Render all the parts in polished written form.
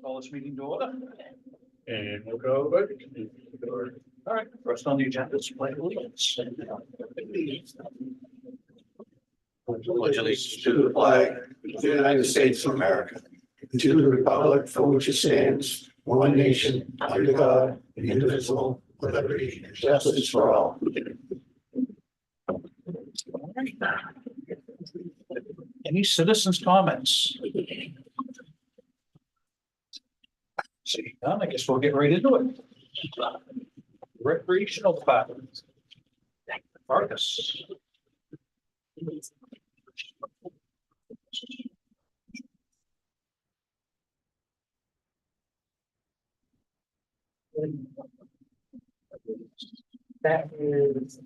Call this meeting to order. And we'll go back. All right, first on the agenda is pledge allegiance. Pledge allegiance to the flag of the United States of America, and to the republic for which it stands, one nation, under God, indivisible, with liberty and justice for all. Any citizens' comments? See, none, I guess we'll get right into it. Recreational department. Marcus. That is.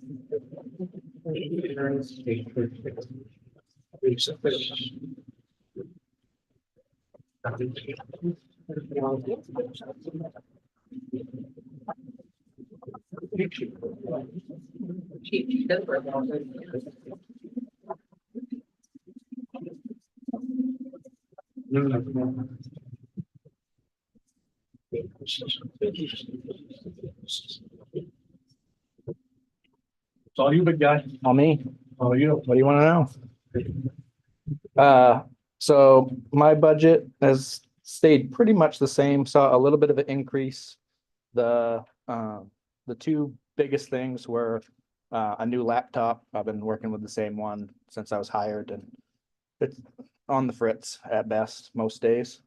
It's all you, big guy. On me. Oh, you. What do you want to know? So my budget has stayed pretty much the same, saw a little bit of an increase. The two biggest things were a new laptop. I've been working with the same one since I was hired, and it's on the fritz at best most days.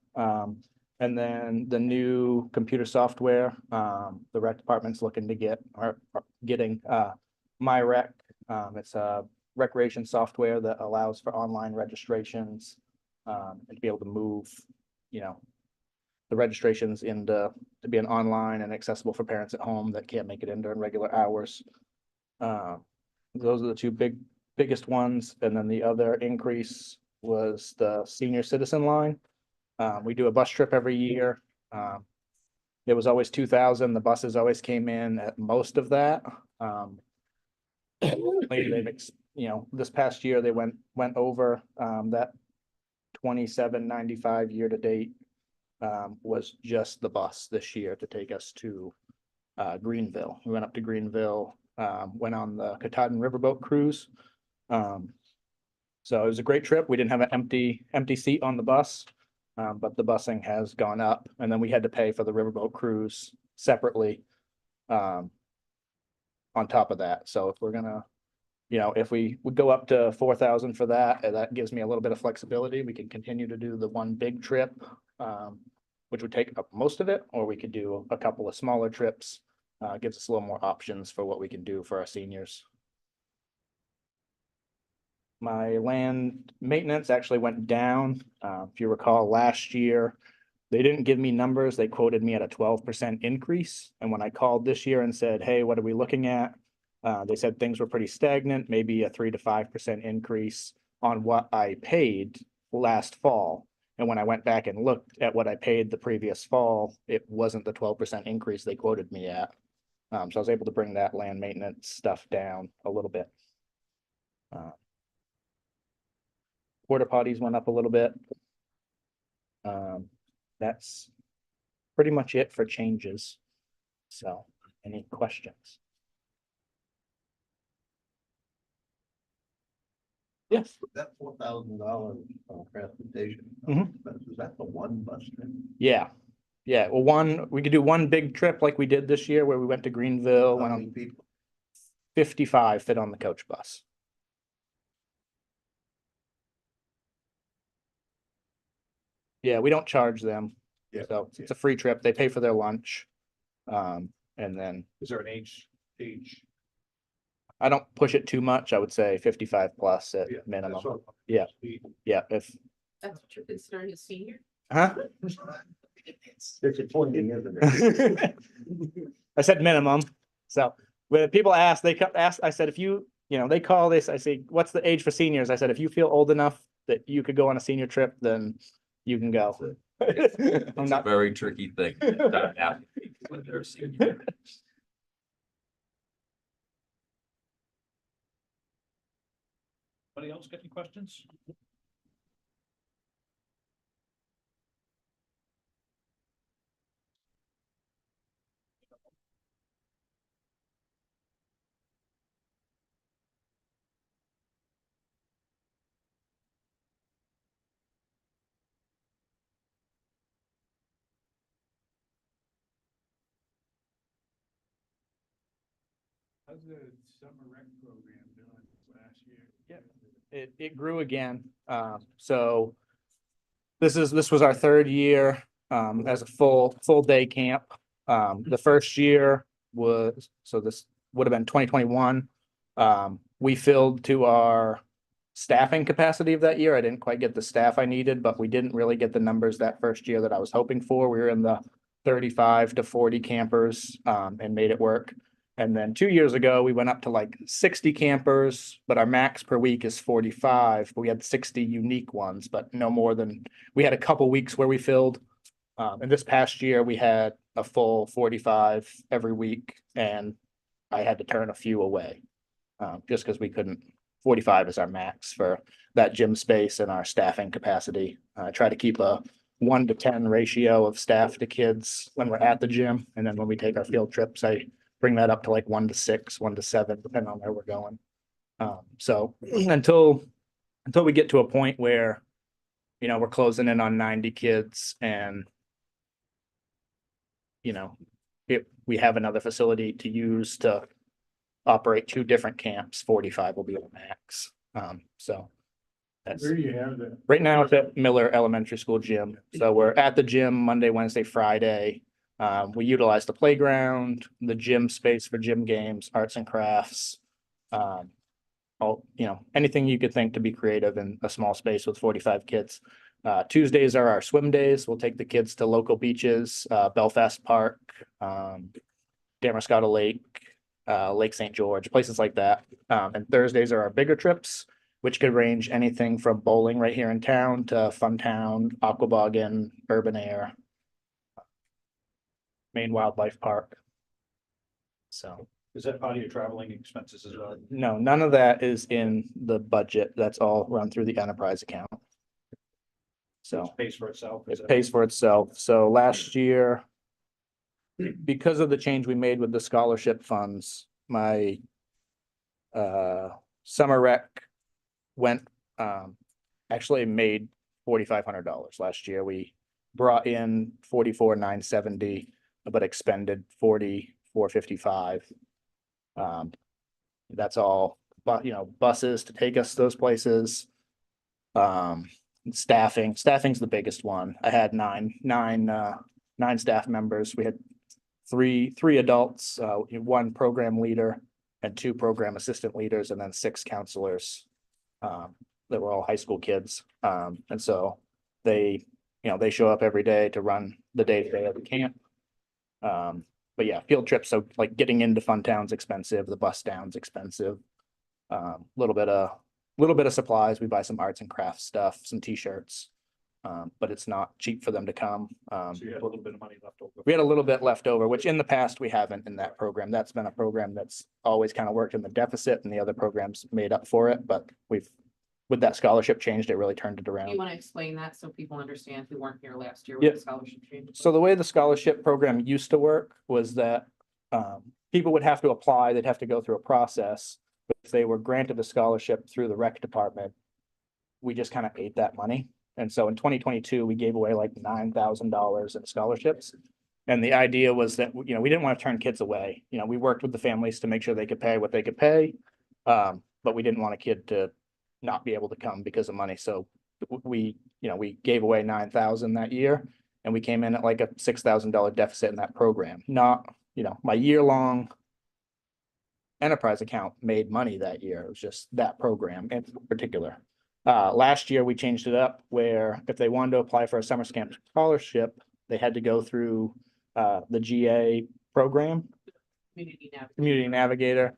And then the new computer software, the rec department's looking to get or getting MyRec. It's a recreation software that allows for online registrations and to be able to move, the registrations into to be an online and accessible for parents at home that can't make it in during regular hours. Those are the two biggest ones. And then the other increase was the senior citizen line. We do a bus trip every year. It was always 2,000. The buses always came in at most of that. This past year they went over that 2795 year to date was just the bus this year to take us to Greenville. We went up to Greenville, went on the Katahdin Riverboat cruise. So it was a great trip. We didn't have an empty seat on the bus, but the busing has gone up, and then we had to pay for the riverboat cruise separately on top of that. So if we're gonna, if we would go up to 4,000 for that, that gives me a little bit of flexibility. We can continue to do the one big trip, which would take up most of it, or we could do a couple of smaller trips. Gives us a little more options for what we can do for our seniors. My land maintenance actually went down. If you recall, last year, they didn't give me numbers. They quoted me at a 12% increase. And when I called this year and said, hey, what are we looking at? They said things were pretty stagnant, maybe a 3 to 5% increase on what I paid last fall. And when I went back and looked at what I paid the previous fall, it wasn't the 12% increase they quoted me at. So I was able to bring that land maintenance stuff down a little bit. Porta potties went up a little bit. That's pretty much it for changes. So, any questions? Yes. That $4,000 transportation, Mhm. is that the one bus trip? Yeah. Yeah. Well, we could do one big trip like we did this year where we went to Greenville, How went many on people? 55 fit on the coach bus. Yeah, we don't charge them. Yeah. So it's a free trip. They pay for their lunch. And then Is there an age? I don't push it too much. I would say 55 plus at Yeah, minimum. that's what- Yeah. Yeah. If, That's what you're considering a senior? huh? It's disappointing, isn't it? I said minimum. So when people ask, I said, if they call this, I say, what's the age for seniors? I said, if you feel old enough that you could go on a senior trip, then you can go. I'm It's a not, very tricky thing. to advocate when they're a senior. Anybody else got any questions? How's the summer rec program doing last year? It grew again. So this was our third year as a full day camp. The first year was, so this would have been 2021. We filled to our staffing capacity of that year. I didn't quite get the staff I needed, but we didn't really get the numbers that first year that I was hoping for. We were in the 35 to 40 campers and made it work. And then 2 years ago, we went up to like 60 campers, but our max per week is 45. But we had 60 unique ones, but no more than, we had a couple weeks where we filled. And this past year, we had a full 45 every week, and I had to turn a few away. Just because we couldn't, 45 is our max for that gym space and our staffing capacity. Try to keep a 1 to 10 ratio of staff to kids when we're at the gym. And then when we take our field trips, I bring that up to like 1 to 6, 1 to 7, depending on where we're going. So until we get to a point where, you know, we're closing in on 90 kids and, you know, we have another facility to use to operate 2 different camps, 45 will be the max. So that's, Where do you have that? right now it's at Miller Elementary School gym. So we're at the gym Monday, Wednesday, Friday. We utilize the playground, the gym space for gym games, arts and crafts. All, you know, anything you could think to be creative in a small space with 45 kids. Tuesdays are our swim days. We'll take the kids to local beaches, Belfast Park, Damascotta Lake, Lake St. George, places like that. And Thursdays are our bigger trips, which could range anything from bowling right here in town to Funtown, Aquaboggan, Urban Air, Maine Wildlife Park. So Is that part of your traveling expenses as well? no, none of that is in the budget. That's all run through the enterprise account. So It pays for itself? Is it that- pays for itself. So last year, because of the change we made with the scholarship funds, my summer rec went actually made $4,500 last year. We brought in 44,970, but expended 40,455. That's all, but you know, buses to take us to those places. Staffing's the biggest one. I had nine staff members. We had three adults, 1 program leader and 2 program assistant leaders, and then 6 counselors that were all high school kids. And so they show up every day to run the day-to-day of the camp. But yeah, field trips, so like getting into Funtown's expensive, the bus down's expensive. Little bit of supplies. We buy some arts and crafts stuff, some t-shirts. But it's not cheap for them to come. So you had a little bit of money left over. We had a little bit left over, which in the past we haven't in that program. That's been a program that's always kind of worked in the deficit, and the other programs made up for it. But with that scholarship changed, it really turned it You around. want to explain that so people understand who weren't here last year Yeah. with the scholarship change? So the way the scholarship program used to work was that people would have to apply, they'd have to go through a process. But if they were granted a scholarship through the rec department, we just kind of ate that money. And so in 2022, we gave away like $9,000 in scholarships. And the idea was that, you know, we didn't want to turn kids away. You know, we worked with the families to make sure they could pay what they could pay. But we didn't want a kid to not be able to come because of money. So we gave away 9,000 that year, and we came in at like a $6,000 deficit in that program. Not, you know, my year-long enterprise account made money that year. It was just that program in particular. Last year, we changed it up where if they wanted to apply for a summer camp scholarship, they had to go through the GA program, Community Navigator.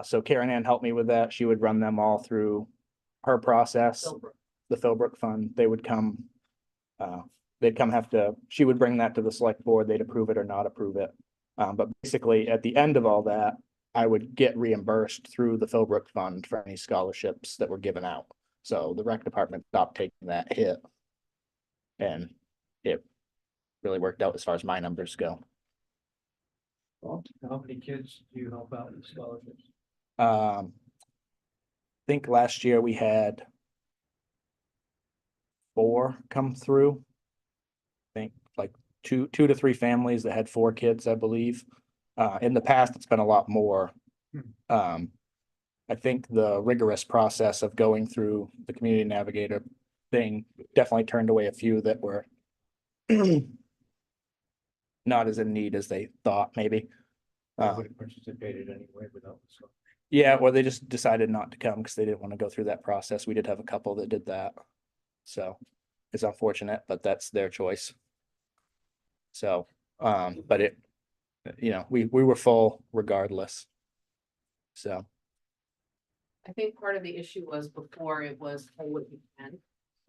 So Karen Ann helped me with that. She would run them all through her process. The Philbrook Fund, they would come, she would bring that to the select board. They'd approve it or not approve it. But basically at the end of all that, I would get reimbursed through the Philbrook Fund for any scholarships that were given out. So the rec department stopped taking that hit. And it really worked out as far as my numbers go. How many kids do you help out with scholarships? I think last year we had 4 come through. I think like two to 3 families that had 4 kids, I believe. In the past, it's been a lot more. I think the rigorous process of going through the community navigator thing definitely turned away a few that were not as in need as they thought, maybe. Participated anyway without. Yeah, or they just decided not to come because they didn't want to go through that process. We did have a couple that did that. So it's unfortunate, but that's their choice. So, but it, we were full regardless. So, I think part of the issue was before it was pay what you can.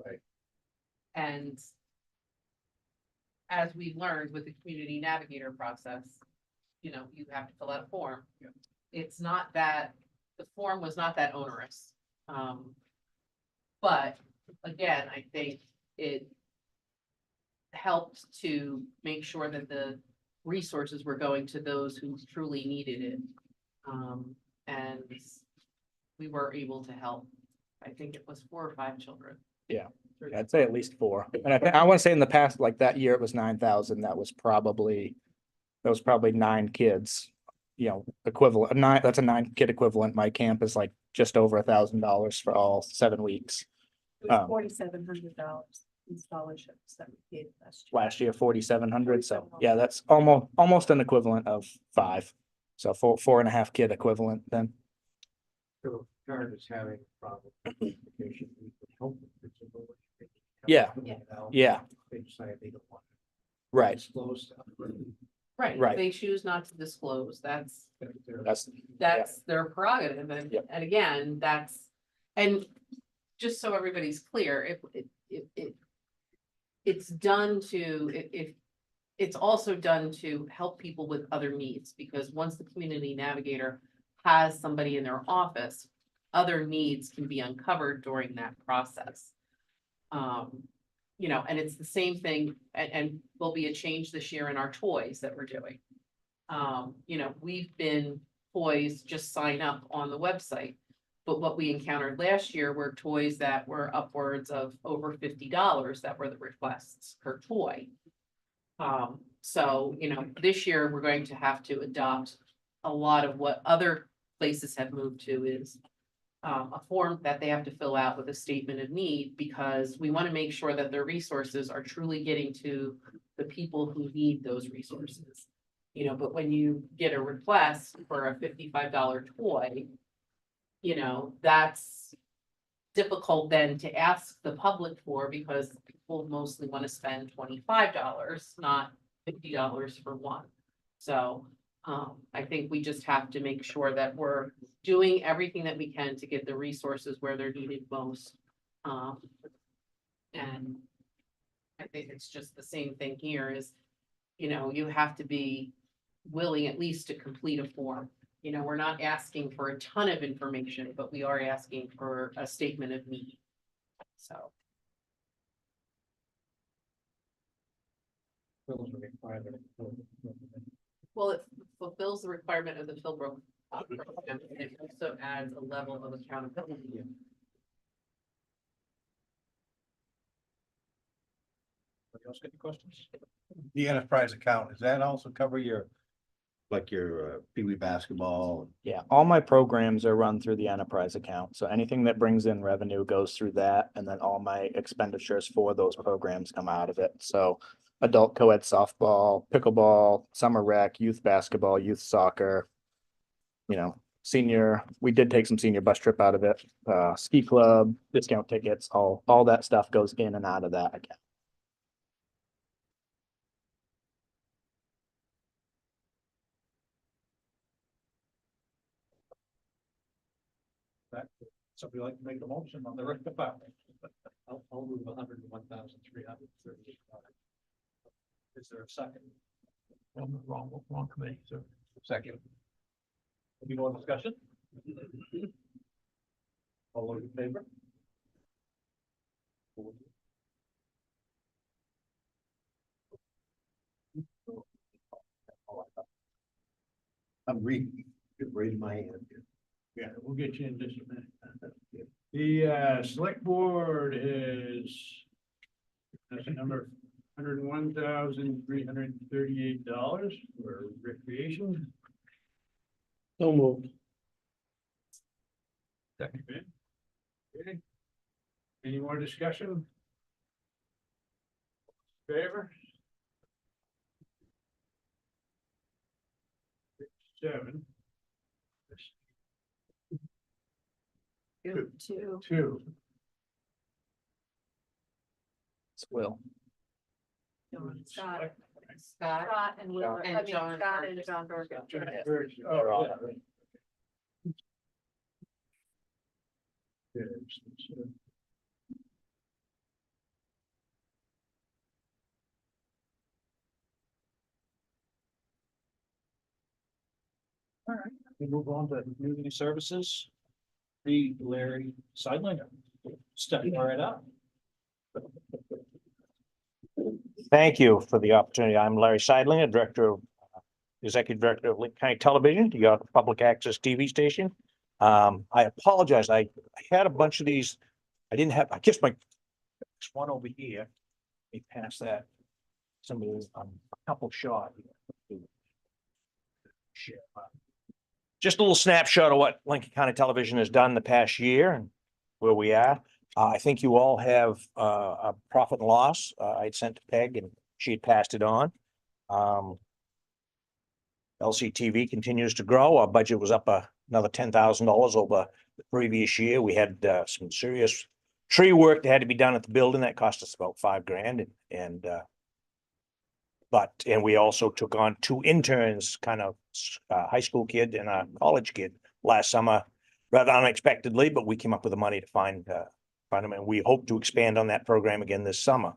Right. And as we learned with the community navigator process, you have to fill out a form. Yeah. It's not that, the form was not that onerous. But again, I think it helped to make sure that the resources were going to those who truly needed it. And we were able to help. I think it was 4 or 5 children. Yeah. Through I'd say at least 4. And I want to say in the past, like that year, it was 9,000. That was probably 9 kids, equivalent, that's a 9-kid equivalent. My camp is like just over $1,000 for all 7 weeks. It was $4,700 in scholarships that we paid last year. Last year, 4,700. So yeah, that's almost an equivalent of 5. So 4.5 kid equivalent then. So Jared is having a problem. Education, we could help with principal education. Yeah. Yeah, They decided they don't want to right. disclose stuff. Right, Right. if they choose not to disclose, that's That's, their prerogative, and, Yep. and again, and just so everybody's clear, it's done to, it's also done to help people with other needs, because once the community navigator has somebody in their office, other needs can be uncovered during that process. And it's the same thing, and there'll be a change this year in our toys that we're doing. We've been toys just sign up on the website. But what we encountered last year were toys that were upwards of over $50 that were the requests per toy. So, this year we're going to have to adopt a lot of what other places have moved to is a form that they have to fill out with a statement of need, because we want to make sure that their resources are truly getting to the people who need those resources. But when you get a request for a $55 toy, that's difficult then to ask the public for, because people mostly want to spend $25, not $50 for one. So I think we just have to make sure that we're doing everything that we can to get the resources where they're needed most. And I think it's just the same thing here is, you have to be willing at least to complete a form. We're not asking for a ton of information, but we are asking for a statement of need. So. Well, it fulfills the requirement of the Philbrook program, and it also adds a level of accountability. Anybody else got any questions? The enterprise account, does that also cover your, like your Pee Wee basketball? Yeah, all my programs are run through the enterprise account. So anything that brings in revenue goes through that. And then all my expenditures for those programs come out of it. So adult co-ed softball, pickleball, summer rec, youth basketball, youth soccer, senior, we did take some senior bus trip out of it, ski club, discount tickets, all that stuff goes in and out of that account. Somebody like to make a motion on the rec department? I'll move $101,338. Is there a second? Wrong committee, so. Second. Any more discussion? All those in favor? I'm reading my hand. Yeah, we'll get you in just a minute. The select board is. That's a number $101,338 for recreation. So moved. Second. Okay. Any more discussion? Favor? 7. Two. 2. It's Will. Scott, Scott, Scott and Will, And I mean, John Scott and Burgess. John Burgess. Oh, yeah. We move on to community services. Larry Seidlinger. Step right up. Thank you for the opportunity. I'm Larry Seidlinger, Executive Director of Lincoln County Television, your public access TV station. I apologize. I had a bunch of these. I didn't have, I guess there's one over here. Let me pass that. Somebody, a couple shot. Share. Just a little snapshot of what Lincoln County Television has done the past year and where we are. I think you all have a profit and loss. I'd sent to Peg and she had passed it on. LCTV continues to grow. Our budget was up another $10,000 over the previous year. We had some serious tree work that had to be done at the building that cost us about $5,000 and we also took on 2 interns, kind of high school kid and a college kid last summer, rather unexpectedly, but we came up with the money to find them, and we hope to expand on that program again this summer.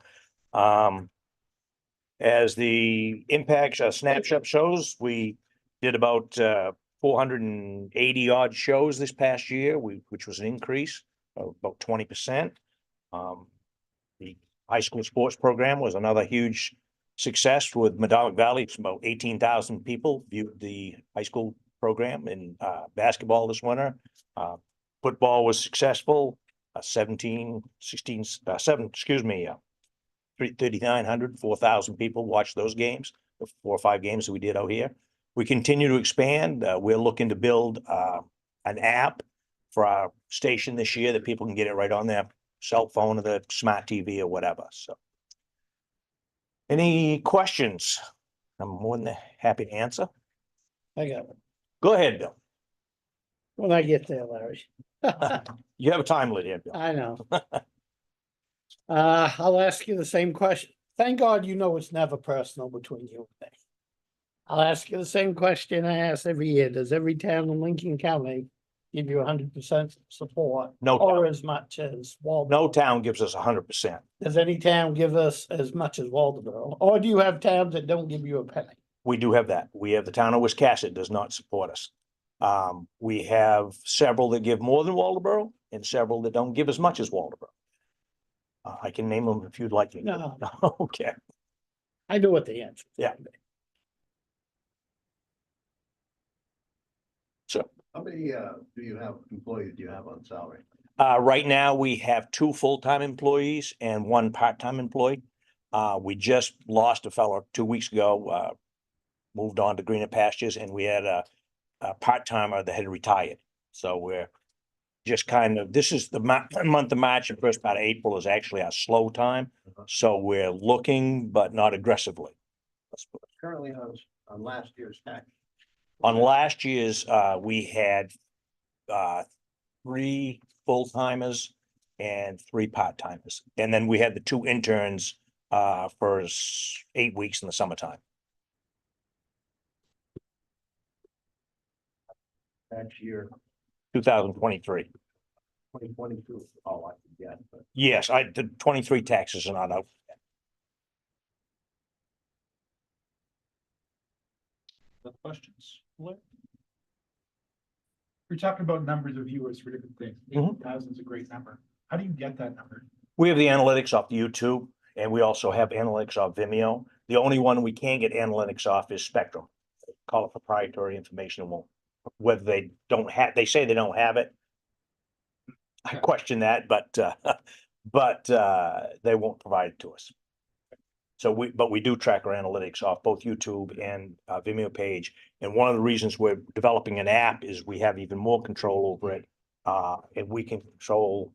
As the impact snapshot shows, we did about 480 odd shows this past year, which was an increase of about 20%. The high school sports program was another huge success with Madowick Valley. It's about 18,000 people viewed the high school program in basketball this winter. Football was successful. 3,900, 4,000 people watched those games, the 4 or 5 games that we did out here. We continue to expand. We're looking to build an app for our station this year that people can get it right on their cell phone or the smart TV or whatever. So, any questions? I'm more than happy to answer. I got it. Go ahead, Bill. When I get there, Larry. You have a time limit here, Bill. I know. I'll ask you the same question. Thank God you know it's never personal between you and me. I'll ask you the same question I ask every year. Does every town in Lincoln County give you 100% support? No Or town. as much as Waldeboro? No town gives us 100%. Does any town give us as much as Waldeboro? Or do you have towns that don't give you a penny? We do have that. We have the town of Wiscasset does not support us. We have several that give more than Waldeboro and several that don't give as much as Waldeboro. I can name them if you'd like me. to. No, Okay. I know what the answer. is. Yeah. How many employees do you have on salary? Right now, we have 2 full-time employees and 1 part-time employee. We just lost a fellow 2 weeks ago, moved on to greener pastures, and we had a part-timer that had retired. So we're just kind of, this is the month of March and first part of April is actually our slow time. So we're looking, but not aggressively. Currently on last year's tax. On last year's, we had 3 full-timers and 3 part-timers. And then we had the 2 interns for 8 weeks in the summertime. Tax year 2023. 2022, all I can get, but Yes, the 23 taxes are not out. Other questions? Larry? We're talking about numbers of viewers for different things. Mhm. 8,000 is a great number. How do you get that number? We have the analytics off YouTube and we also have analytics off Vimeo. The only one we can't get analytics off is Spectrum. Call it proprietary information. Won't, whether they don't have, they say they don't have it. I question that, but they won't provide it to us. So but we do track our analytics off both YouTube and Vimeo page. And one of the reasons we're developing an app is we have even more control over it. And we can control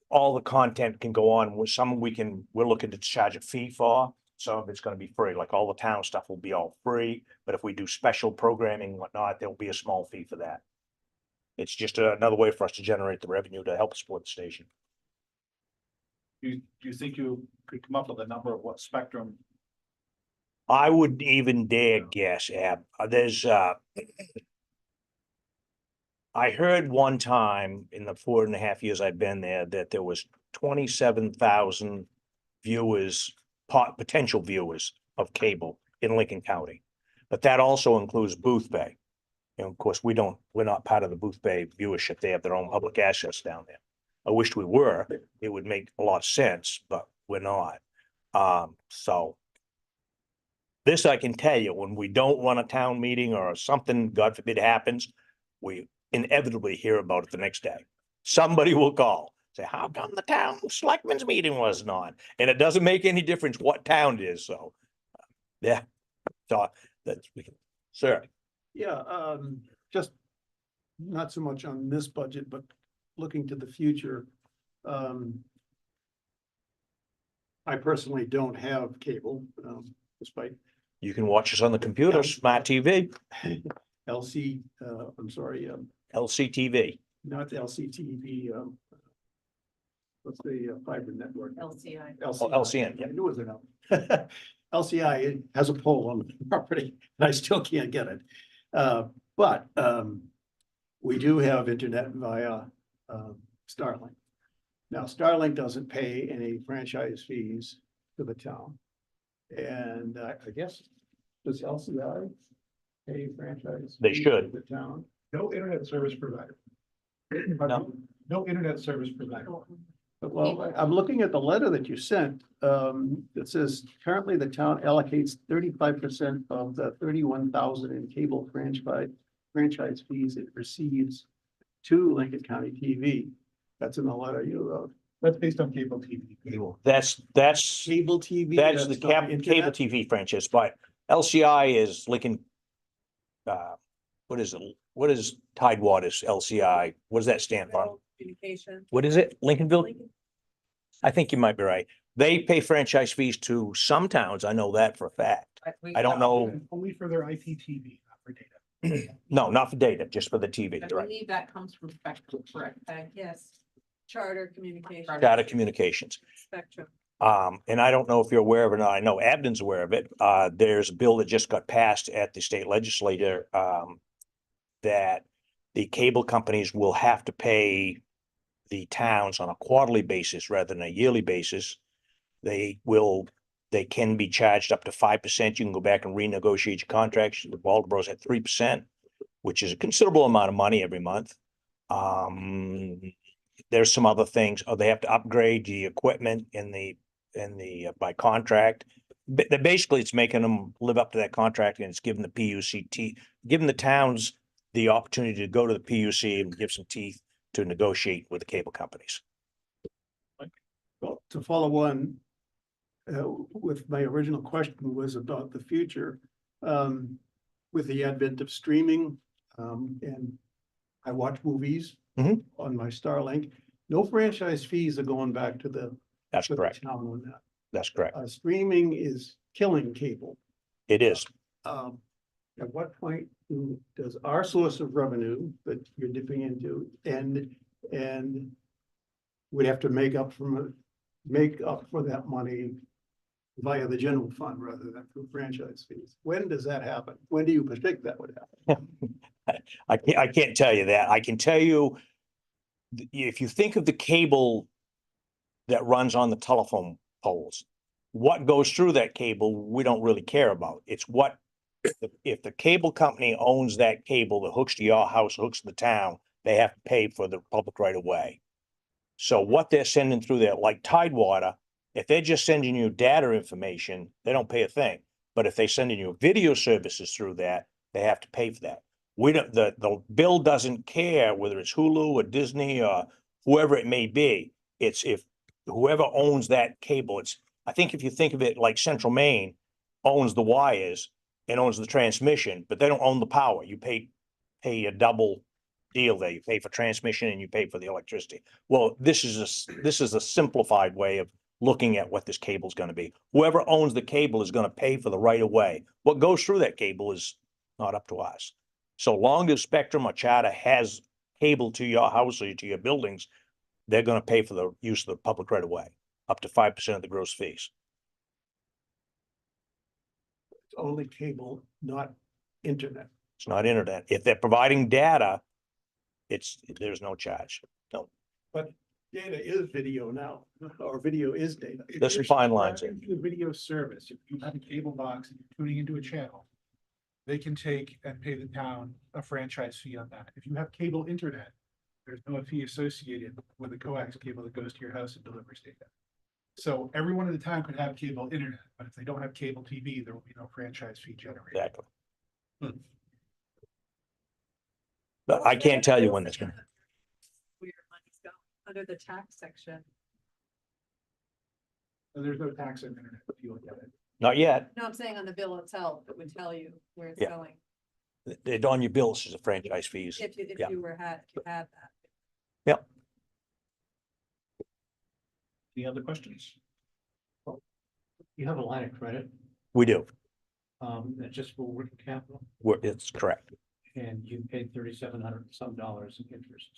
all the content can go on. With some we're looking to charge a fee for. Some of it's gonna be free, like all the town stuff will be all free. But if we do special programming and whatnot, there'll be a small fee for that. It's just another way for us to generate the revenue to help support the station. Do you think you could come up with a number of what spectrum? I wouldn't even dare guess, Ab. I heard one time in the 4.5 years I've been there that there was 27,000 viewers, potential viewers of cable in Lincoln County. But that also includes Booth Bay. And of course, we're not part of the Booth Bay viewership. They have their own public access down there. I wished we were. It would make a lot of sense, but we're not. So this I can tell you, when we don't run a town meeting or something, God forbid, happens, we inevitably hear about it the next day. Somebody will call, say, how come the town selectmen's meeting wasn't on? And it doesn't make any difference what town it is, so. Yeah, so that's, sir. Yeah, just not so much on this budget, but looking to the future. I personally don't have cable, despite You can watch us on the computer, smart TV, LC, I'm sorry, LCTV. not LCTV, what's the fiber network? LCI. LCN, yeah. I knew it was an L. LCI, it has a pole on the property, and I still can't get it. But we do have internet via Starlink. Now, Starlink doesn't pay any franchise fees to the town. And I guess, does LCI pay franchise? They fees should. to The town? No internet service provider. No. No internet service provider. Well, I'm looking at the letter that you sent, that says currently the town allocates 35% of the 31,000 in cable franchise fees it receives to Lincoln County TV. That's in the letter you wrote. That's based on cable TV. That's Cable TV. the not cable internet? TV franchise, but LCI is Lincoln. What is it? What is Tidewater's LCI? What does that stand for? Communication. What is it? Lincolnville? I think you might be right. They pay franchise fees to some towns. I know that for a fact. I don't know. Only for their IPTV, not for data. No, not for data, just for the TV, I right? believe that comes from Spectrum, correct, Peg? Yes. Charter communication. Data communications. Spectrum. And I don't know if you're aware of it or not. I know Abden's aware of it. There's a bill that just got passed at the state legislature, that the cable companies will have to pay the towns on a quarterly basis rather than a yearly basis. They can be charged up to 5%. You can go back and renegotiate your contracts. The Waldeboro's at 3%, which is a considerable amount of money every month. There's some other things. Oh, they have to upgrade the equipment by contract. Basically, it's making them live up to that contract, and it's giving the PUCT, giving the towns the opportunity to go to the PUC and give some teeth to negotiate with the cable companies. Well, to follow on, with my original question was about the future, with the advent of streaming, and I watch movies Mhm. on my Starlink. No franchise fees are going back to the That's to the correct. town on that. That's correct. Streaming is killing cable. It is. At what point does our source of revenue that you're dipping into and we'd have to make up for that money via the general fund rather than through franchise fees? When does that happen? When do you predict that would happen? I can't tell you that. I can tell you, if you think of the cable that runs on the telephone poles, what goes through that cable, we don't really care about. It's what, if the cable company owns that cable that hooks to your house, hooks to the town, they have to pay for the public right of way. So what they're sending through there, like Tidewater, if they're just sending you data information, they don't pay a thing. But if they're sending you video services through that, they have to pay for that. We don't, the bill doesn't care whether it's Hulu or Disney or whoever it may be. It's if whoever owns that cable, it's I think if you think of it like Central Maine owns the wires and owns the transmission, but they don't own the power. You pay a double deal there. You pay for transmission and you pay for the electricity. Well, this is a simplified way of looking at what this cable is gonna be. Whoever owns the cable is gonna pay for the right of way. What goes through that cable is not up to us. So long as Spectrum or Charter has cable to your house or to your buildings, they're gonna pay for the use of the public right of way, up to 5% of the gross fees. It's only cable, not internet. It's not internet. If they're providing data, there's no charge. No, Data is video now, or video is data. there's some fine lines there. The video service, if you have a cable box and you're tuning into a channel, they can take and pay the town a franchise fee on that. If you have cable internet, there's no fee associated with the coax cable that goes to your house and delivers data. So everyone in the town could have cable internet, but if they don't have cable TV, there will be no franchise fee generated. Exactly. But I can't tell you when that's gonna. Where your money's going, under the tax section. So there's no tax on internet if you look at it. Not yet. No, I'm saying on the bill itself, it would tell you where it's Yeah. going, They're on your bills as a franchise fees. if Yeah. you had that. Any other questions? You have a line of credit, We do. that's just for working capital, It's correct. and you paid $3,700 some dollars in interest.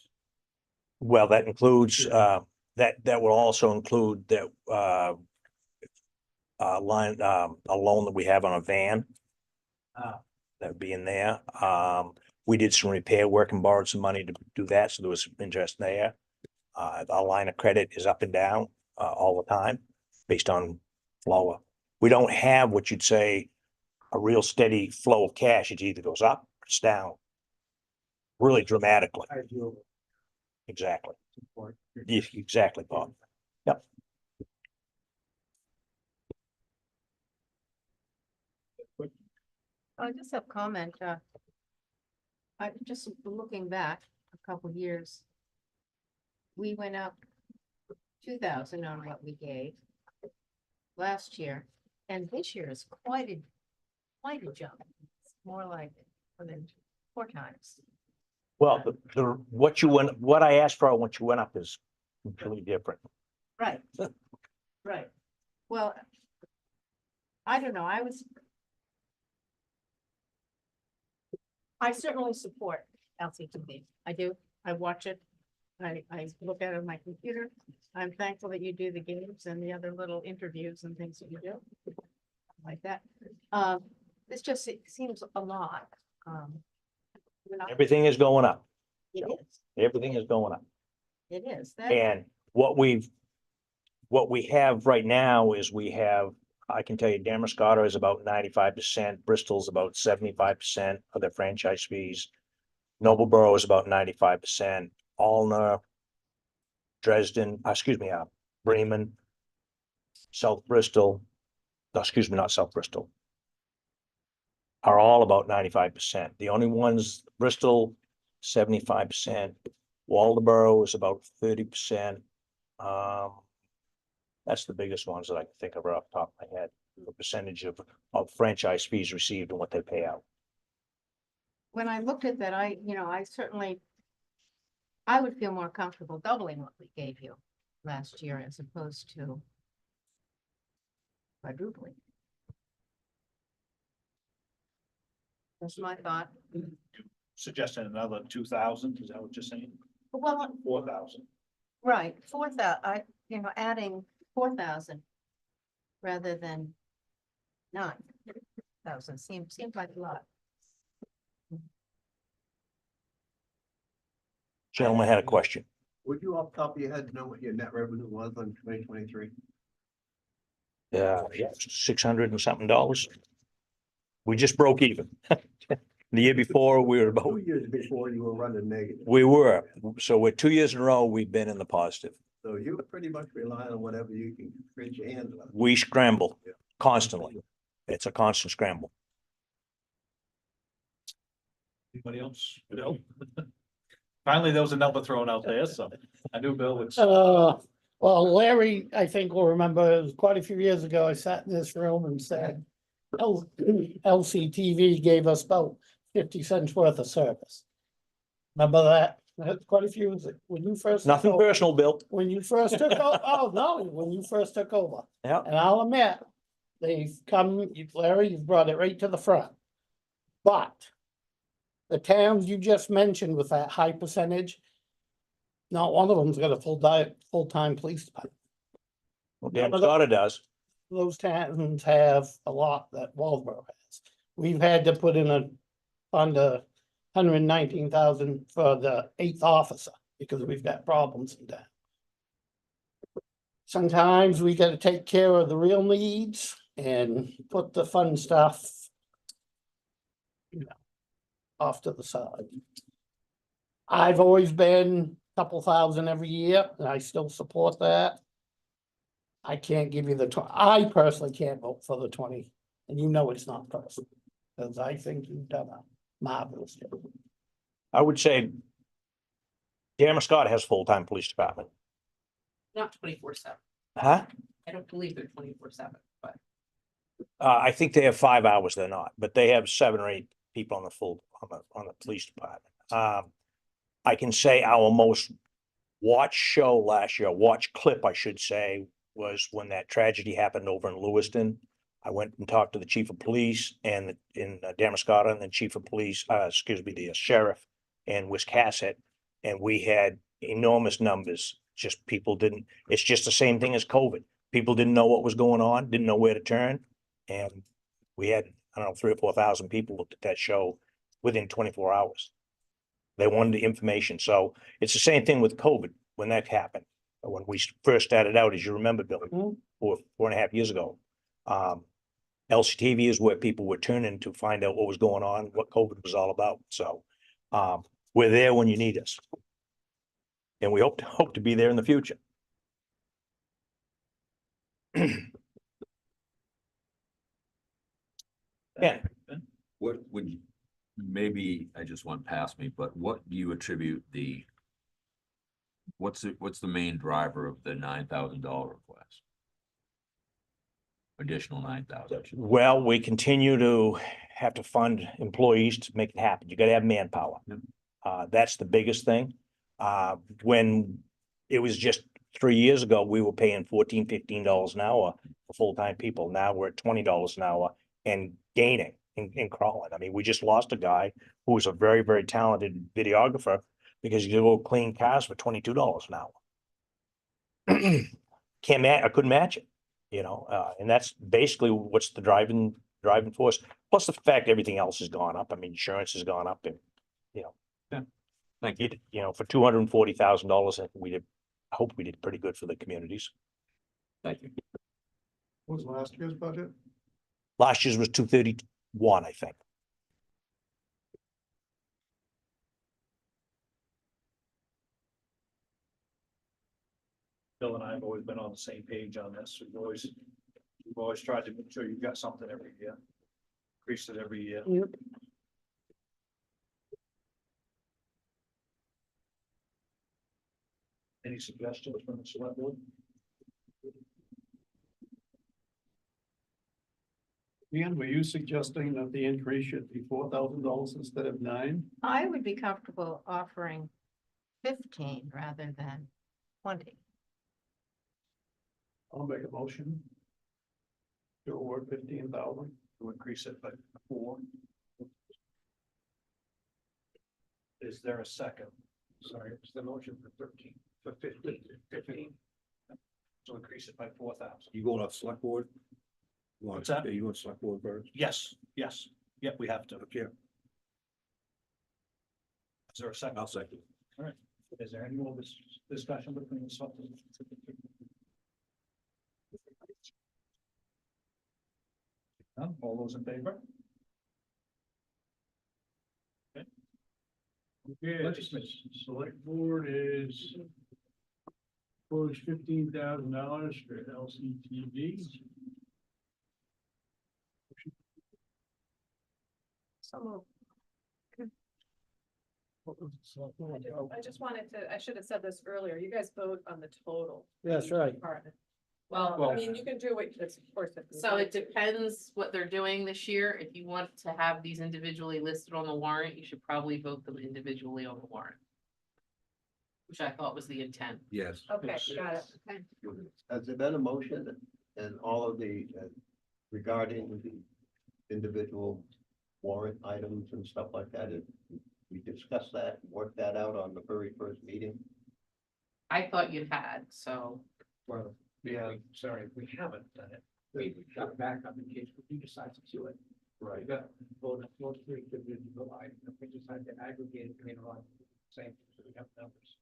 Well, that includes, that will also include that, line, a loan that we have on a van. Ah. That would be in there. We did some repair work and borrowed some money to do that, so there was some interest there. Our line of credit is up and down, all the time, based on flow. We don't have what you'd say a real steady flow of cash. It either goes up, or it's down. Really dramatically. Ideal Exactly. support. Yes, exactly, Bob. Yep. I just have comment, I'm just looking back a couple years. We went up 2,000 on what we gave last year, and this year is quite a jump. It's more like, more than 4 times. Well, what I asked for, what you went up is completely different. Right. Right. Well, I don't know, I certainly support LCTV. I do. I watch it. I look at it on my computer. I'm thankful that you do the games and the other little interviews and things that you do. Like that. This just it seems a lot. We're not- Everything is going up. It is. Everything is going up. It is. That- And what we have right now is I can tell you Damascotta is about 95%, Bristol's about 75% of their franchise fees. Noblesboro is about 95%, Alna, Dresden, Bremen, South Bristol, not South Bristol, are all about 95%. The only ones, Bristol, 75%, Waldeboro is about 30%. That's the biggest ones that I can think of right off the top of my head, the percentage of franchise fees received and what they pay out. When I looked at that, I would feel more comfortable doubling what we gave you last year as opposed to quadrupling. That's my thought. Suggesting another 2,000, is that what you're saying? Well, 4,000. right, 4,000, adding 4,000 rather than 9,000 seems like a lot. Gentleman had a question. Would you off the top of your head know what your net revenue was on 2023? Yeah, $600 and something dollars. We just broke even. The year before, we were 2 about, years before you were running negative. so we're 2 years in a row, we've been in the positive. So you pretty much rely on whatever you can reach your hands on. We scramble constantly. It's a constant scramble. Anybody else? Bill? Finally, there was a number thrown out there, so I knew Bill would. Well, Larry, I think will remember, it was quite a few years ago, I sat in this room and said, LCTV gave us about 50 cents worth of service. Remember that? That's quite a few, when you first. took Nothing over- personal, Bill. When you first took over, oh, no, when you first took over. Yeah. And I'll admit, they've come, Larry, you've brought it right to the front. But the towns you just mentioned with that high percentage, not one of them's got a full-time police department. Well, Damascotta does. Those towns have a lot that Waldeboro has. We've had to put in a fund of 119,000 for the 8th officer because we've got problems in town. Sometimes we gotta take care of the real needs and put the fun stuff, you know, off to the side. I've always been a couple thousand every year, and I still support that. I can't give you I personally can't vote for the 20, and you know it's not personal, because I think you've done a marvelous job. I would say Damascotta has a full-time police department. Not 24/7. Huh? I don't believe they're 24/7, but I think they have 5 hours, they're not, but they have 7 or 8 people on the on the police department. I can say our most watched show last year, watch clip, I should say, was when that tragedy happened over in Lewiston. I went and talked to the chief of police and in Damascotta, and the chief of police, the sheriff in Wiscasset. And we had enormous numbers, just people didn't, it's just the same thing as COVID. People didn't know what was going on, didn't know where to turn. And we had, I don't know, 3,000 or 4,000 people looked at that show within 24 hours. They wanted the information. So it's the same thing with COVID when that happened. When we first started out, as you remember, Billy, Mhm. 4.5 years ago. LCTV is where people were turning to find out what was going on, what COVID was all about. So we're there when you need us. And we hope to be there in the future. Yeah. What would, maybe I just went past me, but what do you attribute what's the main driver of the $9,000 request? Additional 9,000. Well, we continue to have to fund employees to make it happen. You gotta have manpower. That's the biggest thing. When it was just 3 years ago, we were paying $14, $15 an hour for full-time people. Now we're at $20 an hour and gaining and crawling. I mean, we just lost a guy who was a very, very talented videographer because he could go clean cars for $22 an hour. I couldn't match it, you know, and that's basically what's the driving force. Plus the fact everything else has gone up. I mean, insurance has gone up and, you know. Yeah. Thank you. You know, for $240,000, I hope we did pretty good for the communities. Thank you. What was last year's budget? Last year's was 231, I think. Bill and I have always been on the same page on this. We've always tried to make sure you've got something every year. Increase it every year. Yep. Any suggestions from the select board? Ian, were you suggesting that the increase should be $4,000 instead of 9? I would be comfortable offering 15 rather than 20. I'll make a motion to award 15,000. To increase it by 4. Is there a second? Sorry, it's the motion for 13, for 15. To increase it by 4,000. You going off select board? What's that? You going select board first? Yes, yep, we have to. Okay, Is there a second? I'll second. Is there any more discussion between the select? None? All those in favor? Okay, select board is proposed $15,000 for LCTV. So I just wanted to, I should have said this earlier, you guys vote on the total. That's right. Department. Well, I mean, you can do it, of course. if you so want it to. depends what they're doing this year. If you want to have these individually listed on the warrant, you should probably vote them individually on the warrant. Which I thought was the intent. Yes. Okay, got it. Okay. Has there been a motion and all of the regarding the individual warrant items and stuff like that? We discussed that, worked that out on the very first meeting? I thought you had, so. Well, yeah, sorry, we haven't done it. We got back up in case we decide to do it. Right. We got voted for three individual items, if we decide to aggregate it later on, same, so we have numbers.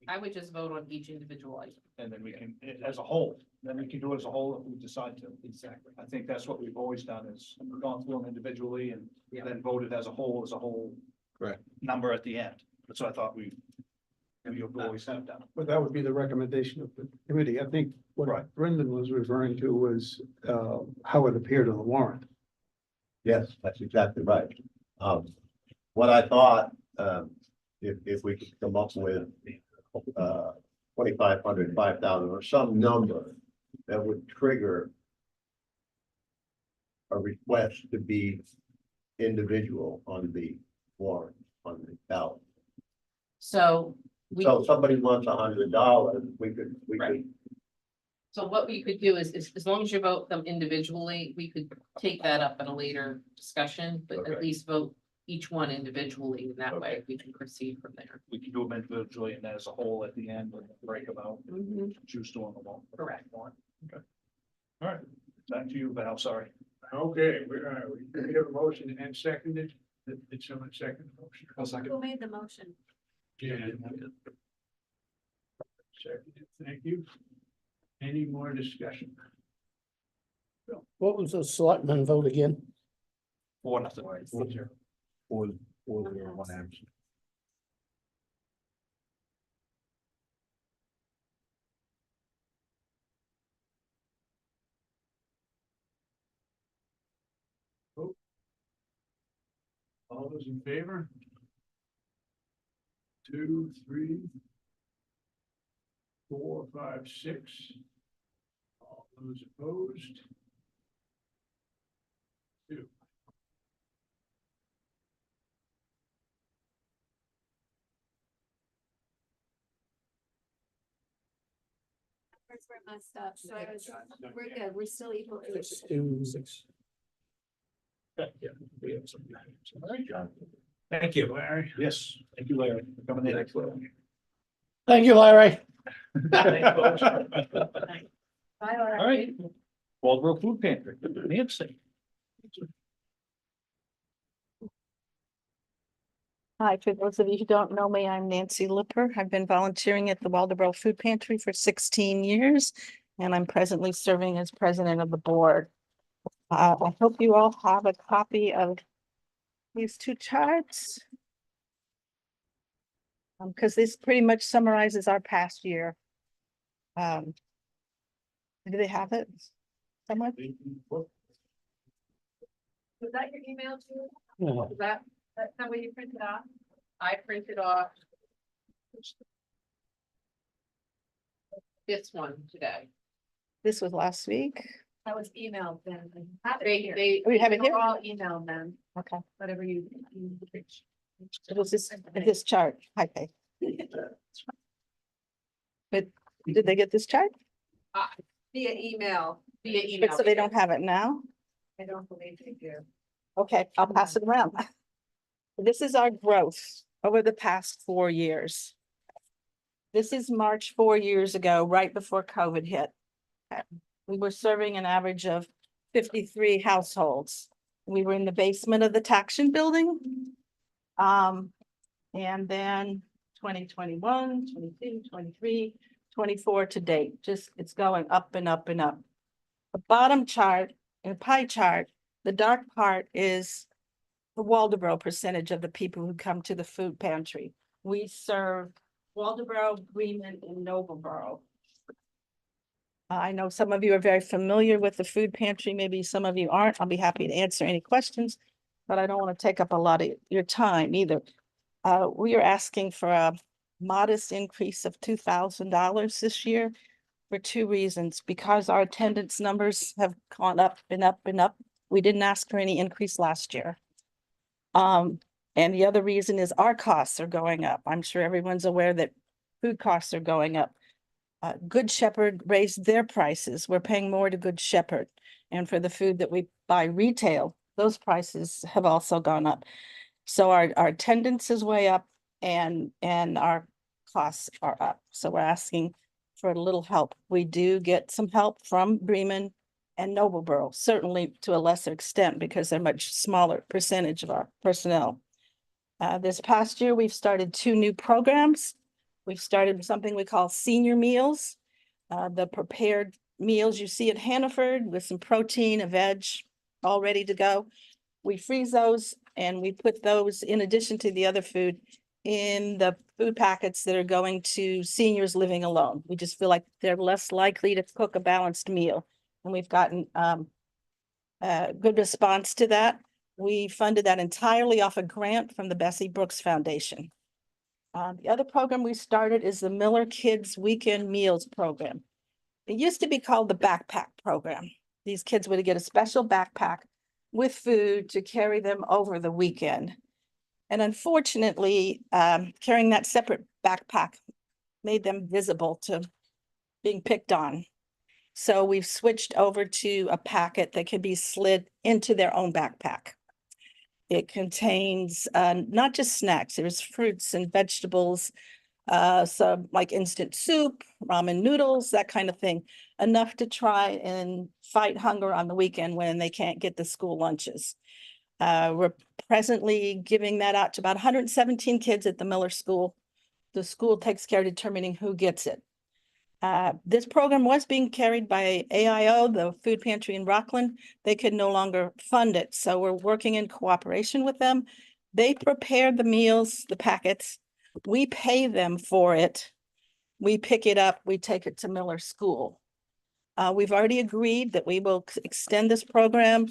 I would just vote on each individual item. And then we can, as a whole, then we can do it as a whole if we decide to. Exactly. I think that's what we've always done is gone through them individually and Yeah. then voted as a whole. Correct. Number at the end. That's what I thought we always have done. But that would be the recommendation of the committee. I think Right. what Brendan was referring to was how it appeared on the warrant. Yes, that's exactly right. What I thought, if we could come up with 2,500, 5,000 or some number that would trigger a request to be individual on the warrant, on the ballot. So we, So if somebody wants $100, we could, Right. so what we could do is as long as you vote them individually, we could take that up at a later discussion, but Okay. at least vote each one individually, and that way we can proceed from there. We can do them individually and then as a whole at the end, and break them out, choose to on the wall. Correct. Okay. All right, back to you, Val, sorry. Okay, we have a motion and seconded. Did someone second the motion? I'll second. Who made the motion? Seconded, thank you. Any more discussion? What was the selectman vote again? 4-0. Or one absent. All those in favor? 2, 3, 4, 5, 6. All those opposed? 2. Numbers were messed up, so I was, we're good, we're still equal. to- Yeah, we have some. All right, John. Thank you, Larry. Yes, thank you, Larry, for coming in. Thank you, Larry. Bye, All Laura. right. Waldeboro Food Pantry, Nancy. Hi, for those of you who don't know me, I'm Nancy Lipper. I've been volunteering at the Waldeboro Food Pantry for 16 years, and I'm presently serving as president of the board. I hope you all have a copy of these two charts. Because this pretty much summarizes our past year. Do they have it? Someone? Was that your email too? No. Is that what you printed off? I printed off this one today. This was last week. That was emailed then. I have it They, here. they, We have it here? We're all emailed then, Okay. whatever you. It was this chart. Okay. But did they get this chart? Via email. via email. But so they don't have it now? I don't believe they do. Okay, I'll pass it around. This is our growth over the past 4 years. This is March 4 years ago, right before COVID hit. We were serving an average of 53 households. We were in the basement of the Taction building. And then 2021, 22, 23, 24 to date, just it's going up and up and up. The bottom chart, in pie chart, the dark part is the Waldeboro percentage of the people who come to the food pantry. We serve Waldeboro, Greenman, and Nobleboro. I know some of you are very familiar with the food pantry, maybe some of you aren't. I'll be happy to answer any questions, but I don't want to take up a lot of your time either. We are asking for a modest increase of $2,000 this year for two reasons. Because our attendance numbers have gone up and up and up. We didn't ask for any increase last year. And the other reason is our costs are going up. I'm sure everyone's aware that food costs are going up. Good Shepherd raised their prices. We're paying more to Good Shepherd. And for the food that we buy retail, those prices have also gone up. So our attendance is way up and our costs are up. So we're asking for a little help. We do get some help from Bremen and Noblesboro, certainly to a lesser extent because they're much smaller percentage of our personnel. This past year, we've started 2 new programs. We've started something we call senior meals. The prepared meals you see at Hannaford with some protein, a veg, all ready to go. We freeze those and we put those in addition to the other food in the food packets that are going to seniors living alone. We just feel like they're less likely to cook a balanced meal. And we've gotten a good response to that. We funded that entirely off a grant from the Bessie Brooks Foundation. The other program we started is the Miller Kids Weekend Meals Program. It used to be called the Backpack Program. These kids would get a special backpack with food to carry them over the weekend. And unfortunately, carrying that separate backpack made them visible to being picked on. So we've switched over to a packet that can be slid into their own backpack. It contains not just snacks, there's fruits and vegetables, some like instant soup, ramen noodles, that kind of thing, enough to try and fight hunger on the weekend when they can't get the school lunches. We're presently giving that out to about 117 kids at the Miller School. The school takes care of determining who gets it. This program was being carried by AIO, the food pantry in Rockland. They could no longer fund it. So we're working in cooperation with them. They prepare the meals, the packets. We pay them for it. We pick it up, we take it to Miller School. We've already agreed that we will extend this program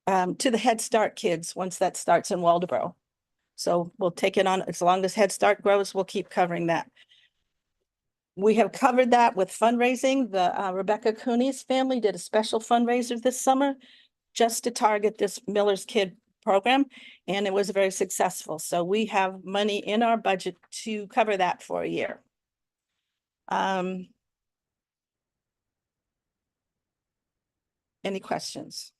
to the Head Start kids once that starts in Waldeboro. So we'll take it on as long as Head Start grows, we'll keep covering that. We have covered that with fundraising. The Rebecca Cooney's family did a special fundraiser this summer just to target this Miller's Kid program, and it was very successful. So we have money in our budget to cover that for a year. Any questions?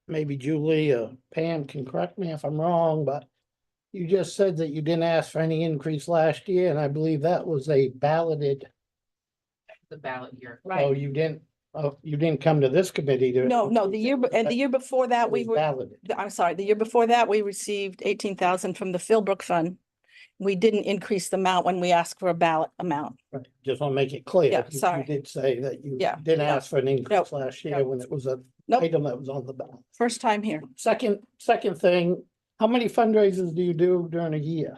Maybe Julie or Pam can correct me if I'm wrong, but you just said that you didn't ask for any increase last year, and I believe that was a balloted. The ballot year. Oh, you didn't come to this committee to. No, the year before that, we were, Balloted. I'm sorry, the year before that, we received 18,000 from the Philbrook Fund. We didn't increase the amount when we asked for a ballot amount. Right. Just want to make it clear. Yeah, You sorry. did say that you Yeah, didn't no, ask for an increase last year no. when it was an Nope, item that was on the ballot. first time here. Second thing, how many fundraisers do you do during a year?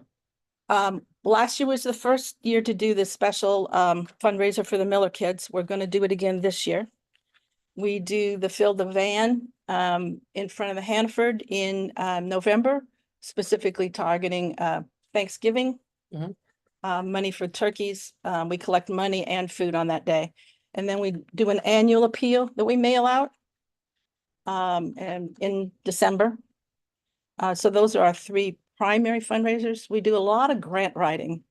Last year was the first year to do this special fundraiser for the Miller kids. We're going to do it again this year. We do the Fill the Van in front of the Hannaford in November, specifically targeting Thanksgiving. Money for turkeys. We collect money and food on that day. And then we do an annual appeal that we mail out and in December. So those are our 3 primary fundraisers. We do a lot of grant writing.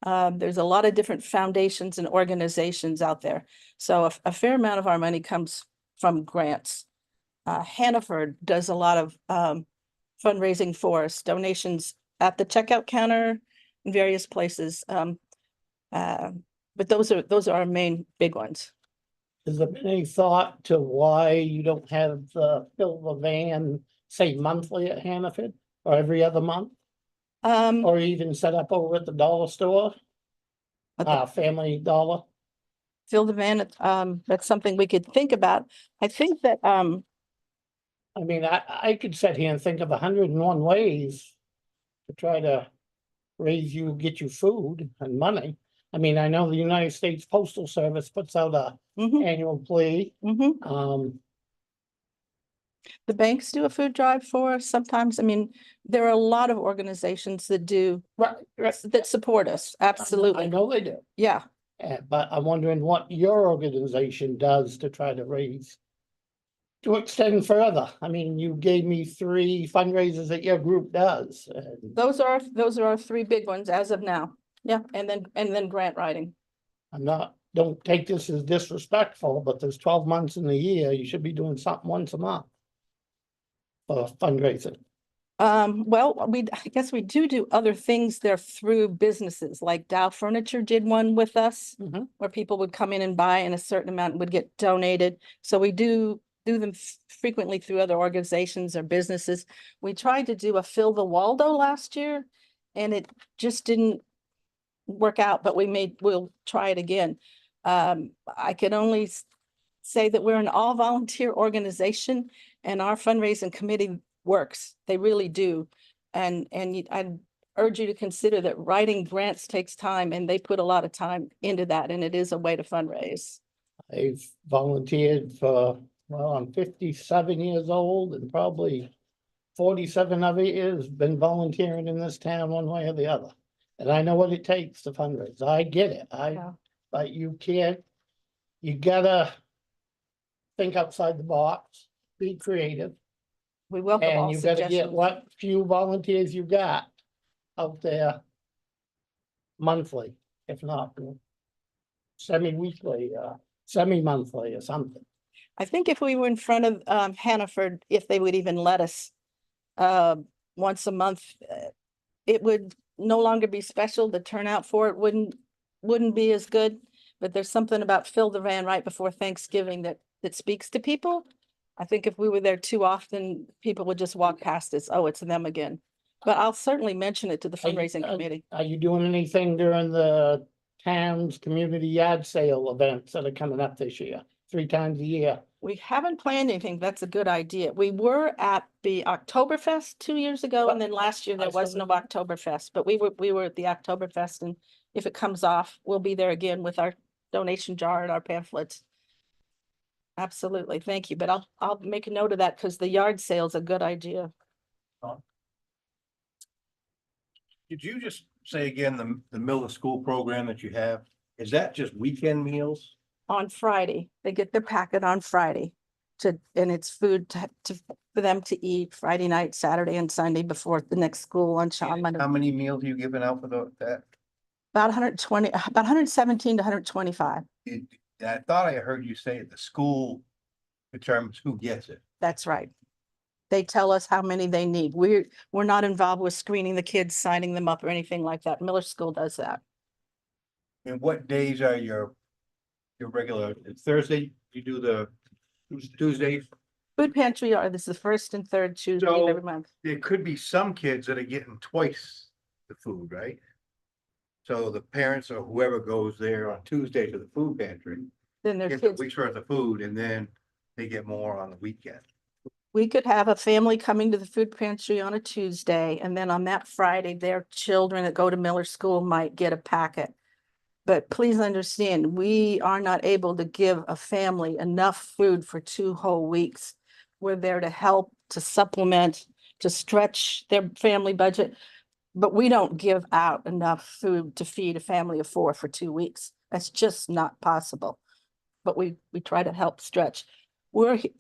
There's a lot of different foundations and organizations out there. So a fair amount of our money comes from grants. Hannaford does a lot of fundraising for us, donations at the checkout counter in various places. But those are our main big ones. Has there been any thought to why you don't have the Fill the Van, say monthly at Hannaford or every other month? Or even set up over at the dollar store? Family Dollar? Fill the Van, that's something we could think about. I think that, I mean, I could sit here and think of 101 ways to try to get you food and money. I mean, I know the United States Postal Service puts out a annual plea. The banks do a food drive for us sometimes. I mean, there are a lot of organizations that do, that support us. I Absolutely. know they do, Yeah. but I'm wondering what your organization does to try to raise. To extend further, I mean, you gave me 3 fundraisers that your group does, and Those are our 3 big ones as of now. Yeah, and then grant writing. I'm not, don't take this as disrespectful, but there's 12 months in the year, you should be doing something once a month. For fundraising. Well, I guess we do other things there through businesses, like Dow Furniture did one with us, Mhm. where people would come in and buy and a certain amount would get donated. So we do them frequently through other organizations or businesses. We tried to do a Fill the Waldo last year and it just didn't work out, but we'll try it again. I can only say that we're an all volunteer organization and our fundraising committee works. They really do. And I'd urge you to consider that writing grants takes time and they put a lot of time into that and it is a way to fundraise. I've volunteered for, well, I'm 57 years old and probably 47 of it has been volunteering in this town one way or the other. And I know what it takes to fundraise. I get it. Yeah. But you gotta think outside the box, be creative, We welcome and all you gotta get suggestions. what few volunteers you got out there monthly, if not semi-weekly, semi-monthly or something. I think if we were in front of Hannaford, if they would even let us once a month, it would no longer be special. The turnout for it wouldn't be as good. But there's something about Fill the Van right before Thanksgiving that speaks to people. I think if we were there too often, people would just walk past us. Oh, it's them again. But I'll certainly mention it to the fundraising committee. Are you doing anything during the town's community yard sale events that are coming up this year, 3 times a year? We haven't planned anything. That's a good idea. We were at the Oktoberfest 2 years ago, and then last year there was no Oktoberfest, but we were at the Oktoberfest, and if it comes off, we'll be there again with our donation jar and our pamphlets. Absolutely. Thank you. But I'll make a note of that because the yard sale is a good idea. Could you just say again, the middle of school program that you have, is that just weekend meals? On Friday, they get their packet on Friday and it's food for them to eat Friday night, Saturday and Sunday before the next school lunch on Monday. How many meals are you giving out for that? About 120, about 117 to 125. I thought I heard you say the school determines who gets it. That's right. They tell us how many they need. We're not involved with screening the kids, signing them up or anything like that. Miller School does that. And what days are your regular, Thursday, you do the Tuesdays? Food pantry this is the first and third Tuesday of every month. There could be some kids that are getting twice the food, right? So the parents or whoever goes there on Tuesday to the food pantry, Then their get the kids, week's worth of food and then they get more on the weekend. we could have a family coming to the food pantry on a Tuesday, and then on that Friday, their children that go to Miller School might get a packet. But please understand, we are not able to give a family enough food for 2 whole weeks. We're there to help, to supplement, to stretch their family budget. But we don't give out enough food to feed a family of 4 for 2 weeks. That's just not possible. But we try to help stretch. We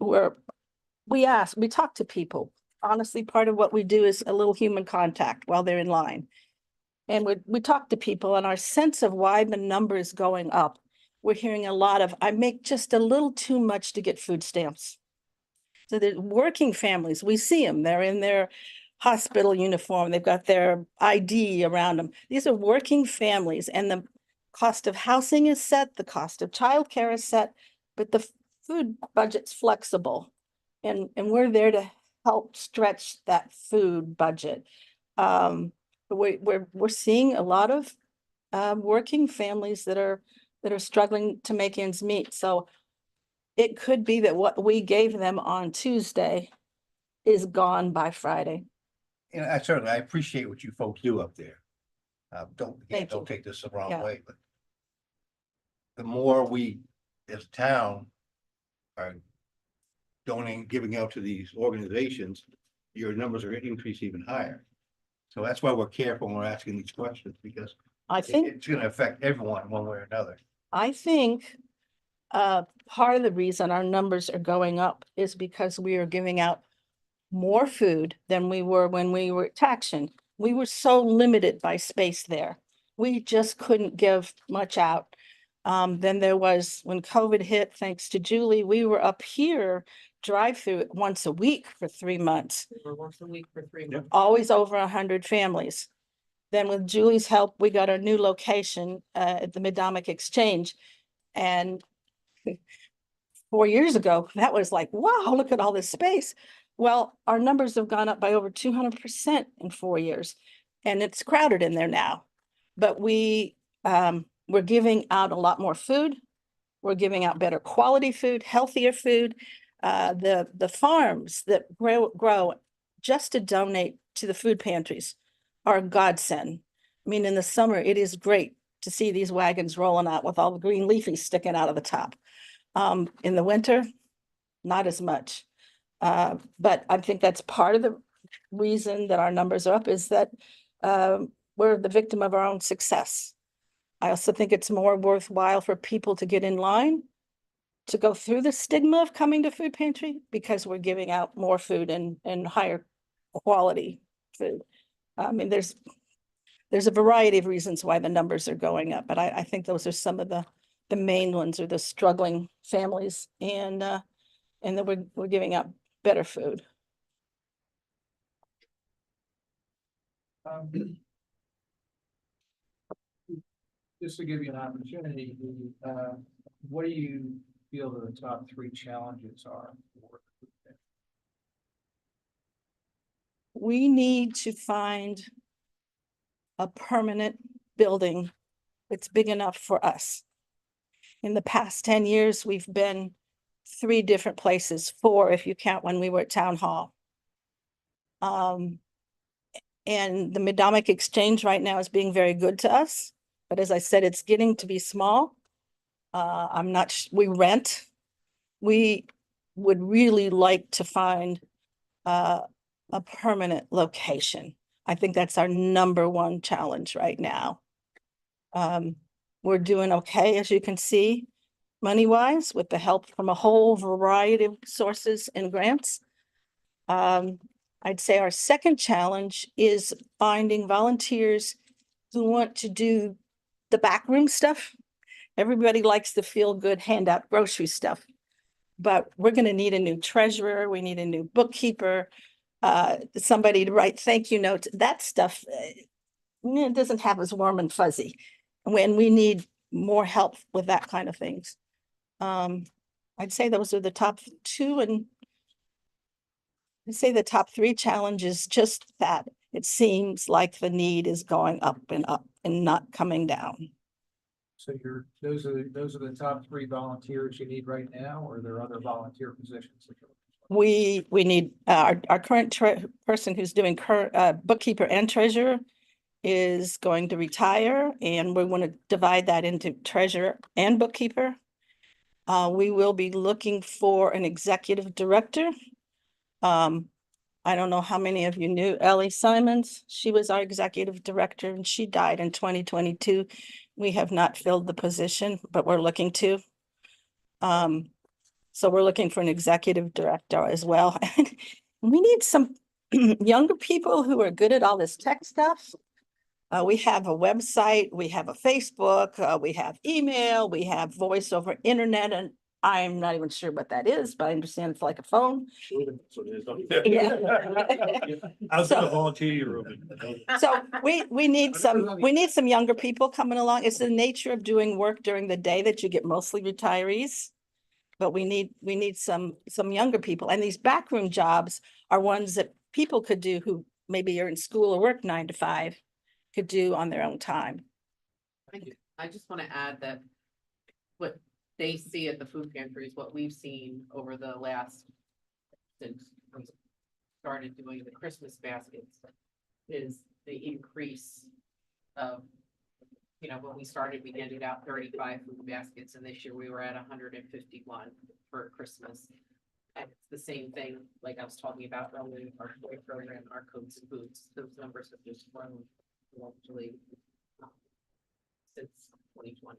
talk to people. Honestly, part of what we do is a little human contact while they're in line. And we talk to people, and our sense of why the number is going up. We're hearing a lot of, I make just a little too much to get food stamps. So the working families, we see them, they're in their hospital uniform, they've got their ID around them. These are working families, and the cost of housing is set, the cost of childcare is set, but the food budget's flexible. And we're there to help stretch that food budget. We're seeing a lot of working families that are struggling to make ends meet. So it could be that what we gave them on Tuesday is gone by Friday. And I appreciate what you folks do up there. Don't Thank you. take this the wrong Yeah. way, but the more we as a town are donating, giving out to these organizations, your numbers are gonna increase even higher. So that's why we're careful when we're asking these questions, because I think, it's gonna affect everyone one way or another. I think part of the reason our numbers are going up is because we are giving out more food than we were when we were at Taction. We were so limited by space there. We just couldn't give much out. Then there was, when COVID hit, thanks to Julie, we were up here drive-through once a week for 3 months, We were once a week for 3 months. always over 100 families. Then with Julie's help, we got our new location at the Midomic Exchange. And 4 years ago, that was like, wow, look at all this space. Well, our numbers have gone up by over 200% in 4 years, and it's crowded in there now. But we're giving out a lot more food. We're giving out better quality food, healthier food. The farms that grow just to donate to the food pantries are a godsend. I mean, in the summer, it is great to see these wagons rolling out with all the green leafies sticking out of the top. In the winter, not as much. But I think that's part of the reason that our numbers are up, is that we're the victim of our own success. I also think it's more worthwhile for people to get in line to go through the stigma of coming to food pantry, because we're giving out more food and higher quality food. I mean, there's a variety of reasons why the numbers are going up, but I think those are some of the main ones, are the struggling families, and that we're giving out better food. Just to give you an opportunity, what do you feel that the top 3 challenges are? We need to find a permanent building that's big enough for us. In the past 10 years, we've been 3 different places, 4 if you count when we were at Town Hall. And the Midomic Exchange right now is being very good to us. But as I said, it's getting to be small. We rent. We would really like to find a permanent location. I think that's our #1 challenge right now. We're doing okay, as you can see, money-wise, with the help from a whole variety of sources and grants. I'd say our second challenge is finding volunteers who want to do the backroom stuff. Everybody likes the feel-good handout grocery stuff, but we're going to need a new treasurer. We need a new bookkeeper, somebody to write thank you notes. That stuff, it doesn't have as warm and fuzzy. When we need more help with that kind of things. I'd say those are the top 2, and I'd say the top 3 challenges, just that it seems like the need is going up and not coming down. So those are the top 3 volunteers you need right now, or are there other volunteer positions that you're looking for? We need our current person who's doing bookkeeper and treasurer is going to retire, and we want to divide that into treasurer and bookkeeper. We will be looking for an executive director. I don't know how many of you knew Ellie Simons. She was our executive director, and she died in 2022. We have not filled the position, but we're looking to. So we're looking for an executive director as well. We need some younger people who are good at all this tech stuff. We have a website, we have a Facebook, we have email, we have voice over internet, and I'm not even sure what that is, but I understand it's like a phone. Yeah. I was gonna volunteer, Ruben. So we need some younger people coming along. It's the nature of doing work during the day that you get mostly retirees. But we need some younger people, and these backroom jobs are ones that people could do who maybe are in school or work 9 to 5, could do on their own time. I just want to add that what they see at the food pantry is what we've seen over the last, since we started doing the Christmas baskets, is the increase of, when we started, we handed out 35 food baskets, and this year we were at 151 for Christmas. And it's the same thing, like I was talking about earlier, our toy program, our coats and boots, those numbers have just grown largely since 2020.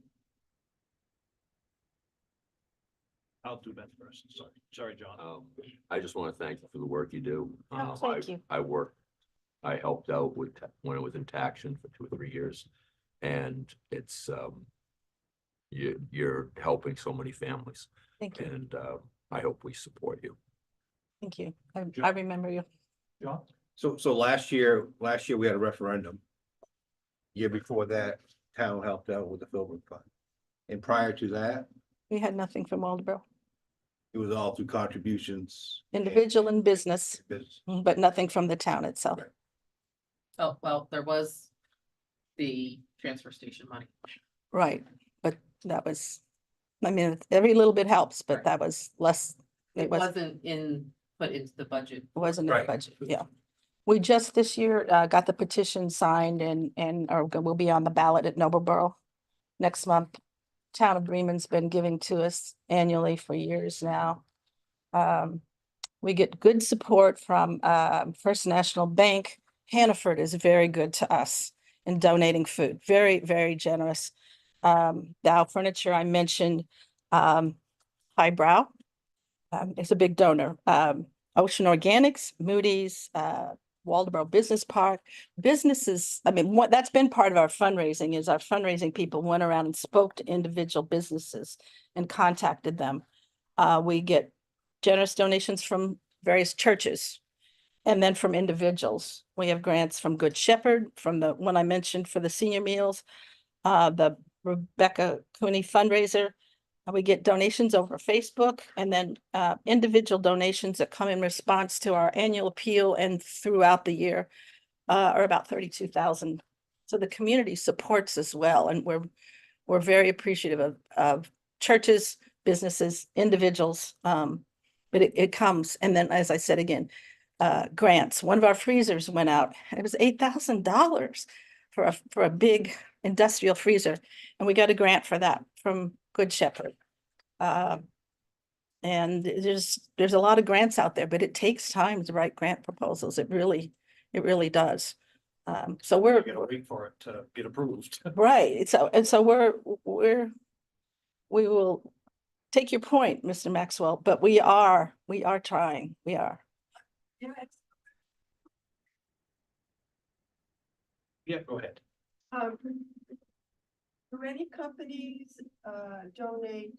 I'll do that first. Sorry, John. I just want to thank you for the work you do. Oh, thank you. I helped out with, when I was in Taction for 2 or 3 years. And it's, you're helping so many families, Thank you, and I hope we support you. thank you. I remember you. John? So last year we had a referendum. Year before that, town helped out with the Philbrook Fund. And prior to that, We had nothing from Waldeboro, it was all through contributions. individual and business, Business. but nothing from the town itself. Right. Oh, well, there was the transfer station money. Right, but that was, I mean, every little bit helps, but Right. that was less, It wasn't put into the budget. wasn't in the Right. budget, yeah. We just this year got the petition signed and we'll be on the ballot at Noblesboro next month. Town of Bremen's been giving to us annually for years now. We get good support from First National Bank. Hannaford is very good to us in donating food, very, very generous. Dow Furniture, I mentioned, Highbrow is a big donor. Ocean Organics, Moody's, Waldeboro Business Park, businesses, I mean, that's been part of our fundraising is our fundraising people went around and spoke to individual businesses and contacted them. We get generous donations from various churches and then from individuals. We have grants from Good Shepherd, from the one I mentioned for the senior meals, the Rebecca Cooney fundraiser. We get donations over Facebook and then individual donations that come in response to our annual appeal and throughout the year are about 32,000. So the community supports as well, and we're very appreciative of churches, businesses, individuals. But it comes, and then as I said again, grants. One of our freezers went out, and it was $8,000 for a big industrial freezer, and we got a grant for that from Good Shepherd. And there's a lot of grants out there, but it takes time to write grant proposals. It really does. So You gotta wait for it to get approved. right. So we will take your point, Mr. Maxwell, but we are trying. We are. Yeah, go ahead. Do any companies donate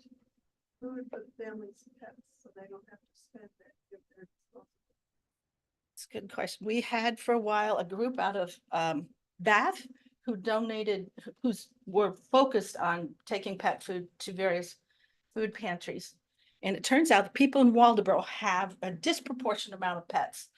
food for the family's pets so they don't have to spend it if they're disposable? It's a good question. We had for a while a group out of Bath who donated, were focused on taking pet food to various food pantries. And it turns out the people in Waldeboro have a disproportionate amount of pets.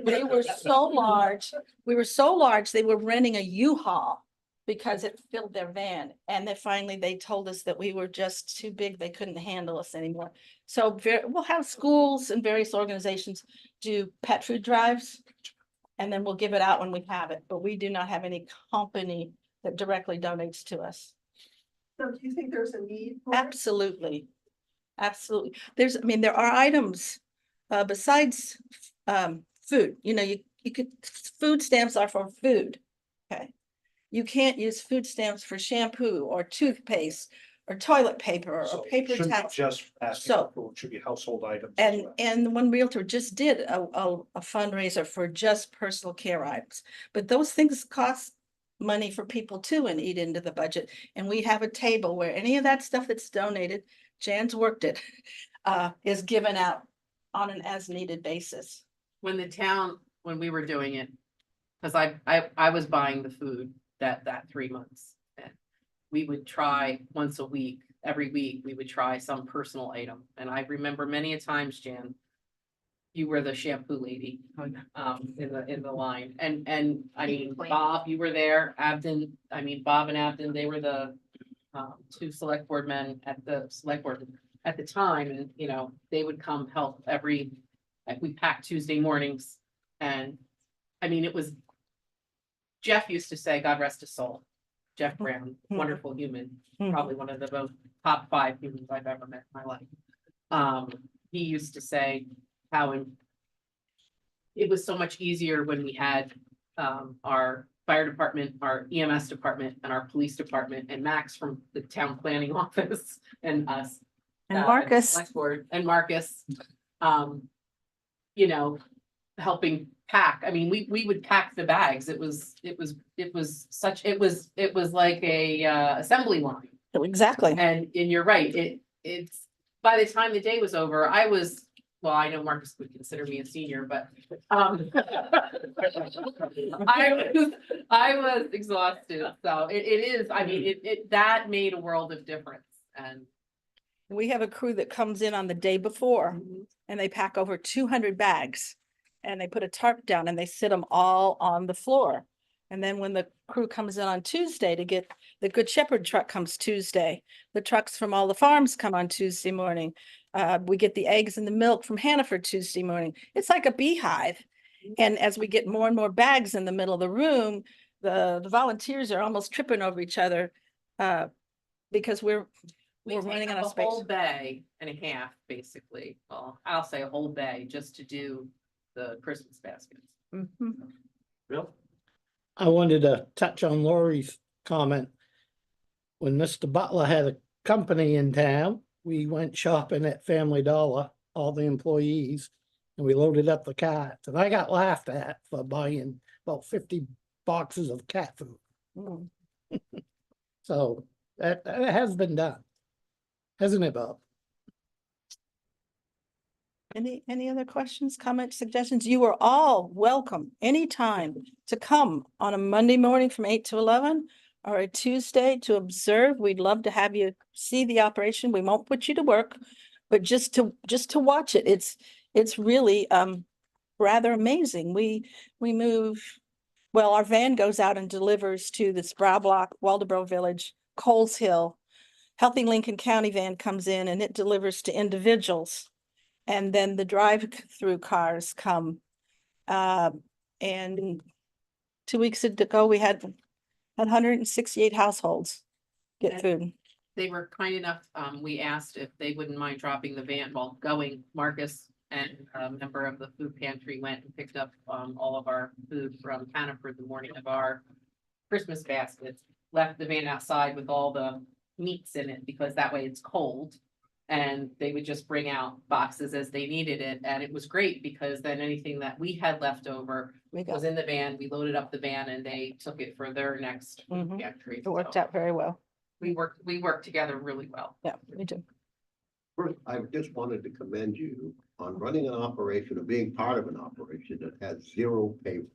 They were so large, they were renting a U-Haul because it filled their van. And then finally they told us that we were just too big. They couldn't handle us anymore. So we'll have schools and various organizations do pet food drives. And then we'll give it out when we have it, but we do not have any company that directly donates to us. So do you think there's a need for it? Absolutely. Absolutely. There are items besides food, you could, food stamps are for food. Okay. You can't use food stamps for shampoo or toothpaste or toilet paper or paper towels. Just asking So- for food, should be household items. as well. And one realtor just did a fundraiser for just personal care items, but those things cost money for people too and eat into the budget. And we have a table where any of that stuff that's donated, Jan's worked it, is given out on an as needed basis. When we were doing it, because I was buying the food that 3 months. And we would try once a week, every week, we would try some personal item. And I remember many a times, Jan, you were the shampoo lady in the line. And I mean, Bob, you were there, Bob and Abden, they were the two select board men at the select board at the time. And, they would come help we packed Tuesday mornings. And it was, Jeff used to say, God rest his soul, Jeff Brown, wonderful human, probably one of the top 5 humans I've ever met in my life. He used to say, it was so much easier when we had our fire department, our EMS department, and our police department, and Max from the town planning office, and us. And the Marcus, select board, and Marcus, you know, helping pack. I mean, we would pack the bags. It was like a assembly line. exactly. And you're right, it's, by the time the day was over, well, I know Marcus would consider me a senior, but, I was exhausted, so it is, I mean, that made a world of difference, and. We have a crew that comes in on the day before and they pack over 200 bags. And they put a tarp down and they sit them all on the floor. And then when the crew comes in on Tuesday to get, the Good Shepherd truck comes Tuesday. The trucks from all the farms come on Tuesday morning. We get the eggs and the milk from Hannaford Tuesday morning. It's like a beehive. And as we get more and more bags in the middle of the room, the volunteers are almost tripping over each other because we're running out of space. A whole bay and a half, basically. Well, I'll say a whole bay just to do the Christmas baskets. Mhm. Bill? I wanted to touch on Lori's comment. When Mr. Butler had a company in town, we went shopping at Family Dollar, all the employees, and we loaded up the carts. And I got laughed at for buying about 50 boxes of cat food. Mm. So that has been done, hasn't it, Bob? Any other questions, comments, suggestions? You are all welcome anytime to come on a Monday morning from 8 to 11 or a Tuesday to observe. We'd love to have you see the operation. We won't put you to work, but just to watch it. It's really rather amazing. We move, well, our van goes out and delivers to the Sproul Block, Waldeboro Village, Coles Hill. Healthy Lincoln County van comes in and it delivers to individuals. And then the drive-through cars come. And 2 weeks ago, we had 168 households get And- food. They were kind enough, we asked if they wouldn't mind dropping the van while going. Marcus and a member of the food pantry went and picked up all of our food from Hannaford the morning of our Christmas baskets. Left the van outside with all the meats in it because that way it's cold. And they would just bring out boxes as they needed it. And it was great because then anything that we had left over We was got, in the van. We loaded up the van and they took it for their next food Mhm. pantry. it worked So out very well. we worked together really well. Yeah, we do. First, I just wanted to commend you on running an operation or being part of an operation that has zero payroll.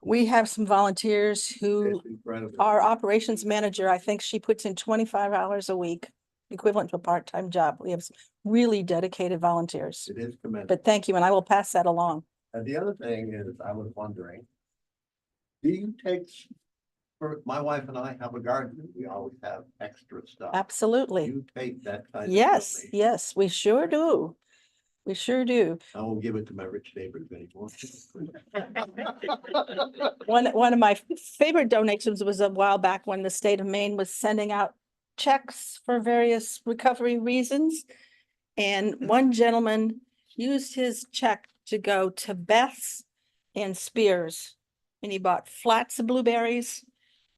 We have some volunteers who, It's incredible. our operations manager, I think she puts in 25 hours a week, equivalent to a part-time job. We have some really dedicated volunteers. It is commendable. But thank you, and I will pass that along. And the other thing is, I was wondering, do you take, my wife and I have a garden, we always have extra stuff. Do Absolutely. you take that kind of? Yes, donation? yes, we sure do. We sure do. I won't give it to my rich neighbors anymore. One of my favorite donations was a while back when the state of Maine was sending out checks for various recovery reasons. And one gentleman used his check to go to Beth's and Spears. And he bought flats of blueberries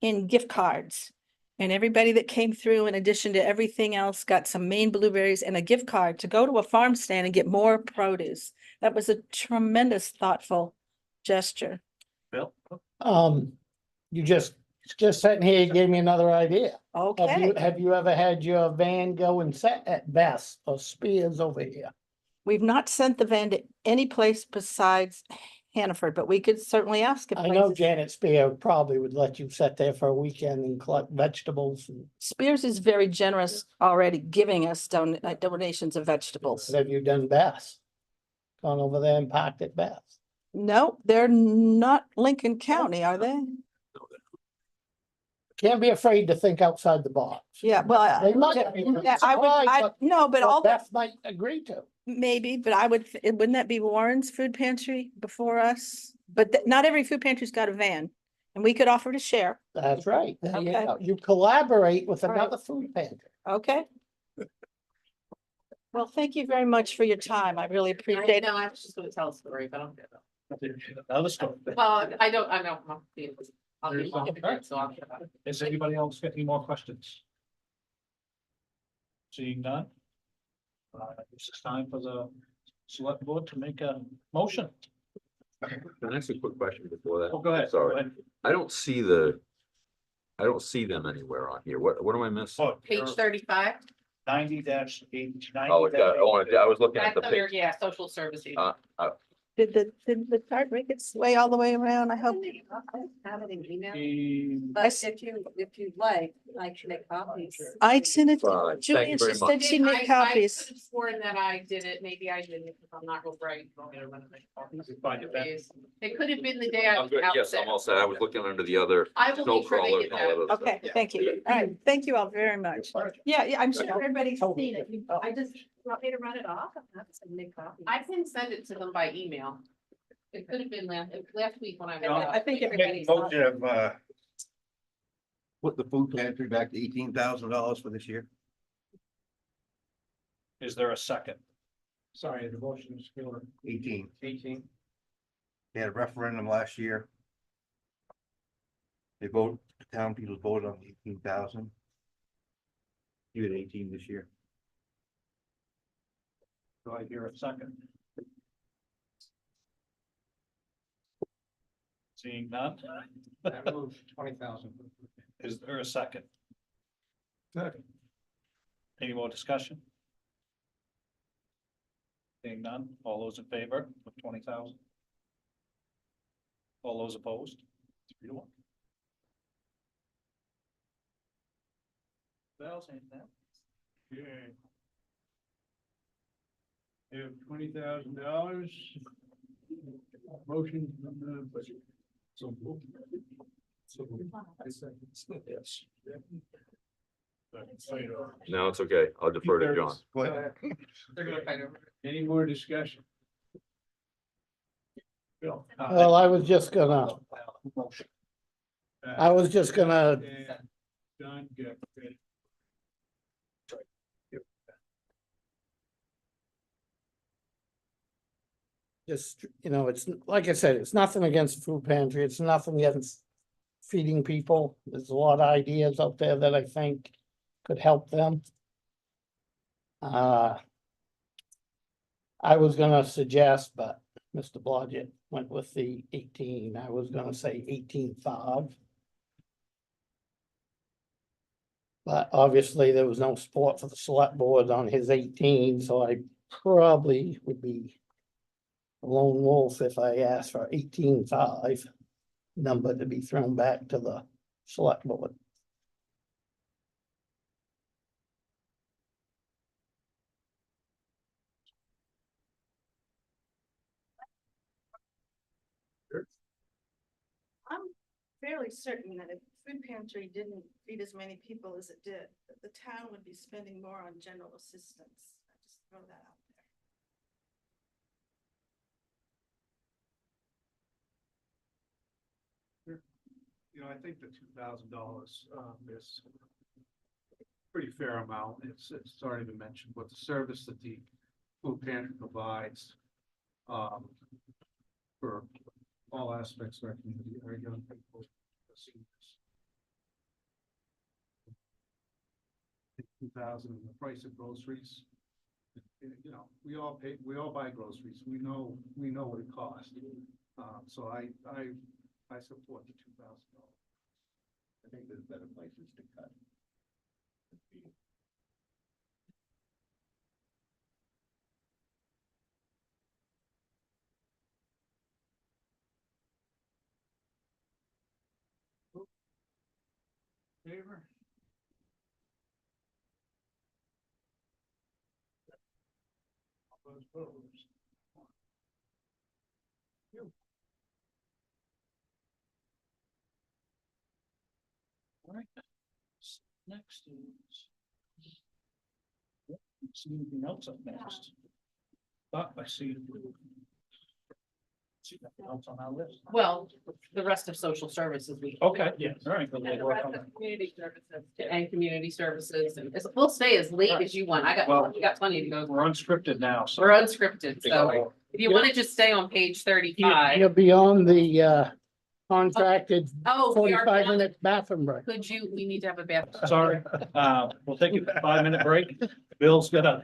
and gift cards. And everybody that came through, in addition to everything else, got some Maine blueberries and a gift card to go to a farm stand and get more produce. That was a tremendous thoughtful gesture. Bill? You just sitting here, you gave me another idea. Okay, Have you ever had your van go and set at Best or Spears over here? we've not sent the van to any place besides Hannaford, but we could certainly ask if I know places- Janet Spear probably would let you sit there for a weekend and collect vegetables. And Spears is very generous already giving us donations of vegetables. have you done Best? Gone over there and parked at Best? No, they're not Lincoln County, are they? Can't be afraid to think outside the box. Yeah, well, They might yeah, be yeah, I would, surprised, but no, but all, Beth might agree to. maybe, but I would, wouldn't that be Warren's food pantry before us? But not every food pantry's got a van and we could offer to share. That's right. There you Okay. go. You collaborate with All right. another food pantry. Okay, Well, thank you very much for your time. I really appreciate it. No, I was just gonna tell a story, but I'll. Another story. Well, I don't, I'll be There's long, some- so I'll. shut up. Does anybody else get any more questions? Seeing none? This is time for the select board to make a motion. Can I ask a quick question before that? Oh, go ahead. Sorry. Go ahead. I don't see them anywhere on here. What am I missing? Oh, Page 35, 90-8. Oh, I was looking at that's the under, page. yeah, social services. Did the chart make its way all the way around? I hope. Have it in email, The- but if you'd like, I can make copies. I sent it, Fine. Thank Julian, you she very said much. she I made copies. could have sworn that I did it, maybe I didn't, if I'm not real bright. I'm gonna run it back. Find it back. It could have been the day I I'm was good. out Yes, there. I'm all set. I was looking under the other I will snow make sure crawler they and get all that. that other stuff. Okay, thank you. All right, thank you all very much. Yeah, I'm sure everybody's seen it. I just, Want me to run it off? I'm not to make copies. I can send it to them by email. It could have been last week when I was I out. think Make everybody's. a motion of, put the food pantry back to $18,000 for this year. Is there a second? Sorry, the motion is for 18. 18. They had a referendum last year. The town people voted on 18,000. You had 18 this year. Do I hear a second? Seeing none? 20,000. Is there a second? Second. Any more discussion? Seeing none, all those in favor of 20,000? All those opposed? 3-1. Bells ain't that? Yeah. You have $20,000. Motion from the budget. So. I second. Yes. No, it's okay. I'll defer to John. Go ahead. They're gonna fight over it. Any more discussion? Bill. Well, I was just gonna, John, good. just, it's, like I said, it's nothing against the food pantry, it's nothing against feeding people. There's a lot of ideas out there that I think could help them. I was gonna suggest, but Mr. Blodgett went with the 18. I was gonna say 18.5. But obviously there was no support for the select board on his 18, so I probably would be a lone wolf if I asked for 18.5 number to be thrown back to the select board. I'm fairly certain that if food pantry didn't feed as many people as it did, that the town would be spending more on general assistance. I just throw that out there. I think the $2,000 is a pretty fair amount. It's already been mentioned, but the service that the food pantry provides for all aspects of our community, our young people, the seniors. 2,000 and the price of groceries. We all buy groceries. We know what it costs. So I support the $2,000. I think there's better places to cut. Favor? All those opposed? You. All right. Next is. See anything else up next? Thought I see. See nothing else on our list. Well, the rest of social services, we. Okay, yeah, all right. but And we'll the work rest on of that. community services and community services, and we'll stay as late as you want. Well, We got plenty to go. We're unscripted now, so. We're unscripted, so if you want to just stay on page 35. You're beyond the contracted Oh, we are. 45-minute bathroom break. Could you, we need to have a bathroom. Sorry, we'll take a 5-minute break. Bill's got a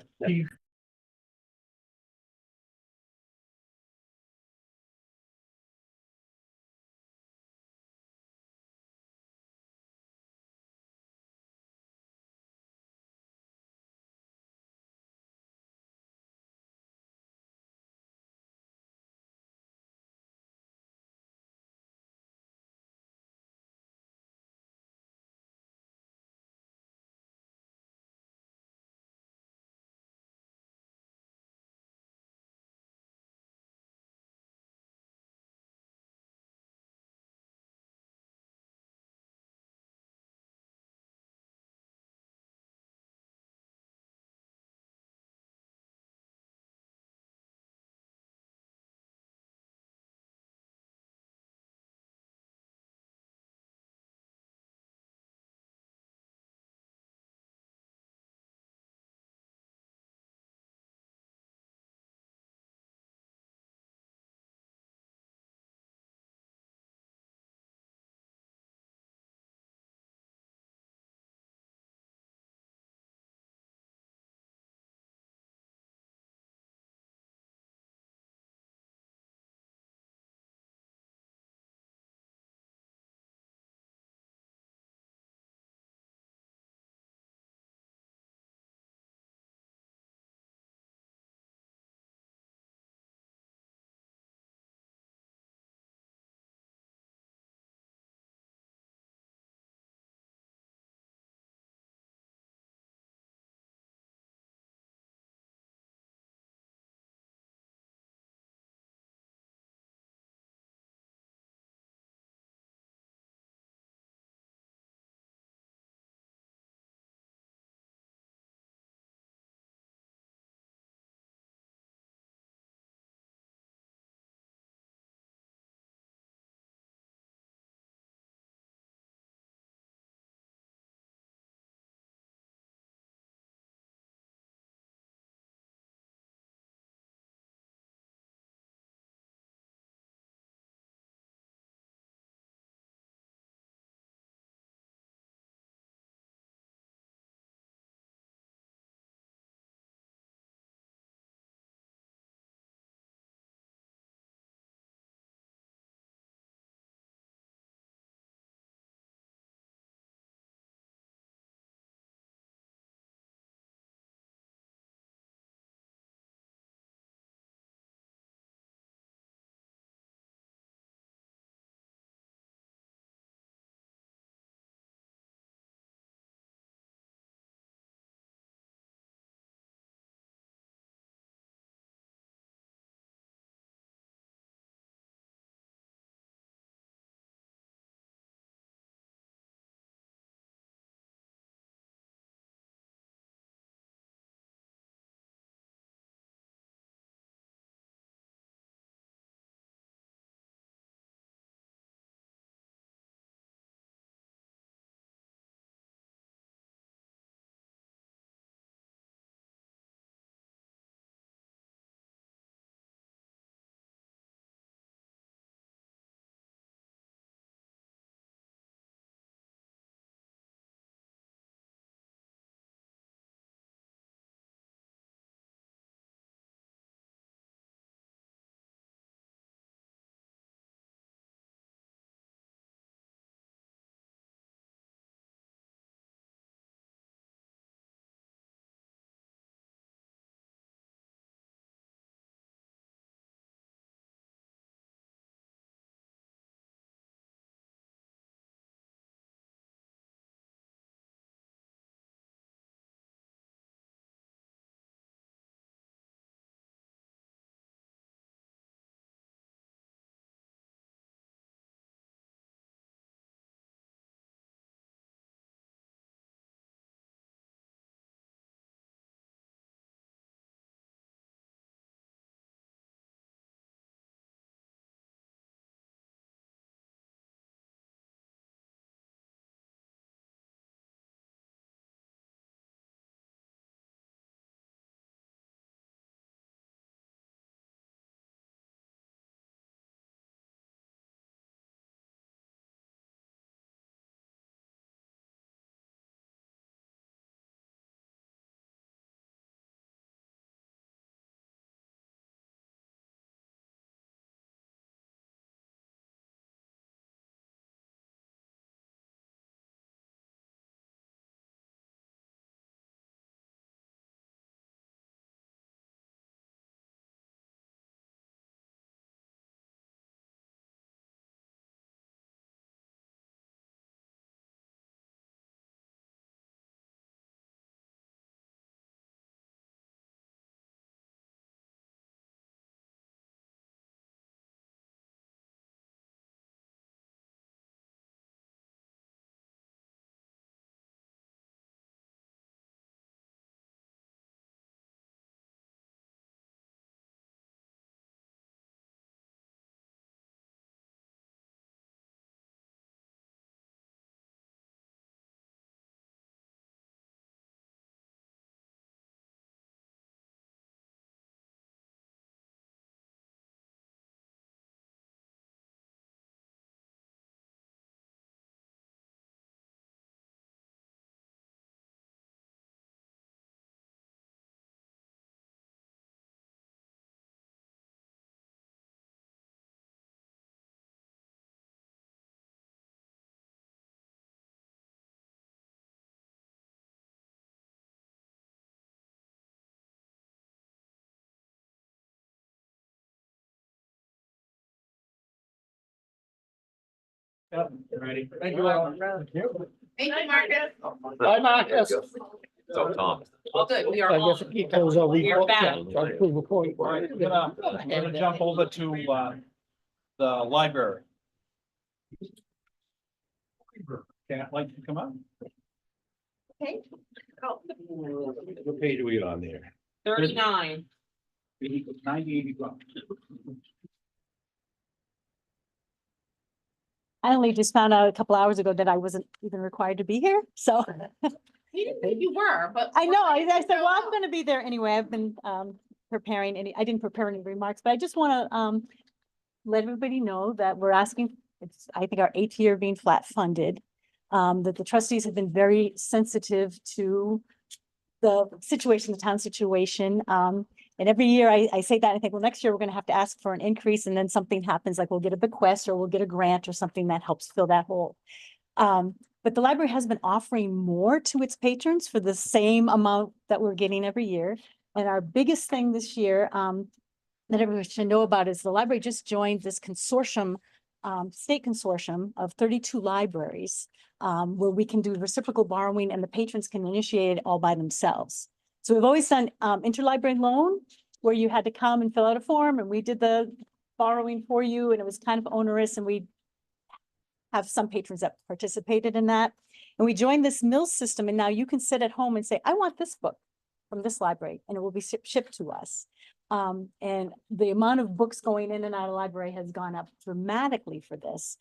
Yeah, ready. Thank you all. Thank you, Marcus. Bye, Marcus. So Tom. All good, we are I all. guess he tells us we. We are back. Before you. All right, we're gonna jump over to, the library. Can't like to come up? What page are we on there? 39. 90-81. I only just found out a couple hours ago that I wasn't even required to be here, so. You didn't think you were, but. I know, I said, well, I'm gonna be there anyway. I've been preparing I didn't prepare any remarks, but I just wanna let everybody know that we're asking, it's, I think, our 8th year being flat funded. That the trustees have been very sensitive to the situation, the town situation. And every year I say that, I think, well, next year we're gonna have to ask for an increase, and then something happens, like we'll get a bequest or we'll get a grant or something that helps fill that hole. But the library has been offering more to its patrons for the same amount that we're getting every year. And our biggest thing this year, that everyone should know about is the library just joined this consortium, state consortium of 32 libraries, where we can do reciprocal borrowing and the patrons can initiate it all by themselves. So we've always done interlibrary loan, where you had to come and fill out a form, and we did the borrowing for you, and it was kind of onerous, and we have some patrons that participated in that. And we joined this Mills system, and now you can sit at home and say, I want this book from this library, and it will be shipped to us. And the amount of books going in and out of the library has gone up dramatically for this.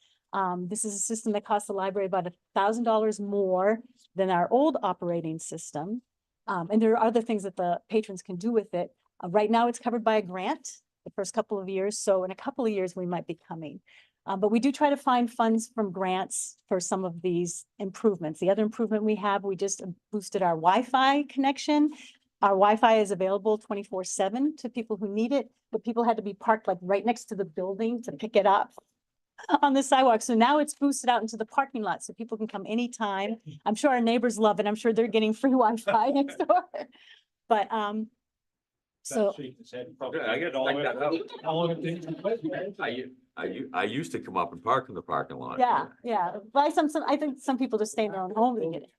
This is a system that costs the library about $1,000 more than our old operating system. And there are other things that the patrons can do with it. Right now, it's covered by a grant the first couple of years. So in a couple of years, we might be coming. But we do try to find funds from grants for some of these improvements. The other improvement we have, we just boosted our Wi-Fi connection. Our Wi-Fi is available 24/7 to people who need it, but people had to be parked like right next to the building to pick it up on the sidewalk. So now it's boosted out into the parking lot so people can come anytime. I'm sure our neighbors love it. I'm sure they're getting free Wi-Fi next door. But so I get all I used to come up and park in the parking lot. yeah. But I think some people just stay in their own home to get it.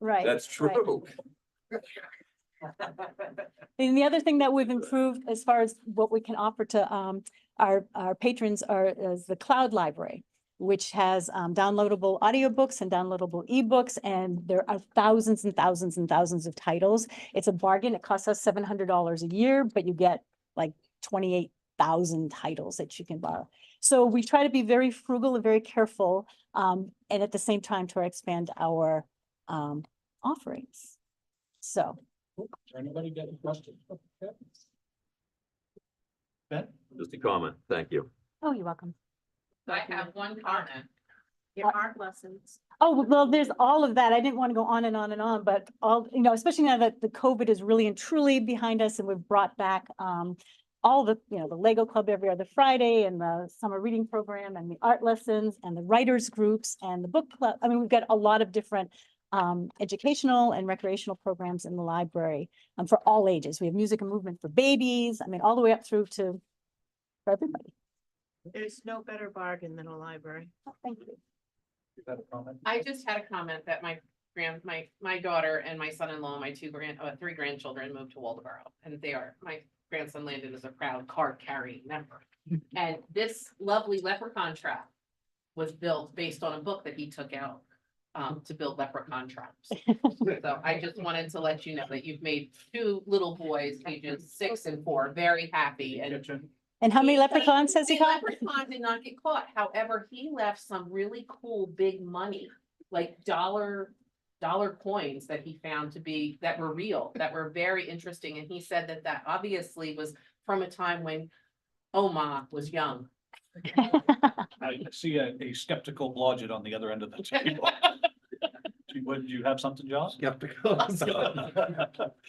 Right. That's right. true. And the other thing that we've improved as far as what we can offer to our patrons is the cloud library, which has downloadable audiobooks and downloadable ebooks, and there are thousands and thousands and thousands of titles. It's a bargain. It costs us $700 a year, but you get like 28,000 titles that you can borrow. So we try to be very frugal and very careful, and at the same time to expand our offerings. So. Anybody got a question? Ben? Just a comment. Thank you. Oh, you're welcome. I have one comment. Your art lessons. Oh, well, there's all of that. I didn't want to go on and on and on, but all, especially now that the COVID is really and truly behind us, and we've brought back all the, the Lego Club every other Friday, and the summer reading program, and the art lessons, and the writers groups, and the book club. I mean, we've got a lot of different educational and recreational programs in the library for all ages. We have music and movement for babies. I mean, all the way up through to for everybody. There's no better bargain than a library. Oh, thank you. You got a comment? I just had a comment that my daughter and my son-in-law, my three grandchildren moved to Waldeboro, and my grandson Landon is a proud card carrying member. And this lovely leprechaun trap was built based on a book that he took out to build leprechaun traps. So I just wanted to let you know that you've made two little boys, ages 6 and 4, very happy. And how many leprechauns has he The caught? leprechaun did not get caught. However, he left some really cool big money, like dollar coins that he found that were real, that were very interesting. And he said that obviously was from a time when Oma was young. I see a skeptical Blodgett on the other end of the table. Would you have something, John? Skeptical.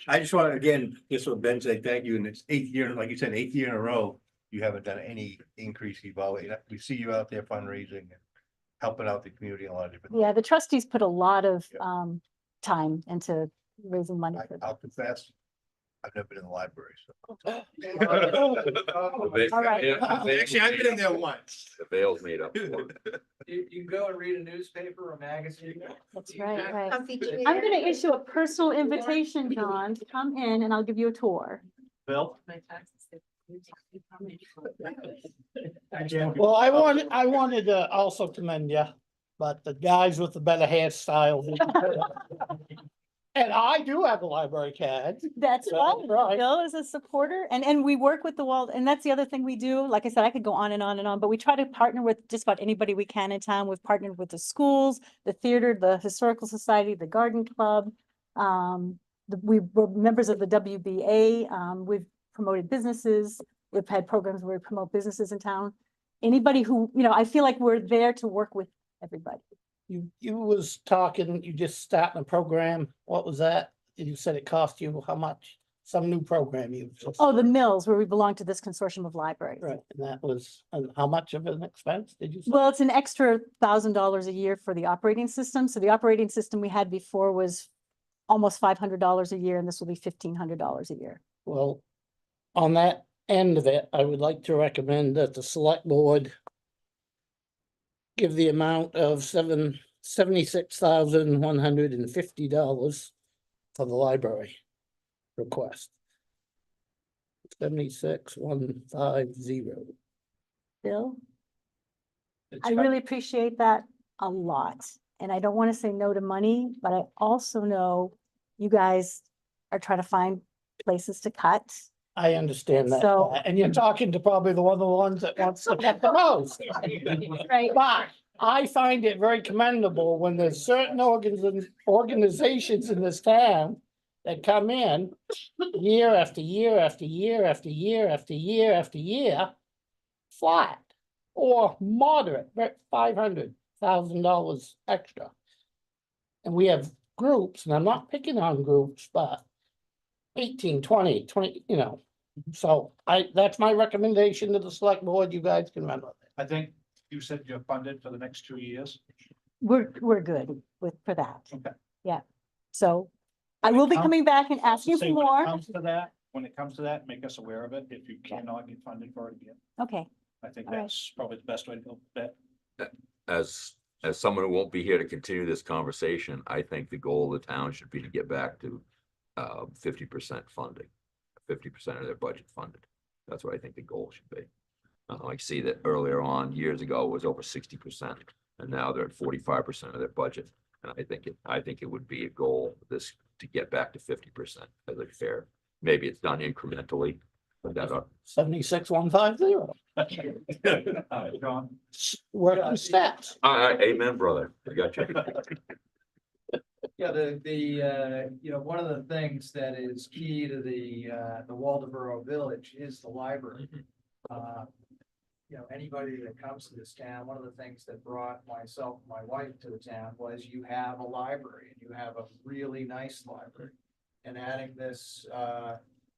I just want to, again, just what Ben said, thank you, and it's 8th year, like you said, 8th year in a row, you haven't done any increase. We see you out there fundraising and helping out the community in a lot of different. Yeah, the trustees put a lot of time into raising money for I'll that. confess, I've never been in the library, so. All right. Actually, I've been in there once. The veil's made up. for it. You go and read a newspaper or magazine. That's right, right. Comfy chair. I'm gonna issue a personal invitation, John, to come in and I'll give you a tour. Bill? Well, I wanted to also commend you, but the guys with the better hairstyles. And I do have a library card. That's right. Right. Bill is a supporter and we work with the Wald, and that's the other thing we do. Like I said, I could go on and on and on, but we try to partner with just about anybody we can in town. We've partnered with the schools, the theater, the historical society, the garden club. We were members of the WBA. We've promoted businesses. We've had programs where we promote businesses in town. Anybody who, I feel like we're there to work with everybody. You was talking, you just starting a program. What was that? You said it cost you how much? Some new program you. Oh, the Mills, where we belong to this consortium of libraries. Right, and that was, and how much of an expense did you say? Well, it's an extra $1,000 a year for the operating system. So the operating system we had before was almost $500 a year, and this will be $1,500 a year. Well, on that end of it, I would like to recommend that the select board give the amount of $76,150 for the library request. 76,150. Bill? I really appreciate that a lot. And I don't want to say no to money, but I also know you guys are trying to find places to cut. I understand that, So- and you're talking to probably the ones that wants to cut the most. Right. But I find it very commendable when there's certain organizations in this town that come in year after year after year after year after year after year, flat or moderate, $500,000 extra. And we have groups, and I'm not picking on groups, but 18, 20, so that's my recommendation to the select board. You guys can run with it. I think you said you're funded for the next 2 years. We're good for that. Okay. Yeah. So I will be coming back and asking for Say when it more. comes to that, make us aware of it if you cannot get funded for it again. Okay. I think All right. that's probably the best way to go with that. As someone who won't be here to continue this conversation, I think the goal of the town should be to get back to 50% funding, 50% of their budget funded. That's what I think the goal should be. I see that earlier on, years ago, it was over 60%, and now they're at 45% of their budget. And I think it would be a goal to get back to 50% as a fair. Maybe it's done incrementally, but that 76,150. John? Work in steps. amen, brother. I got you. Yeah, one of the things that is key to the Waldeboro Village is the library. Anybody that comes to this town, one of the things that brought myself and my wife to the town was you have a library and you have a really nice library. And adding this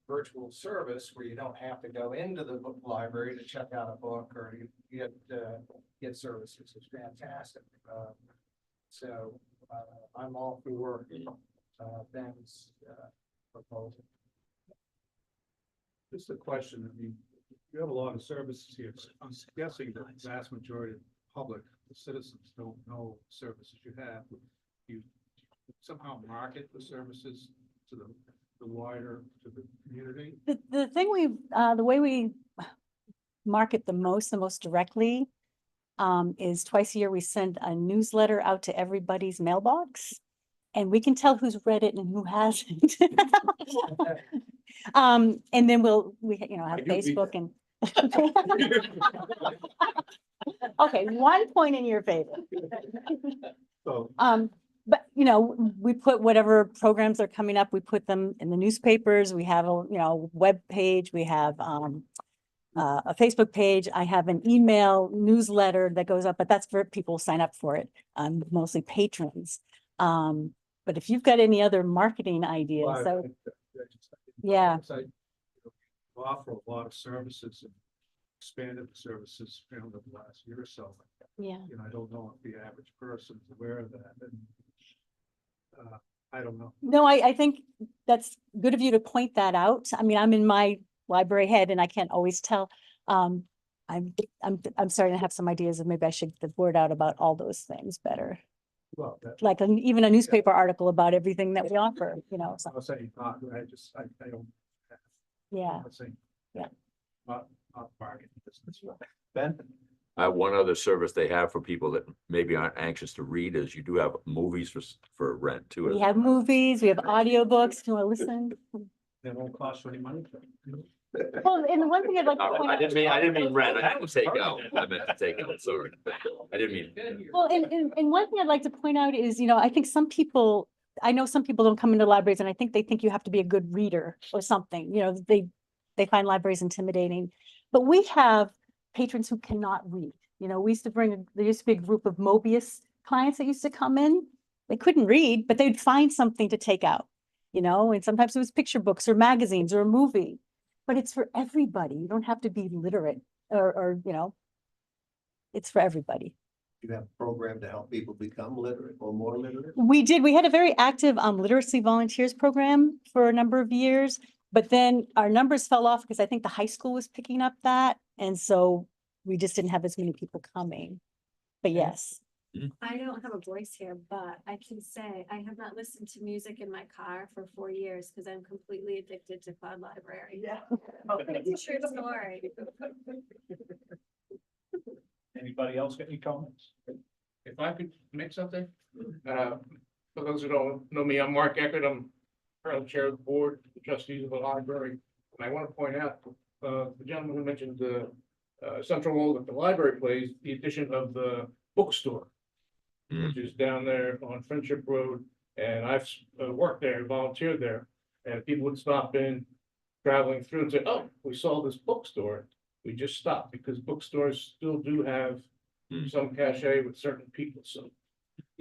virtual service where you don't have to go into the book library to check out a book or get services is fantastic. So I'm all for Ben's proposal. Just a question, you have a lot of services here. I'm guessing the vast majority of the public, the citizens don't know services you have. You somehow market the services to the community? The thing the way we market the most directly is twice a year we send a newsletter out to everybody's mailbox. And we can tell who's read it and who hasn't. And then we have Facebook and. Okay, 1 point in your favor. So, but we put whatever programs are coming up, we put them in the newspapers. We have a web page, we have a Facebook page. I have an email newsletter that goes up, but that's for people who sign up for it, mostly patrons. But if you've got any other marketing ideas, yeah. Offer a lot of services and expanded the services over the last year or so. Yeah. I don't know if the average person is aware of that. And I don't know. No, I think that's good of you to point that out. I mean, I'm in my library head and I can't always tell. Um, I'm starting to have some ideas of maybe I should get the word out about all those things better. Well, that, Like even a newspaper article about everything that we offer, so, I'll say not, I don't. yeah. Let's see. Yeah. Not bargain. Ben? One other service they have for people that maybe aren't anxious to read is you do have movies for rent too. We have movies, we have audiobooks, if you want to listen. They won't cost you any money. Well, and the one thing I'd like to point I out. didn't mean rent, I didn't take out, I meant to take out, sorry. I didn't mean. Well, and one thing I'd like to point out is, I think some people, I know some people don't come into libraries and I think they think you have to be a good reader or something, they find libraries intimidating. But we have patrons who cannot read. We used to there used to be a group of Mobius clients that used to come in. They couldn't read, but they'd find something to take out, and sometimes it was picture books or magazines or a movie. But it's for everybody. You don't have to be literate or it's for everybody. You have a program to help people become literate or more literate? We did. We had a very active literacy volunteers program for a number of years, but then our numbers fell off because I think the high school was picking up that. And so we just didn't have as many people coming. But yes. I don't have a voice here, but I can say I have not listened to music in my car for 4 years because I'm completely addicted to Cloud Library. Yeah. It's a true story. Anybody else got any comments? If I could make something, for those who don't know me, I'm Mark Eckert. I'm currently chair of the board of trustees of the library. And I want to point out, the gentleman who mentioned the central role that the library plays, the addition of the bookstore, which is down there on Friendship Road. And I've worked there, volunteered there, and people would stop in traveling through and say, oh, we saw this bookstore. We just stopped because bookstores still do have some cachet with certain people. So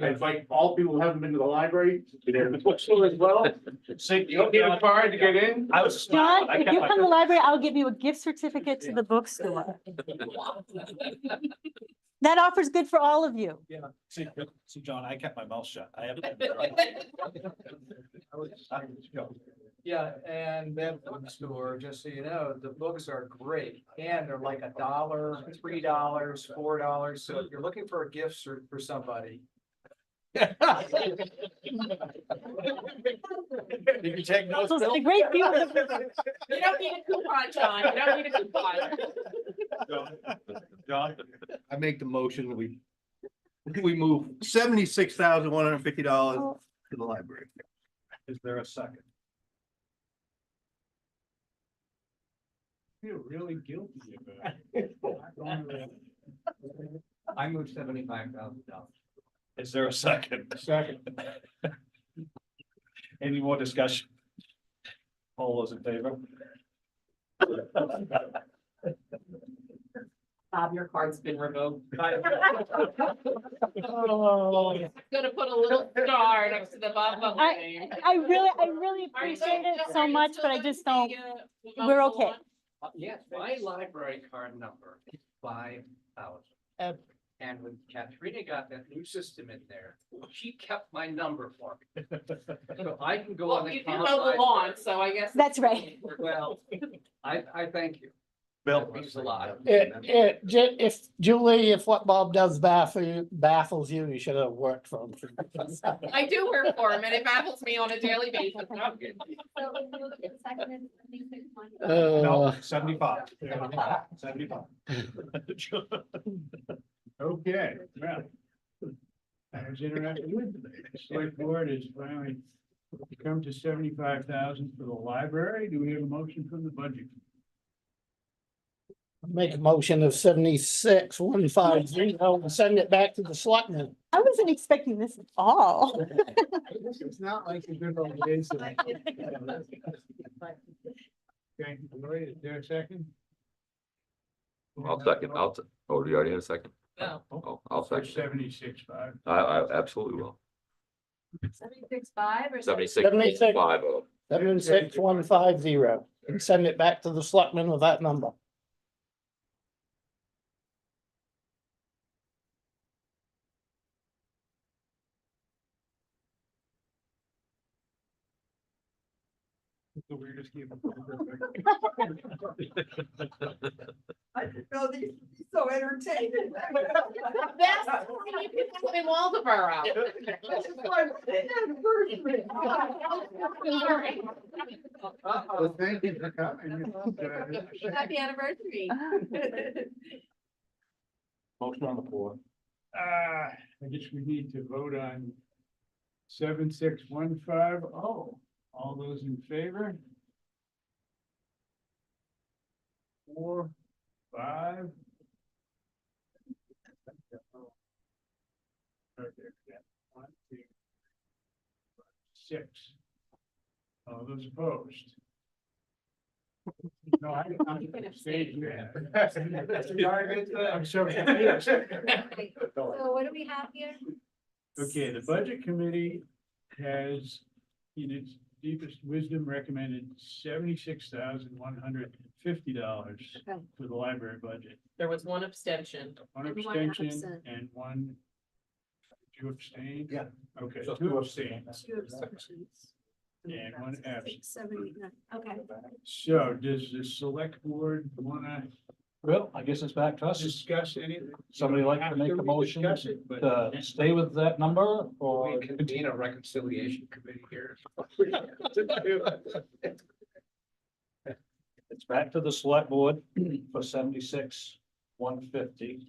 I invite all people who haven't been to the library to the bookstore as well. You don't need a card to get in. John, if you come to the library, I'll give you a gift certificate to the bookstore. That offer's good for all of you. Yeah, see, John, I kept my mouth shut. I haven't. Yeah, and that bookstore, just so you know, the books are great, and they're like $1, $3, $4, so if you're looking for a gift for somebody. You can take notes, So it's Bill? a great deal. You don't need a coupon, John, you don't need a coupon. John, I make the motion that we move $76,150 to the library. Is there a second? I feel really guilty about it. I moved $75,000. Is there a second? Second. Any more discussion? All those in favor? Bob, your card's been revoked. Oh. Gonna put a little star next to the Bob Butler name. I really appreciate it so much, but I just don't, we're okay. Yes, my library card number is 5,000. And when Katrina got that new system in there, she kept my number for me. So I can go on Well, the. you do mow the lawn, so I guess. That's right. Well, I thank you. Bill. That means a lot. If Julie, if what Bob does baffles you, you should have worked for him. I do work for him and it baffles me on a daily basis. I'm good. So if you look at the second, No, 75. 75. Okay, well. I was interacting with the select board is finally come to 75,000 for the library. Do we have a motion from the budget? Make a motion of 76,150 and send it back to the selectmen. I wasn't expecting this at all. It's not like the good old days. Okay, Lori, is there a second? I'll second, oh, do you already have a second? No. Oh, I'll For second. 76.5. I absolutely will. 76.5 or 76, 76. 5, 76,150 and send it back to the selectmen with that number. The weirdest game. I didn't know these would be so entertaining. That's, you can come in Waldeboro. This is my anniversary. Well, thank you for coming. Happy anniversary. Motion on the floor. I guess we need to vote on 76150. All those in favor? 4, 5. Okay, yeah. 1, 2, 6. All those opposed? No, I'm staying here. I'm so confused. So what do we have here? Okay, the budget committee has, in its deepest wisdom, recommended $76,150 Okay. for the library budget. There was one abstention. One And one abstention absent. and one. Did you abstain? Yeah. Okay, So 2 abstains Two abstentions. and 1 absent. 7, 8, 9. Okay. So does the select board wanna Well, I guess it's back to us. discuss anything? Somebody like to Have make a motion discuss it, but- to stay with that number or? We convene a reconciliation committee here. It's back to the select board for 76,150.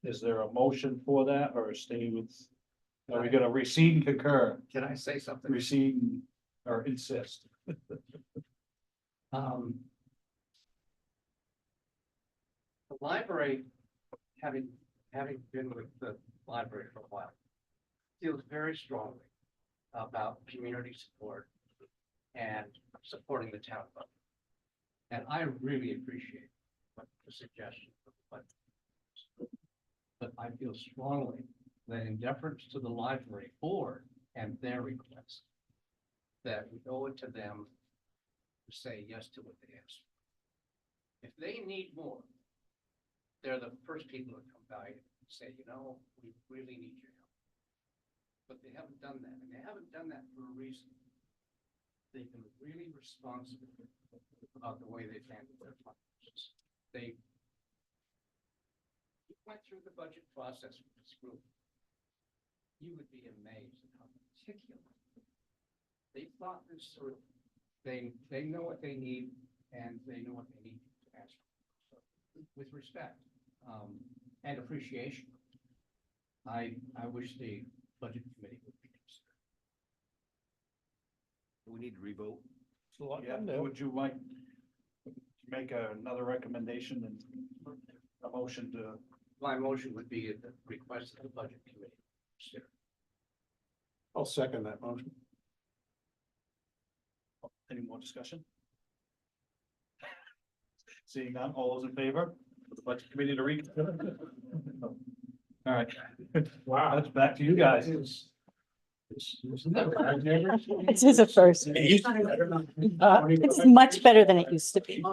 Is there a motion for that or stay with? Are we gonna recede and concur, Can I say something? recede or insist? The library, having been with the library for a while, feels very strongly about community support and supporting the town budget. And I really appreciate the suggestion. But I feel strongly that in deference to the library board and their request, that we owe it to them to say yes to what they ask. If they need more, they're the first people to come by and say, you know, we really need your help. But they haven't done that, and they haven't done that for a reason. They've been really responsible about the way they've handled their finances. They went through the budget process with this group. You would be amazed at how meticulous they thought this through. They know what they need, and they know what they need to ask for. So, with respect, and appreciation, I wish the budget committee would be considered. We need to revote. Yeah, would you like to make another recommendation and a motion to? My motion would be at the request of the budget committee. Consider. I'll second that motion. Any more discussion? Seeing none, all those in favor for the budget committee to reconsider? All right. Wow, that's back to you guys. It is a first. It's much better than it used to be.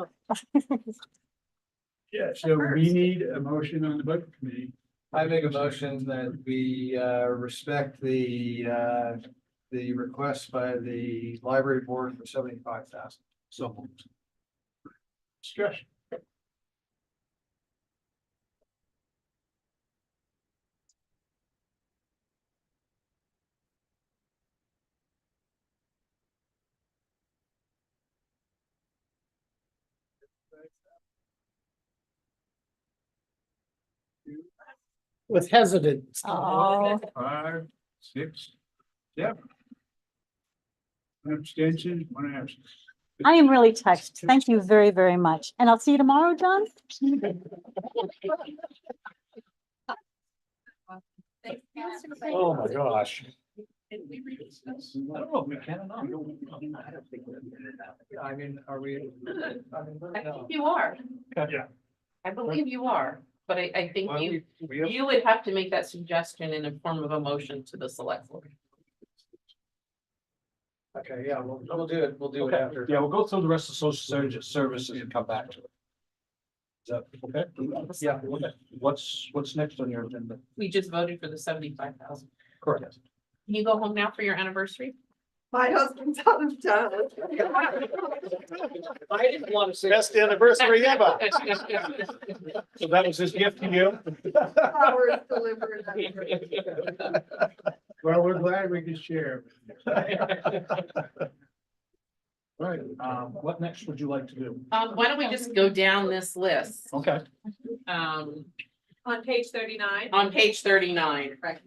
Yeah, so we need a motion on the budget committee. I make a motion that we respect the request by the library board for 75,000. So moved. Discussion. With hesitance. Oh, 5, 6, 7. One abstention, 1 absence. I am really touched. Thank you very, very much. And I'll see you tomorrow, John. Oh, my gosh. I don't know if we can or not. I mean, are we? I think you are. Yeah. I believe you are, but I think Well, you, we have- you would have to make that suggestion in a form of a motion to the select board. Okay, yeah, we'll do it. We'll do it Okay, after. yeah, we'll go through the rest of social services and come back to it. Is that okay? Yeah. Okay. What's next on your agenda? We just voted for the 75,000. Correct. Can you go home now for your anniversary? My husband's out of town. I didn't want to say. Best anniversary ever. So that was his gift to you? Flowers delivered. Well, we're glad we could share. All right, what next would you like to do? Why don't we just go down this list? Okay. On page 39. On page 39. Right.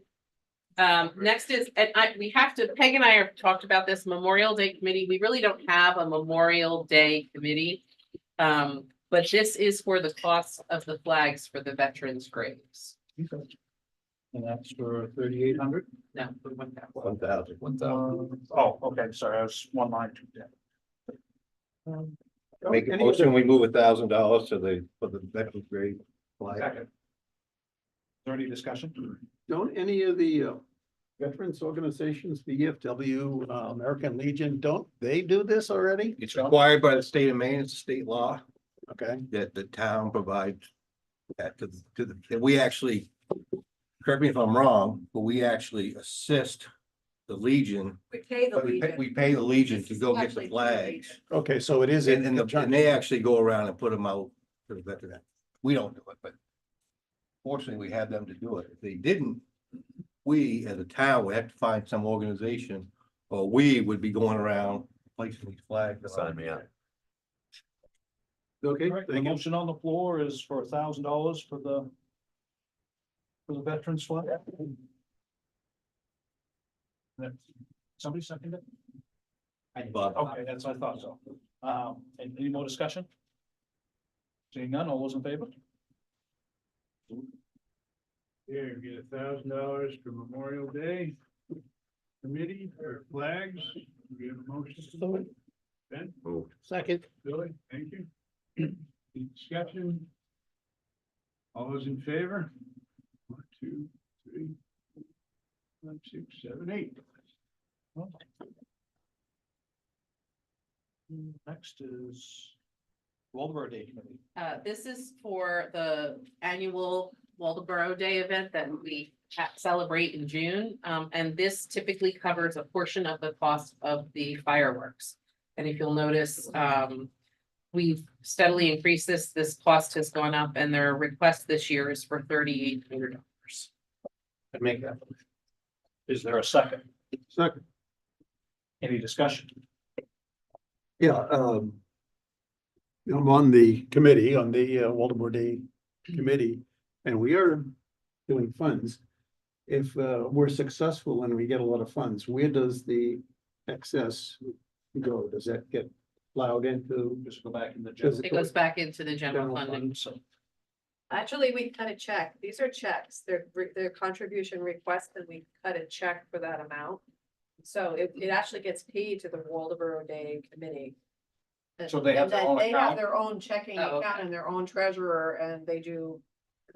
Next is, and Peg and I have talked about this Memorial Day committee. We really don't have a Memorial Day committee. But this is for the cost of the flags for the veterans' graves. And that's for 3,800? No, we went that way. 1,000. 1,000. Oh, okay, sorry, I was one line too down. Make a motion, we move $1,000 for the veterans grave flag. Second. Is there any discussion? Don't any of the veterans organizations, VFW, American Legion, don't they do this already? It's required by the state of Maine, it's a state law Okay, that the town provides that that we actually, correct me if I'm wrong, but we actually assist the Legion. We pay the But Legion. we pay the Legion to go get Actually, the flags. okay, so it is. And they actually go around and put them out to the veteran. We don't do it, but fortunately, we have them to do it. If they didn't, we as a town would have to find some organization, or we would be going around placing these flags. Sign me up. Okay, All right, the thank you. motion on the floor is for $1,000 for the veterans flag. Somebody second it? Bob. Okay, that's what I thought so. Any more discussion? Seeing none, all those in favor? Here, get $1,000 for Memorial Day. Committee for flags. We have a motion. Ben, Moved. Second. Billy, thank you. Any discussion? All those in favor? 1, 2, 3, 4, 5, 6, 7, 8. Next is Waldeboro Day Committee. This is for the annual Waldeboro Day event that we celebrate in June. And this typically covers a portion of the cost of the fireworks. And if you'll notice, we've steadily increased this. This cost has gone up and their request this year is for $3,800. I'd make that. Is there a second? Second. Any discussion? Yeah, I'm on the committee, on the Waldeboro Day Committee, and we are doing funds. If we're successful and we get a lot of funds, where does the excess go? Does that get plowed into? Just go back in the. It goes back into the general funding. So Actually, we cut a check. These are checks. They're contribution requests and we cut a check for that amount. So it actually gets paid to the Waldeboro Day Committee. So they have And their then own they have account? their own checking Oh, okay. account and their own treasurer and they do,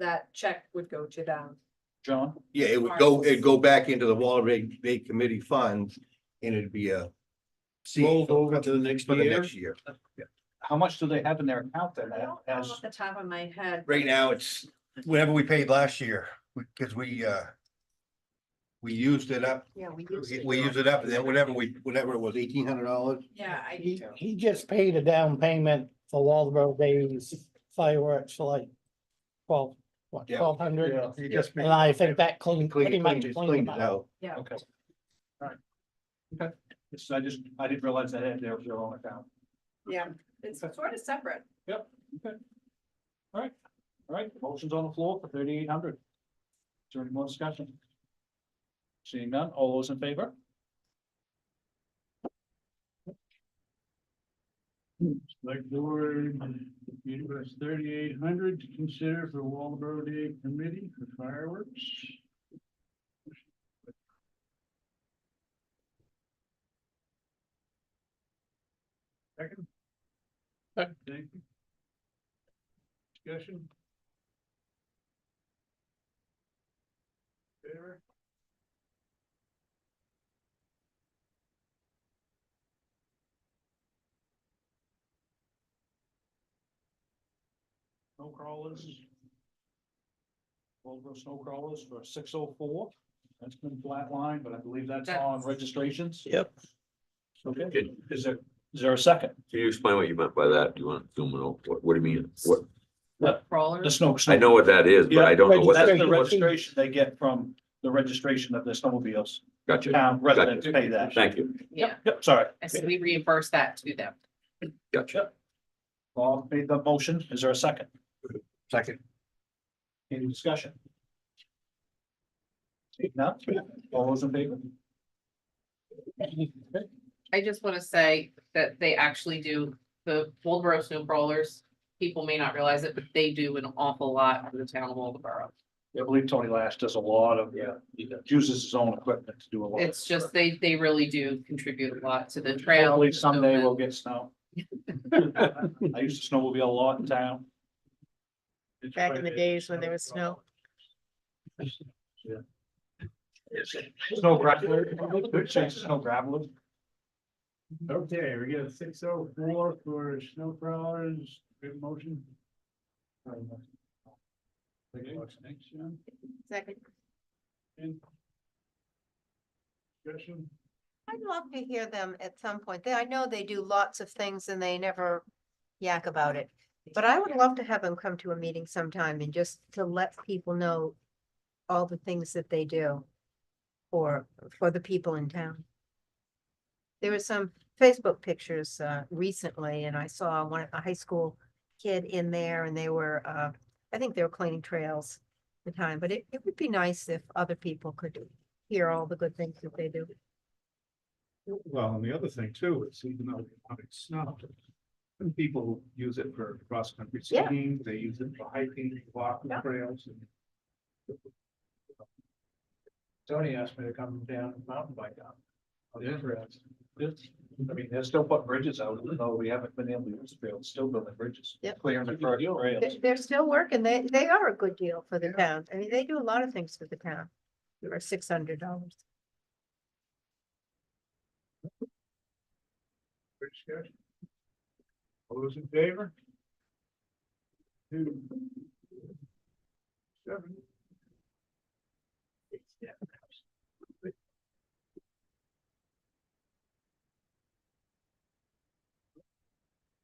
that check would go to them. John? Yeah, it'd go back into the Water Day Committee funds, and it'd be a. Rolled over to the next For the year? next year. How much do they have in their account then? I don't know As off the top of my head. Right now, it's whatever we paid last year, because we used it up. Yeah, we used it. We used it up, and then whatever it was, $1,800. Yeah, I He just paid a down payment for Waldeboro Days fireworks for like 12, what, Yeah. 1,200? Yeah, he just made- And I think that cleaned, pretty much Cleaned cleaned it them out. out. yeah. Okay. All right. Okay. Yes, I didn't realize that had their own account. Yeah, it's sort of separate. Yep. Okay. All right, motion's on the floor for 3,800. Is there any more discussion? Seeing none, all those in favor? Select board, give us 3,800 to consider for Waldeboro Day Committee for fireworks. Second. Thank you. Discussion. Favor? Snow crawlers. Waldeboro snow crawlers for 604. That's been flatlined, but I believe that's on registrations. Yep. Okay, Can is there a second? you explain what you meant by that? Do you want to zoom in? What do you mean? What, The Crawlers, snow. I know what that is, but I don't know what That's that the means. registration they get from the registration of the snowmobiles. Gotcha. Town residents pay that. Thank you. yeah, Yep, sorry. and so we reimburse that to them. Gotcha. Bob made the motion. Is there a second? Second. Any discussion? If not, all those in favor? I just want to say that they actually do, the Waldeboro snow crawlers, people may not realize it, but they do an awful lot for the town of Waldeboro. I believe Tony Lash does a lot of, he uses his own equipment to do a lot. It's just, they really do contribute a lot to the trail. Hopefully someday we'll get snow. I used to snowmobile a lot in town. Back in the days when there was snow. Snow gravel, good chance of snow gravel. Okay, we got 604 for snow crawlers, good motion. Okay, what's next, John? Second. Discussion? I'd love to hear them at some point. I know they do lots of things and they never yak about it. But I would love to have them come to a meeting sometime and just to let people know all the things that they do for the people in town. There were some Facebook pictures recently and I saw a high school kid in there and they were, I think they were cleaning trails at the time, but it would be nice if other people could hear all the good things that they do. Well, and the other thing too, is even though it's snow, some people use it for cross-country Yeah. skiing, they use it for hiking, walking Yeah. trails. Tony asked me to come down and mountain bike on the trails. I mean, they're still putting bridges out, even though we haven't been able to use the field, still building bridges. Yep. Clearing the first rails. They're still working. They are a good deal for the town. I mean, they do a lot of things for the town. For $600. Good discussion. All those in favor? 2, 7.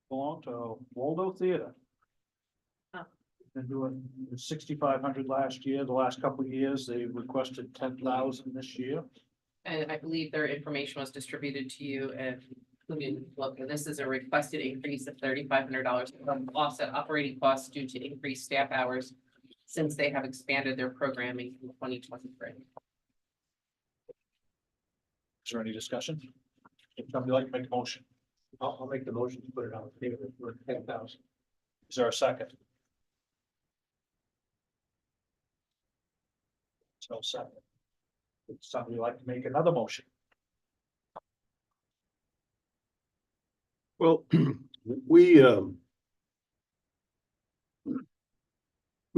Belong to Waldo Theater. Oh. Been doing 6,500 last year, the last couple of years, they requested 10,000 this year. And I believe their information was distributed to you and included, look, and this is a requested increase of $3,500 from offset operating costs due to increased staff hours since they have expanded their programming in 2023. Is there any discussion? If somebody like to make a motion, I'll make the motion to put it on the table for 10,000. is there a second? So second. Would somebody like to make another motion? Well, we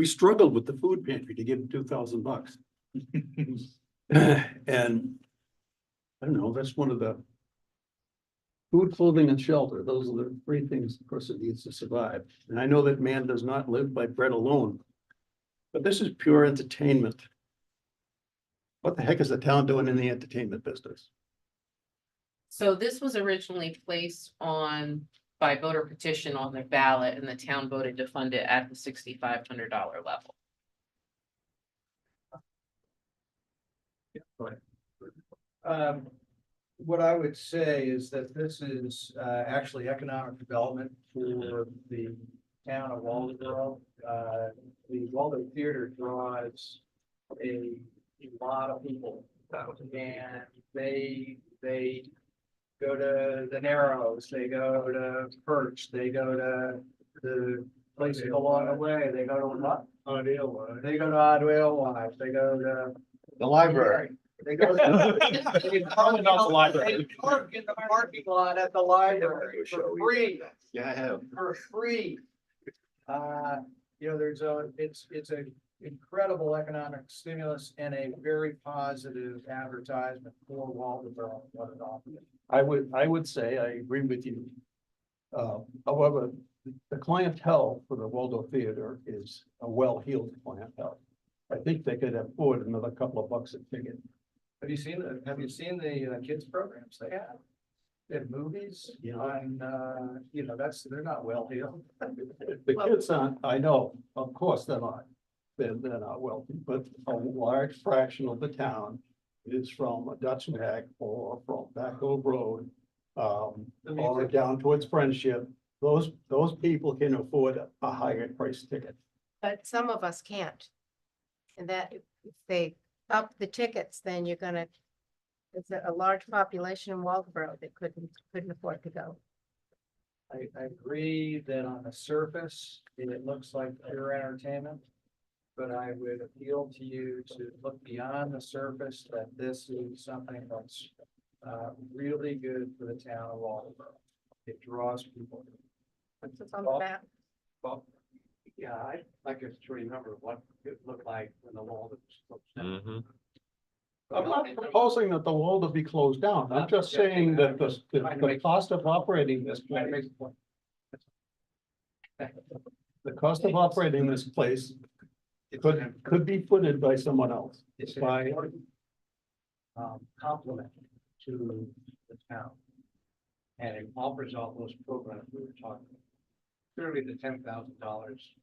struggled with the food pantry to give them $2,000. And I don't know, that's one of the food, clothing, and shelter. Those are the three things a person needs to survive. And I know that man does not live by bread alone. But this is pure entertainment. What the heck is the town doing in the entertainment business? So this was originally placed on by voter petition on the ballot and the town voted to fund it at the $6,500 level. What I would say is that this is actually economic development for the town of Waldeboro. The Waldo Theater draws a lot of people. And they go to the Narrows, they go to Perch, they go to the places along the way, they go to what? Alewife. They go to Alewife, they go to. The library. They go. Probably not the library. They park in the parking lot at the library for free. Yeah, I have. For free. You know, it's a incredible economic stimulus and a very positive advertisement for Waldeboro. What it offers. I would say, I agree with you. However, the clientele for the Waldo Theater is a well-heeled clientele. I think they could afford another couple of bucks a ticket. Have you seen the kids programs they have? in movies, on, they're not well-heeled. The kids aren't, I know, of course they're not, they're not wealthy, but a large fraction of the town is from a Dutch Neck or from Back Cove Road. Or down towards Friendship, those people can afford a higher price ticket. But some of us can't. And that if they up the tickets, then you're gonna, there's a large population in Waldeboro that couldn't afford to go. I agree that on the surface, it looks like pure entertainment. But I would appeal to you to look beyond the surface, that this is something that's really good for the town of Waldeboro. It draws people. What's on the map? Well, yeah, I'd like us to remember what it looked like when the wall was closed down. Mhm. I'm not proposing that the wall to be closed down. I'm just saying that the cost of operating this place. The cost of operating this place could be footed by someone else. It's By, complement to the town. And it offers all those programs we were talking about. Clearly, the $10,000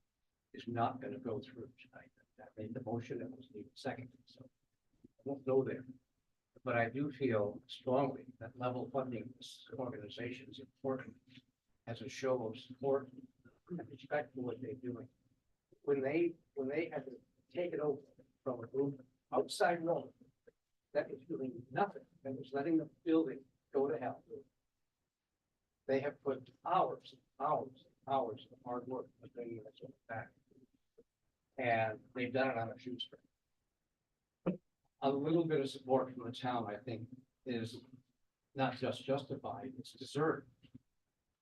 is not gonna go through tonight. That made the motion, it was needed second, so I won't go there. But I do feel strongly that level funding this organization is important as a show of support and respect for what they're doing. When they had to take it over from a group outside role that was doing nothing, that was letting the building go to hell. They have put hours of hard work to bring this back. And they've done it on a shoestring. A little bit of support from the town, I think, is not just justified, it's deserved.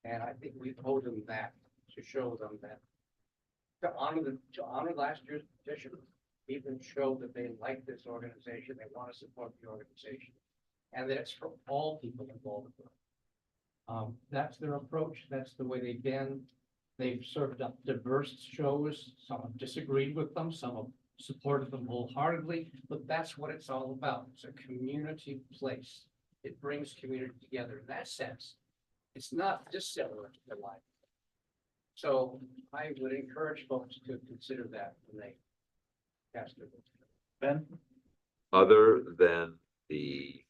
And I think we owe them that, to show them that. To honor last year's petition, even show that they like this organization, they want to support the organization. And that it's for all people involved. That's their approach, that's the way they've been. They've served up diverse shows, some have disagreed with them, some have supported them wholeheartedly, but that's what it's all about. It's a community place. It brings community together. In that sense, it's not dissimilar to their life. So I would encourage folks to consider that when they cast their vote. Ben? Other than the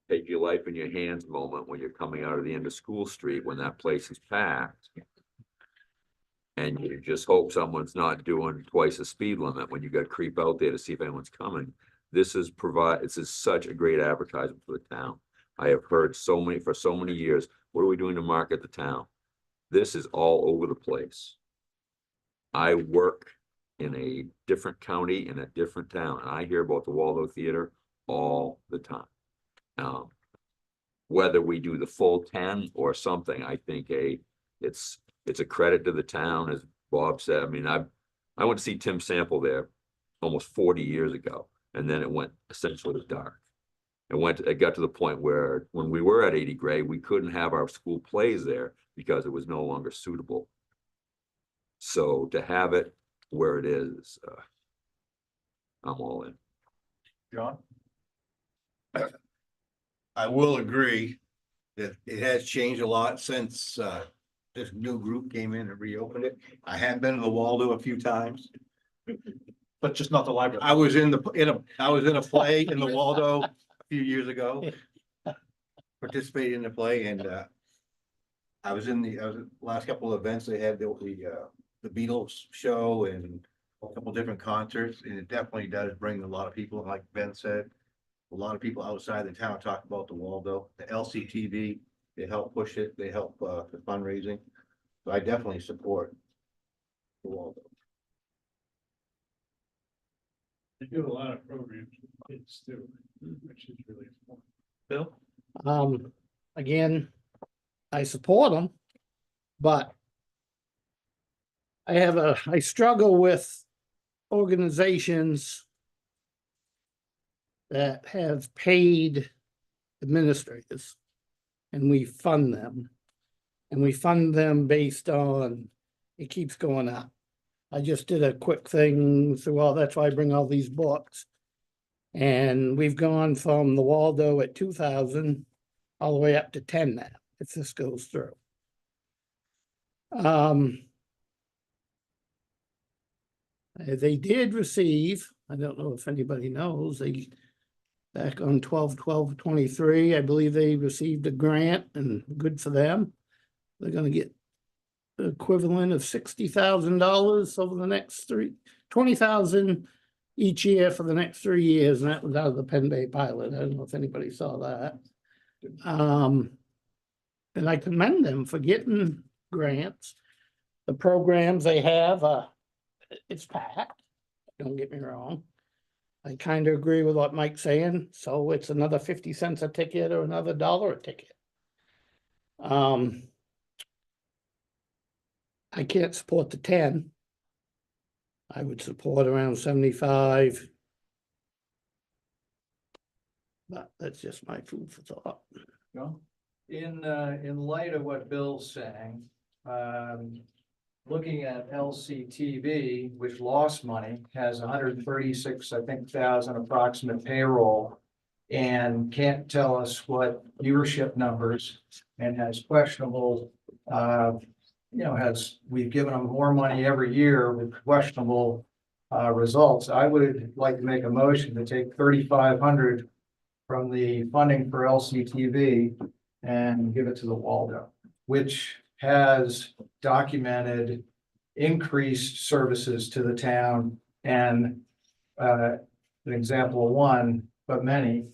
take your life in your hands moment when you're coming out of the end of School Street, when that place is packed. And you just hope someone's not doing twice the speed limit when you got creep out there to see if anyone's coming. This is such a great advertisement for the town. I have heard for so many years, what are we doing to market the town? This is all over the place. I work in a different county in a different town, and I hear about the Waldo Theater all the time. Whether we do the full 10 or something, I think it's a credit to the town, as Bob said. I mean, I went to see Tim Sample there almost 40 years ago, and then it went essentially dark. It got to the point where when we were at 80 Gray, we couldn't have our school plays there because it was no longer suitable. So to have it where it is, I'm all in. John? I will agree that it has changed a lot since this new group came in and reopened it. I have been to the Waldo a few times. But just not the library. I was in a play in the Waldo a few years ago. Participated in the play, and I was at the last couple of events. They had the Beatles show and a couple different concerts, and it definitely does bring a lot of people. Like Ben said, a lot of people outside the town talk about the Waldo, the LCTV. They help push it. They help the fundraising. So I definitely support the Waldo. They do a lot of programs with kids too, which is really important. Bill? Again, I support them, but I struggle with organizations that have paid administrators, and we fund them. And we fund them based on, it keeps going up. I just did a quick thing through that's why I bring all these books. And we've gone from the Waldo at 2,000 all the way up to 10 now, if this goes through. They did receive, I don't know if anybody knows, they, back on 12/12/23, I believe they received a grant, and good for them. They're gonna get the equivalent of $60,000 over the next 20,000 each year for the next 3 years, and that was out of the Penn Bay pilot. I don't know if anybody saw that. And I commend them for getting grants. The programs they have, it's packed, don't get me wrong. I kind of agree with what Mike's saying, so it's another 50 cents a ticket or another $1 a ticket. I can't support the 10. I would support around 75. But that's just my food for thought. In light of what Bill's saying, looking at LCTV, which lost money, has 136, I think, thousand approximate payroll, and can't tell us what viewership numbers, and has questionable, we've given them more money every year with questionable results. I would like to make a motion to take 3,500 from the funding for LCTV and give it to the Waldo, which has documented increased services to the town, and an example of one, but many,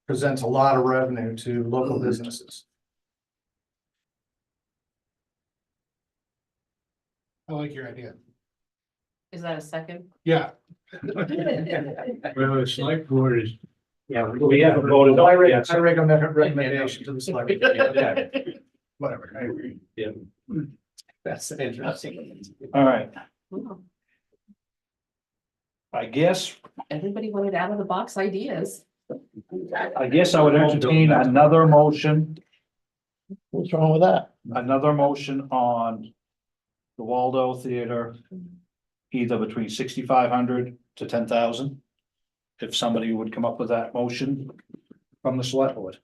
presents a lot of revenue to local businesses. I like your idea. Is that a second? Yeah. Well, the select board is. Yeah, we haven't voted. I recommend a recommendation to the select. Yeah. Whatever, I agree. Yeah. That's interesting. All right. I guess Everybody wanted out of the box ideas. I would entertain another motion, What's wrong with that? another motion on the Waldo Theater, either between 6,500 to 10,000. If somebody would come up with that motion from the select board.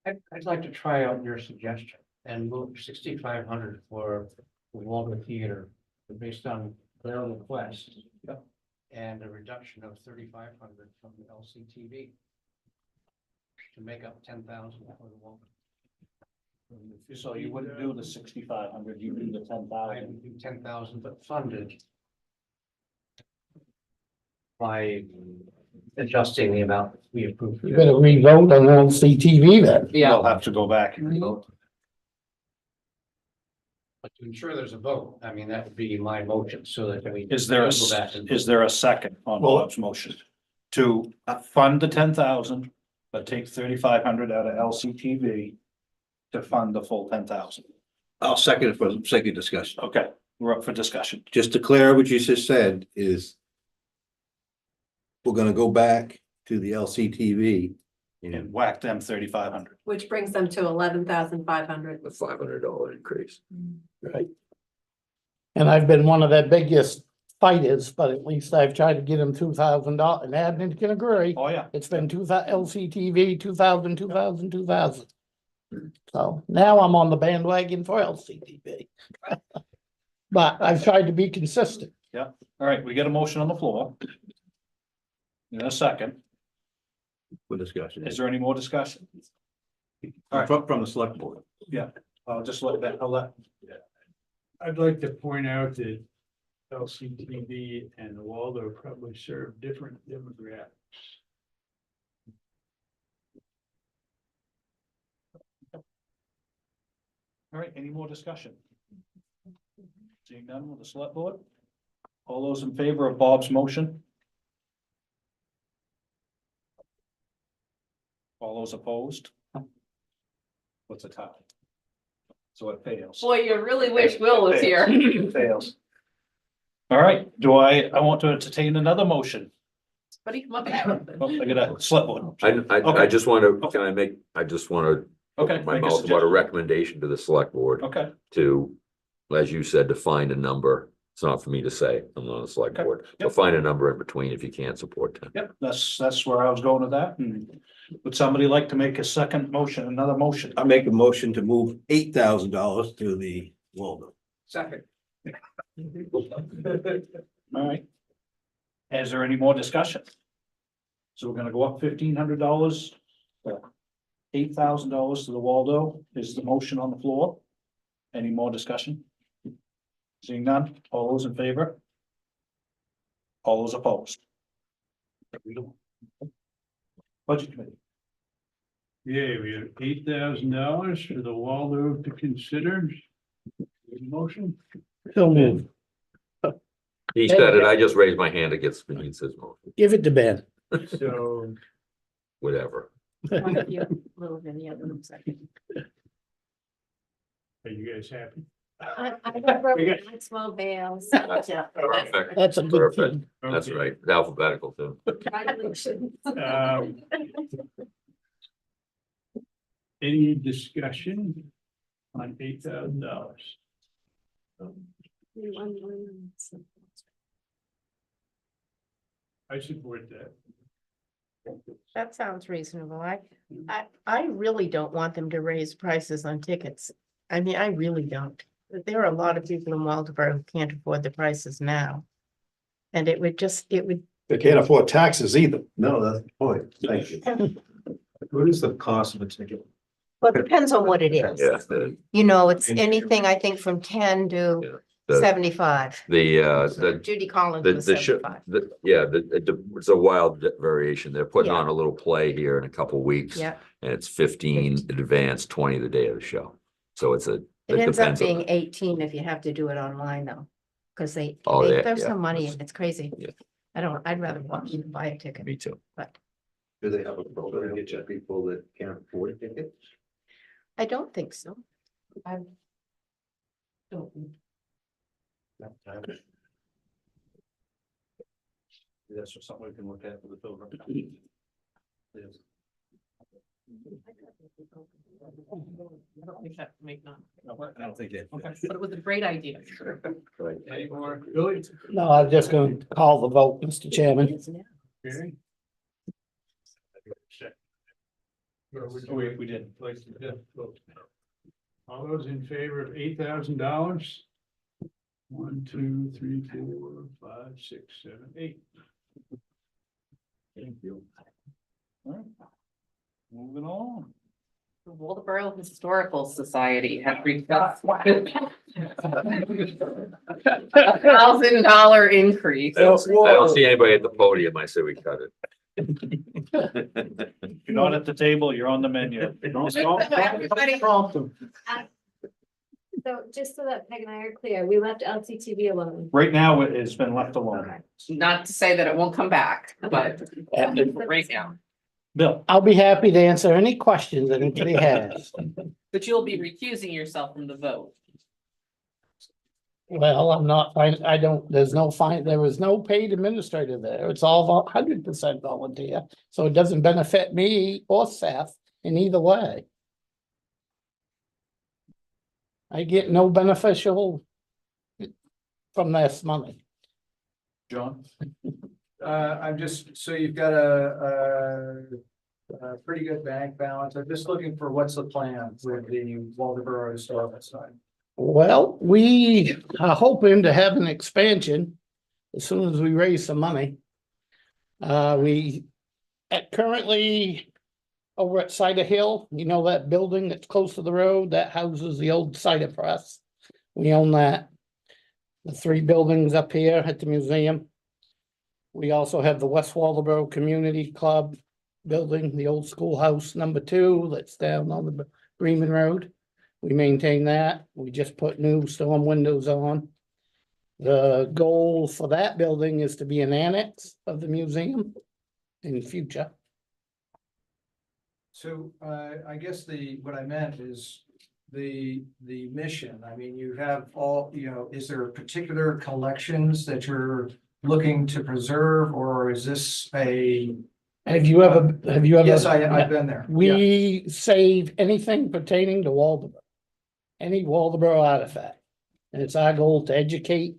I'd like to try out your suggestion and move 6,500 for the Waldo Theater based on their request. And a reduction of 3,500 from the LCTV. To make up 10,000 for the Waldo. So you wouldn't do the 6,500, you do the 10,000. I would do 10,000, but funded. By adjusting the amount we approved. You better re-vote on LCTV then. We'll have to go back and vote. But to ensure there's a vote, I mean, that would be my motion, so that we. Is there go back and is there a second on Bob's motion? To fund the 10,000, but take 3,500 out of LCTV to fund the full 10,000. I'll second it for the sake of discussion. Okay, we're up for discussion. Just to clear what you just said is we're gonna go back to the LCTV And whack them 3,500. Which brings them to 11,500. A $500 increase. Right. And I've been one of their biggest fighters, but at least I've tried to get them $2,000, and admin can agree. Oh, yeah. It's been LCTV, 2,000, 2,000, 2,000. So now I'm on the bandwagon for LCTV. But I've tried to be consistent. Yeah, all right, we get a motion on the floor. In a second, for discussion. is there any more discussion? All right. From the select board. Yeah, I'll just let that, I'll let. I'd like to point out that LCTV and the Waldo probably serve different demographics. All right, any more discussion? Seeing none with the select board? All those in favor of Bob's motion? All those opposed? What's the tie? So it fails. Boy, you really wish Will was here. It fails. All right, I want to entertain another motion. But he come up with something. Oh, I got a select board. I Okay. just want to, can I make, I just want to, Okay. my make a mouth about a suggestion. recommendation to the select board Okay, to, as you said, to find a number It's not for me to say. I'm on the select Okay. board. So Yep. find a number in between if you can't support 10. Yep, that's where I was going with that. And would somebody like to make a second motion, another motion? I make a motion to move $8,000 to the Waldo. Second. All right. Is there any more discussion? So we're gonna go up $1,500. $8,000 to the Waldo is the motion on the floor. Any more discussion? Seeing none, all those in favor? All those opposed? Budget committee. Yeah, we have $8,000 for the Waldo to consider. Motion, So move. He said it. I just raised my hand against Denise says motion, Give it to Ben. so whatever. One of you, move and the other one second. are you guys happy? I remember Maxwell Bales. Perfect. That's a good Perfect. thing. That's Okay. right. It's alphabetical too. Congratulations. Any discussion on $8,000? I support that. That sounds reasonable. I really don't want them to raise prices on tickets. I mean, I really don't. There are a lot of people in Waldeboro who can't afford the prices now. And it would. They can't afford taxes either. No, that's the point. Thank you. What is the cost of a ticket? Well, it depends on what it is. Yeah. You know, it's anything, I think, from 10 to The- 75. The Judy Collins was the show, 75. it's a wild variation. They're putting Yeah. on a little play here in a couple weeks. Yeah, And it's 15 in advance, 20 the day of the show. So it's it ends up depends on- being 18 if you have to do it online though. Because they Oh, yeah, throw yeah. some money in, it's crazy. Yeah. I'd rather watch than buy a ticket, Me too. but Do they have a program to get people that can't afford tickets? I don't think so. I don't. That's just something we can look at with the program. Yes. I don't think that make none, I don't think that. but it was a great idea. Any more, Billy? No, I was just gonna call the vote, Mr. Chairman. Okay. We did. All those in favor of $8,000? 1, 2, 3, 4, 5, 6, 7, 8. Thank you. All right. Moving on. The Waldeboro Historical Society had requested $1,000 increase. I don't see anybody at the podium. I say we cut it. You're not at the table, you're on the menu. Everybody- So just so that Peg and I are clear, we left LCTV alone. Right now, it's been left alone. Not to say that it won't come back, but right now, Bill, I'll be happy to answer any questions that anybody has. but you'll be recusing yourself from the vote. Well, I'm not, I don't, there was no paid administrator there. It's all 100% volunteer. So it doesn't benefit me or Seth in either way. I get no beneficial from this money. John? I'm just, so you've got a pretty good bank balance. I'm just looking for what's the plan with the Waldeboro Historical Society. Well, we are hoping to have an expansion as soon as we raise some money. We currently over at Cider Hill, you know that building that's close to the road, that houses the old cider press. We own that. The 3 buildings up here at the museum. We also have the West Waldeboro Community Club building, the old schoolhouse #2 that's down on the Bremen Road. We maintain that. We just put new storm windows on. The goal for that building is to be an annex of the museum in future. So, I guess what I meant is the mission. I mean, you have all, is there particular collections that you're looking to preserve, or is this Have you ever? Yes, I've been there. We save anything pertaining to Waldeboro. Any Waldeboro artifact. And it's our goal to educate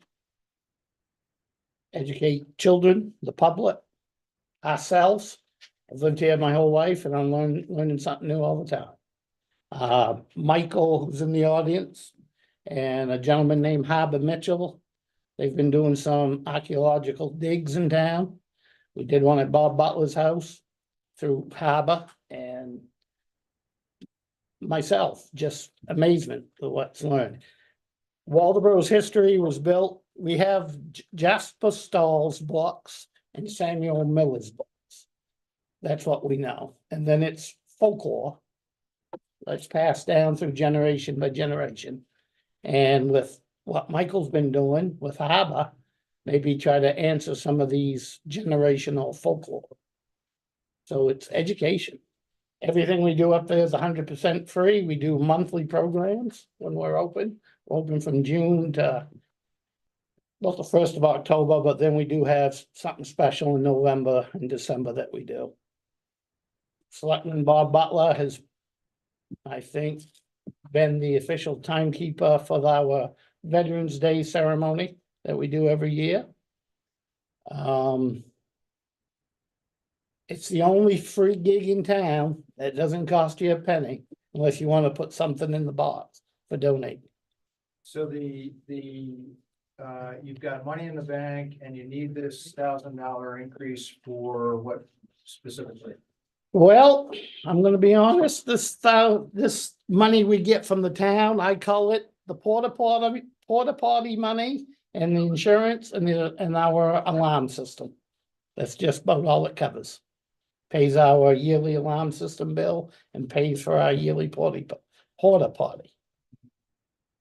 educate children, the public, ourselves. I've lived here my whole life and I'm learning something new all the time. Michael, who's in the audience, and a gentleman named Harbor Mitchell. They've been doing some archaeological digs in town. We did one at Bob Butler's house through Harbor, and myself, just amazement of what's learned. Waldeboro's history was built, we have Jasper Stahl's books and Samuel Miller's books. That's what we know. And then it's folklore. That's passed down through generation by generation. And with what Michael's been doing with Harbor, maybe try to answer some of these generational folklore. So it's education. Everything we do up there is 100% free. We do monthly programs when we're open. We're open from June to well, the 1st of October, but then we do have something special in November and December that we do. Selectman Bob Butler has, I think, been the official timekeeper for our Veterans Day ceremony that we do every year. It's the only free gig in town that doesn't cost you a penny unless you want to put something in the box for donating. So you've got money in the bank and you need this $1,000 increase for what specifically? Well, I'm gonna be honest, this money we get from the town, I call it the porta potty money and the insurance and our alarm system. That's just about all it covers. Pays our yearly alarm system bill and pays for our yearly porta potty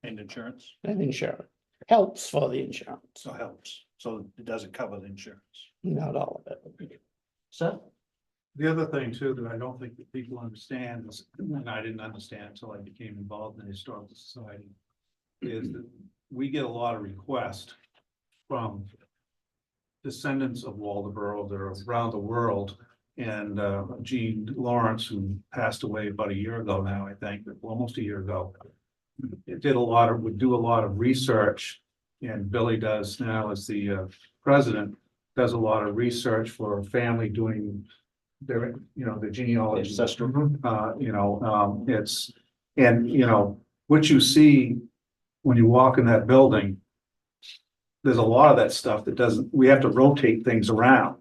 And insurance, and insurance. Helps for the insurance, so helps, so it doesn't cover the insurance. not all of it. So, The other thing too, that I don't think that people understand is, and I didn't understand until I became involved in the Historical Society, is that we get a lot of requests from descendants of Waldeboro that are around the world. And Gene Lawrence, who passed away about a year ago now, I think, almost a year ago, would do a lot of research, and Billy does now as the president, does a lot of research for a family doing their, the genealogy. Ancestry. It's, and what you see when you walk in that building, there's a lot of that stuff that we have to rotate things around.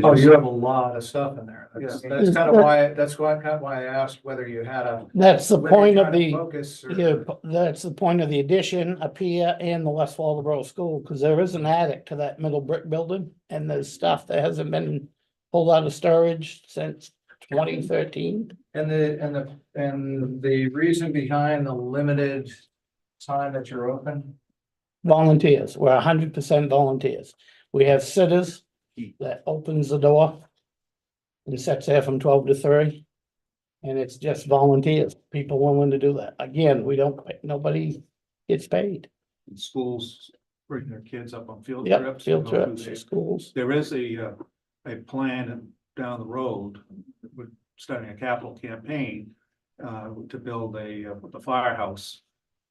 Oh, you have a lot of stuff in there. That's Yeah. kind of why, kind of why I asked whether you had a. That's the whether point you're of trying to the, focus or- yeah, that's the point of the addition up here and the West Waldeboro School, because there is an attic to that middle brick building. And there's stuff that hasn't been pulled out of storage since 2013. And the reason behind the limited time that you're open? Volunteers, we're 100% volunteers. We have sitters that opens the door and sits there from 12 to 3. And it's just volunteers, people willing to do that. Again, nobody gets paid. And schools bring their kids up on field Yep, trips. field go through trips, there. schools. There is a plan down the road, we're starting a capital campaign to build the firehouse,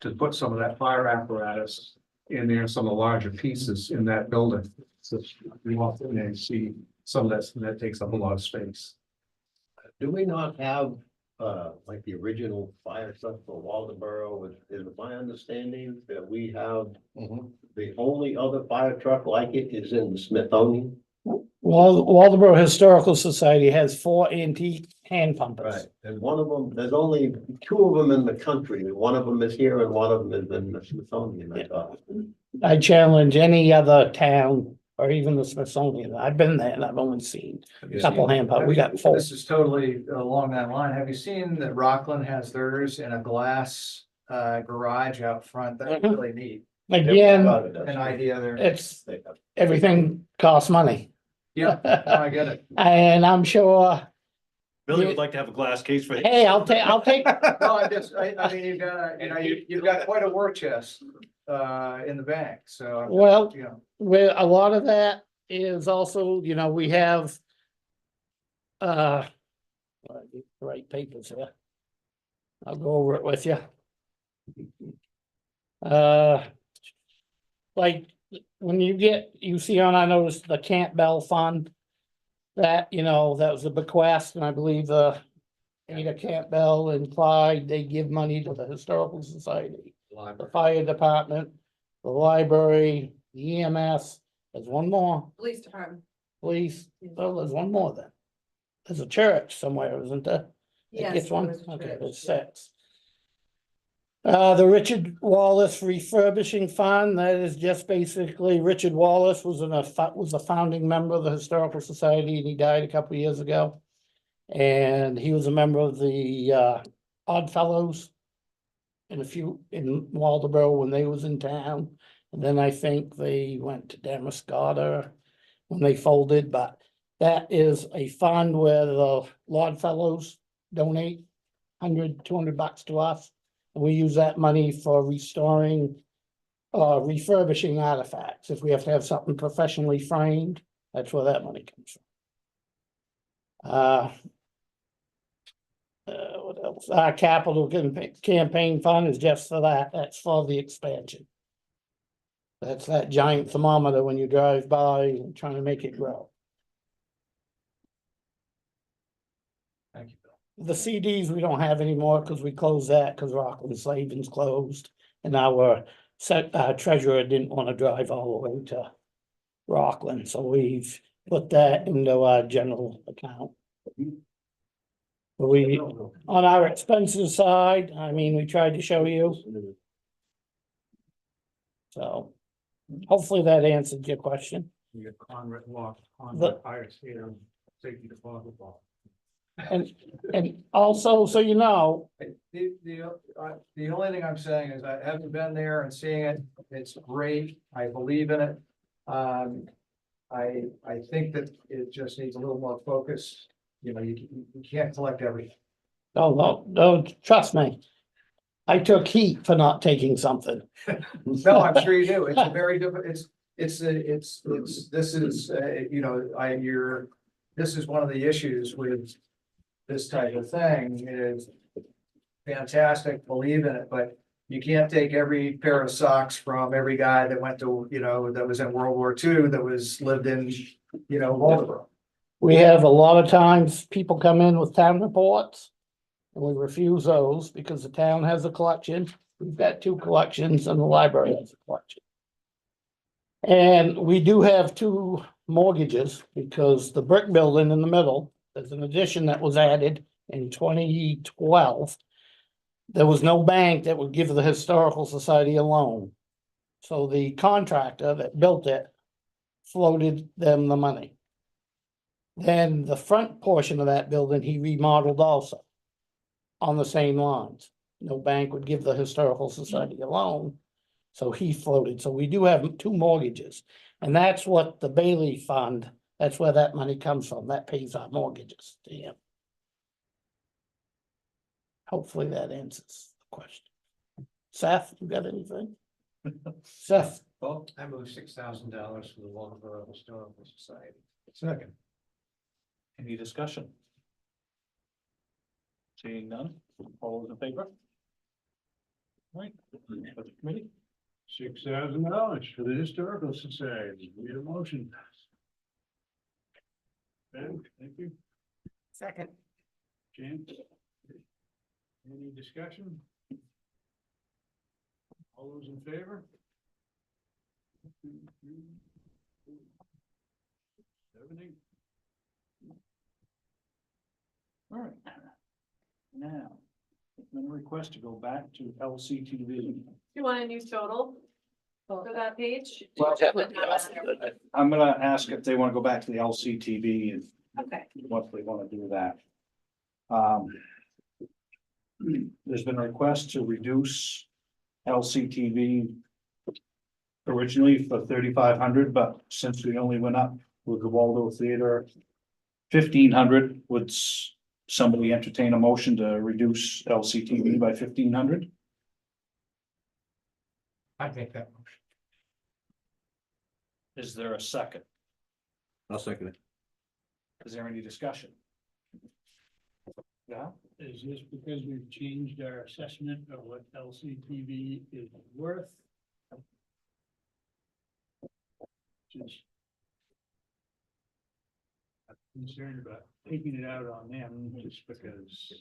to put some of that fire apparatus in there, some of the larger pieces in that building. So we walk in there and see some of that takes up a lot of space. Do we not have, like the original fire truck for Waldeboro? Is my understanding that we have the only other fire truck like it is in the Smithsonian? Waldeboro Historical Society has 4 antique hand pumpers. Right, and one of them, there's only 2 of them in the country, and one of them is here and one of them is in the Smithsonian, I thought. I challenge any other town or even the Smithsonian. I've been there and I've only seen a couple hand pumpers. We got 4. This is totally along that line. Have you seen that Rockland has theirs in a glass garage out front? That's Mhm. really neat. Again, An idea there. it's, everything costs money. Yeah, I get it. And I'm sure, Billy would like to have a glass case for. hey, I'll take, No, I mean, you've got quite a war chest in the bank, so. Well, You know, where a lot of that is also, we have right papers here. I'll go over it with you. Like when you see on, I noticed the Campbell Fund. That, that was a bequest, and I believe Ada Campbell and Clyde, they give money to the Historical Society, the fire department, the library, the EMS, there's one more, Police department. police, oh, there's one more then. There's a church somewhere, isn't there? It Yes, gets one, there was a okay, church, there's yeah. 6. The Richard Wallace Refurbishing Fund, that is just basically, Richard Wallace was a founding member of the Historical Society, and he died a couple of years ago. And he was a member of the Odd Fellows in Waldeboro when they was in town. And then I think they went to Damascotta when they folded, but that is a fund where the Lord Fellows donate $100-200 to us. And we use that money for restoring, refurbishing artifacts. If we have to have something professionally framed, that's where that money comes from. What else? Our capital campaign fund is just for that. That's for the expansion. That's that giant thermometer when you drive by and trying to make it grow. Thank you, Bill. The CDs we don't have anymore because we closed that because Rockland Savings closed. And our treasurer didn't want to drive all the way to Rockland, so we've put that into our general account. We, on our expenses side, I mean, we tried to show you. So hopefully that answered your question. You get Conrad Walk, The- Fire Station, Safety Deposit Box. And also, so you know, The only thing I'm saying is I haven't been there and seeing it. It's great. I believe in it. I think that it just needs a little more focus. You can't collect everything. no, trust me. I took heat for not taking something. No, I'm sure you do. It's a very different, this is, this is one of the issues with this type of thing is fantastic, believe in it, but you can't take every pair of socks from every guy that went to, that was in World War II, that lived in, Waldeboro. We have a lot of times people come in with town reports. And we refuse those because the town has a collection. We've got 2 collections and the library has a collection. And we do have 2 mortgages because the brick building in the middle, there's an addition that was added in 2012. There was no bank that would give the Historical Society a loan. So the contractor that built it floated them the money. Then the front portion of that building, he remodeled also on the same lines. No bank would give the Historical Society a loan. So he floated. So we do have 2 mortgages. And that's what the Bailey Fund, that's where that money comes from. That pays our mortgages to him. Hopefully that answers the question. Seth, you got anything? Seth? Well, I moved $6,000 for the Waldeboro Historical Society. Second. Any discussion? Seeing none, all those in favor? Right, for the committee, $6,000 for the Historical Society. Need a motion. Ben, thank you. Second. Jan? Any discussion? All those in favor? 1, 2, 3, 4, 7, 8. all right. Now, I'm gonna request to go back to LCTV. You want a new total for that page? I'm gonna ask if they wanna go back to the LCTV and Okay. what they wanna do with that. There's been a request to reduce LCTV originally for 3,500, but since we only went up with the Waldo Theater 1,500, would somebody entertain a motion to reduce LCTV by 1,500? I'd make that motion. Is there a second? I'll second it. Is there any discussion? Yeah, Is this because we've changed our assessment of what LCTV is worth? just I'm concerned about taking it out on them just because.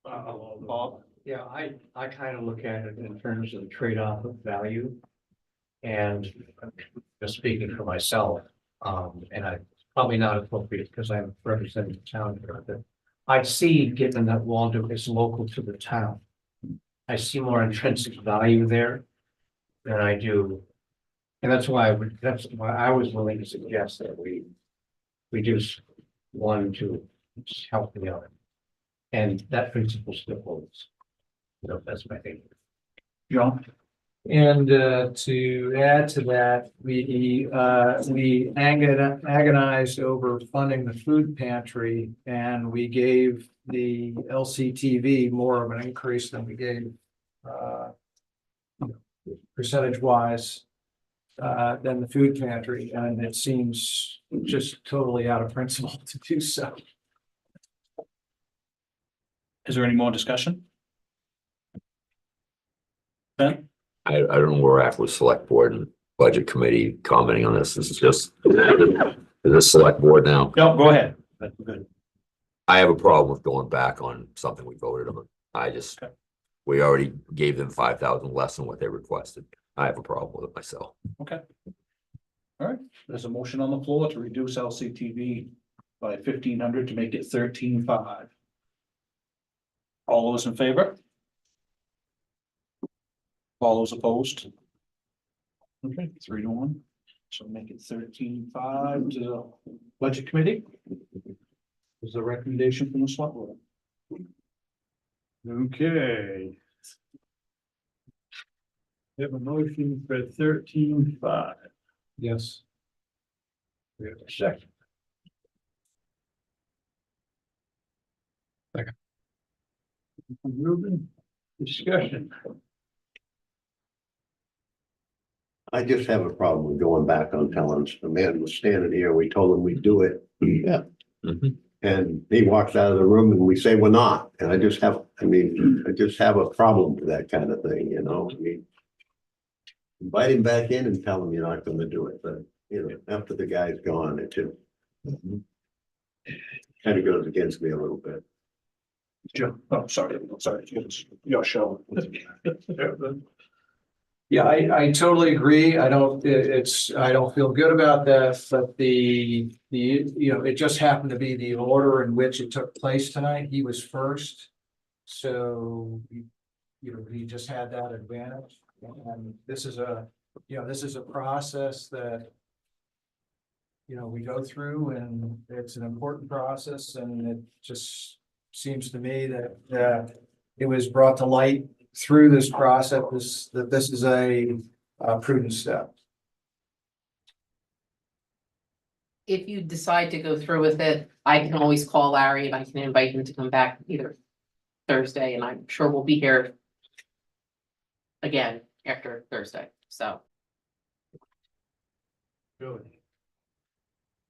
Bob? Yeah, I kind of look at it in terms of the trade-off of value. And just speaking for myself, and I probably not appropriate because I'm representing the town here, but I see, given that Waldo is local to the town, I see more intrinsic value there than I do. And that's why I was willing to suggest that we reduce one to help the other. And that principle still holds. So that's my thinking. John? And to add to that, we agonized over funding the food pantry, and we gave the LCTV more of an increase than we gave percentage wise than the food pantry, and it seems just totally out of principle to do so. Is there any more discussion? Ben? I don't know where we're at with select board and budget committee commenting on this. This is just, is this select board now? No, go ahead. That's good. I have a problem with going back on something we voted on. We already gave them 5,000 less than what they requested. I have a problem with it myself. Okay. All right, there's a motion on the floor to reduce LCTV by 1,500 to make it 13,500. All those in favor? All those opposed? Okay, 3-1. So make it 13,500 to the budget committee. Is the recommendation from the select board. Okay. We have a motion for 13,500. Yes. We have a second. Second. Ruben, discussion. I just have a problem with going back on telling us. The man was standing here, we told him we'd do it. Yeah. And he walks out of the room and we say we're not. And I just have a problem with that kind of thing, you know, I mean. Invite him back in and tell him you're not gonna do it, but, you know, after the guy's gone, it just. Kind of goes against me a little bit. Jim, oh, sorry, it's your show. Yeah, I totally agree. I don't feel good about that, but it just happened to be the order in which it took place tonight. He was first. So, he just had that advantage. And this is a process that, we go through, and it's an important process, and it just seems to me that it was brought to light through this process, that this is a prudent step. If you decide to go through with it, I can always call Larry and I can invite him to come back either Thursday, and I'm sure we'll be here again after Thursday, so. Good.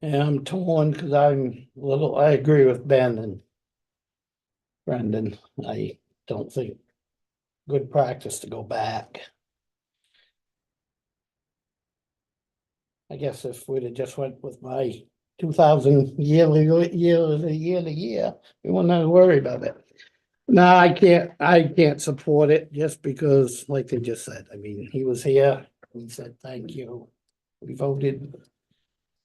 Yeah, I'm torn because I agree with Ben and Brendan. I don't think good practice to go back. I guess if we'd have just went with my 2,000 year to year, we wouldn't have to worry about it. No, I can't support it just because, like they just said, I mean, he was here, we said, thank you. We voted.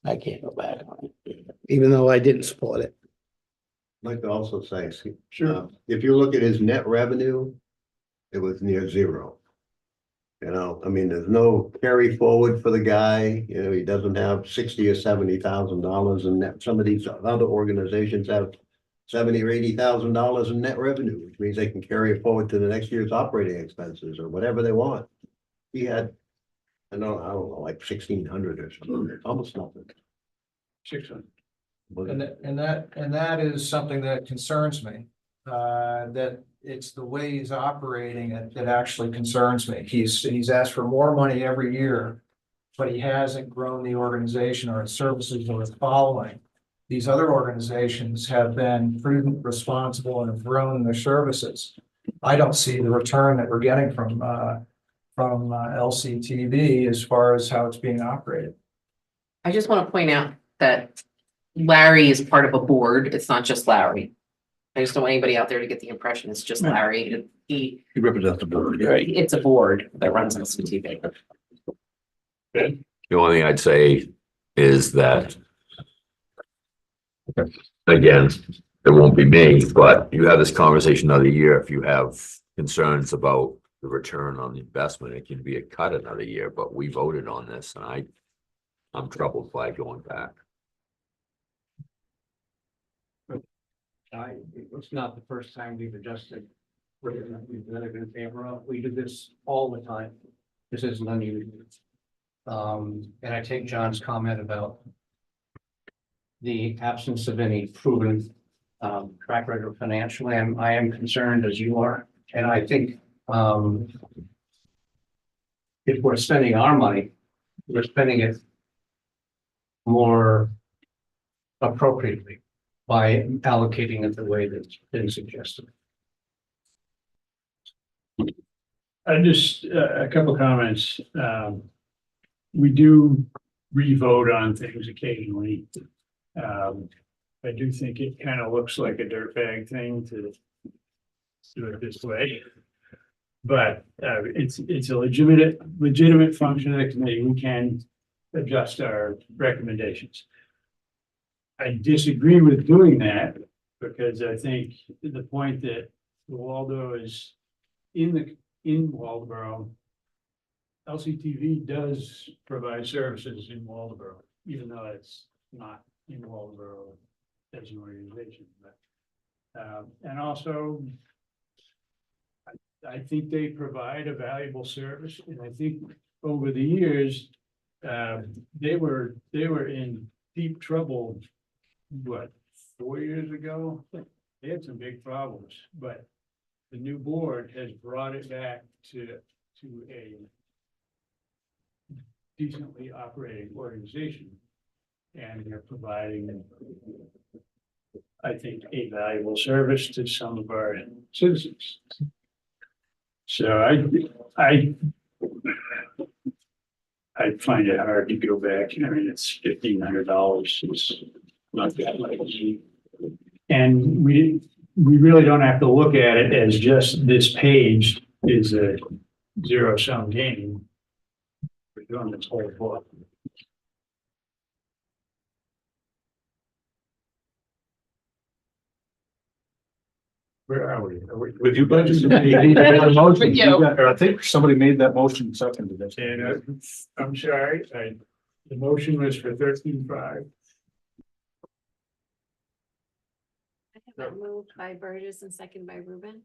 I can't go back on it, even though I didn't support it. I'd like to also say, sure, if you look at his net revenue, it was near zero. You know, I mean, there's no carry forward for the guy, he doesn't have $60,000 or $70,000 in net. Some of these other organizations have $70,000 or $80,000 in net revenue, which means they can carry it forward to the next year's operating expenses or whatever they want. He had, I don't know, like 1,600 or something, almost nothing. 600. And that is something that concerns me, that it's the way he's operating that actually concerns me. He's asked for more money every year, but he hasn't grown the organization or its services or its following. These other organizations have been prudent, responsible, and have grown their services. I don't see the return that we're getting from from LCTV as far as how it's being operated. I just want to point out that Larry is part of a board. It's not just Larry. I just don't want anybody out there to get the impression it's just Larry. He represents the board. It's a board that runs LCTV. The only thing I'd say is that again, it won't be me, but you have this conversation another year. If you have concerns about the return on the investment, it can be a cut another year, but we voted on this and I'm troubled by going back. It's not the first time we've adjusted. We've been in favor of, we do this all the time. This isn't unusual. And I take John's comment about the absence of any proven track record financially. I am concerned as you are, and I think if we're spending our money, we're spending it more appropriately by allocating it the way that's been suggested. I just, a couple comments. We do re-vote on things occasionally. I do think it kind of looks like a dirtbag thing to do it this way. But it's a legitimate function of the committee. We can adjust our recommendations. I disagree with doing that because I think the point that Waldo is in Waldeboro, LCTV does provide services in Waldeboro, even though it's not in Waldeboro as an organization. But and also, I think they provide a valuable service, and I think over the years, they were in deep trouble. What, 4 years ago? They had some big problems, but the new board has brought it back to a decently operating organization. And they're providing, I think, a valuable service to some of our citizens. So I find it hard to go back. I mean, it's $1,500. It's not that much. And we really don't have to look at it as just this page is a zero-sum game. We're doing this whole book. Where are we? With you, budget? With you. I think somebody made that motion and seconded it. And I'm sorry, the motion was for 13.5. I have that moved by Burgess and second by Ruben.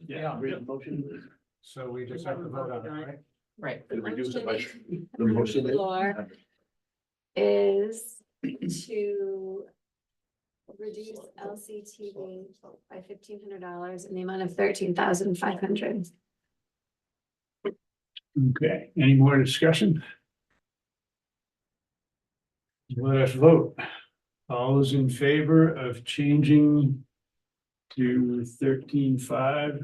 Yeah. Motion. So we just have to vote on it, right? Right. The Reduce it motion by- on the floor is to reduce LCTV by $1,500 in the amount of $13,500. Okay, any more discussion? Let us vote. All those in favor of changing to 13.5?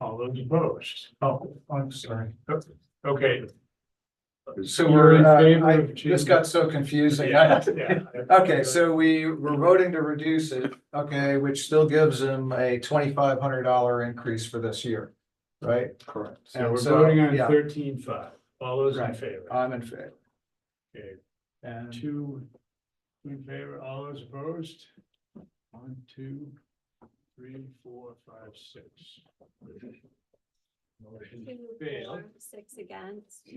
All those opposed? Oh, I'm sorry. Okay. So You're in favor I of just changing- got so confusing. Yeah. Okay, so we're voting to reduce it, okay, which still gives them a $2,500 increase for this year, right? Correct. So we're And voting on yeah, 13.5. All those in Right. favor? I'm in favor. Okay, And two in favor, all those opposed? 1, 2, 3, 4, 5, 6. Motion 2, failed. 4, 6 against.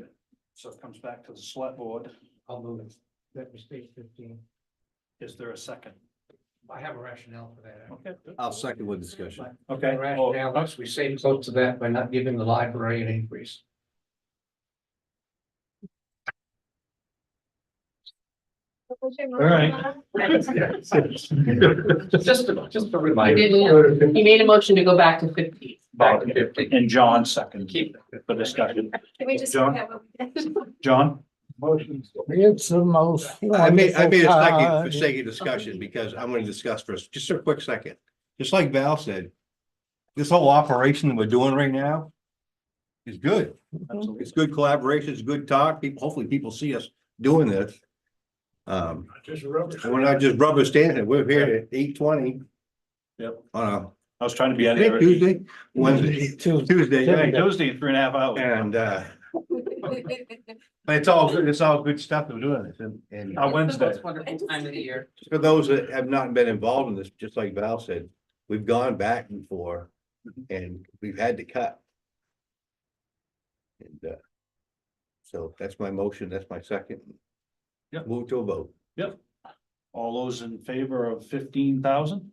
So it comes back to the select board. I'll move it. That was state 15. Is there a second? I have a rationale for that. Okay. I'll second with discussion. Okay. Rationale, us, we save close to that by not giving the library an increase. All right. Just a You reminder. didn't, you made a motion to go back to 15. Back to 15. And John second. Keep For discussion. Can we just John? forget what we did? John? It's the most. I made a second for wonderful sake of discussion because I'm going to discuss for just a quick second. Just like Val said, this whole operation that we're doing right now is good. It's good collaboration, it's good talk. People, hopefully people see us doing this. Just rubber. And we're not just rubber stamping, we're here at 8:20 Yep. on I was trying to be a out of there. Tuesday, Wednesday, Tuesday, right? Tuesday in 3.5 hours. And, but it's all good, it's all good stuff that we're doing this and On Wednesday. Most wonderful time of the year. for those that have not been involved in this, just like Val said, we've gone back before and we've had to cut. And, so that's my motion, that's my second. Yep. Move to a vote. Yep. All those in favor of 15,000?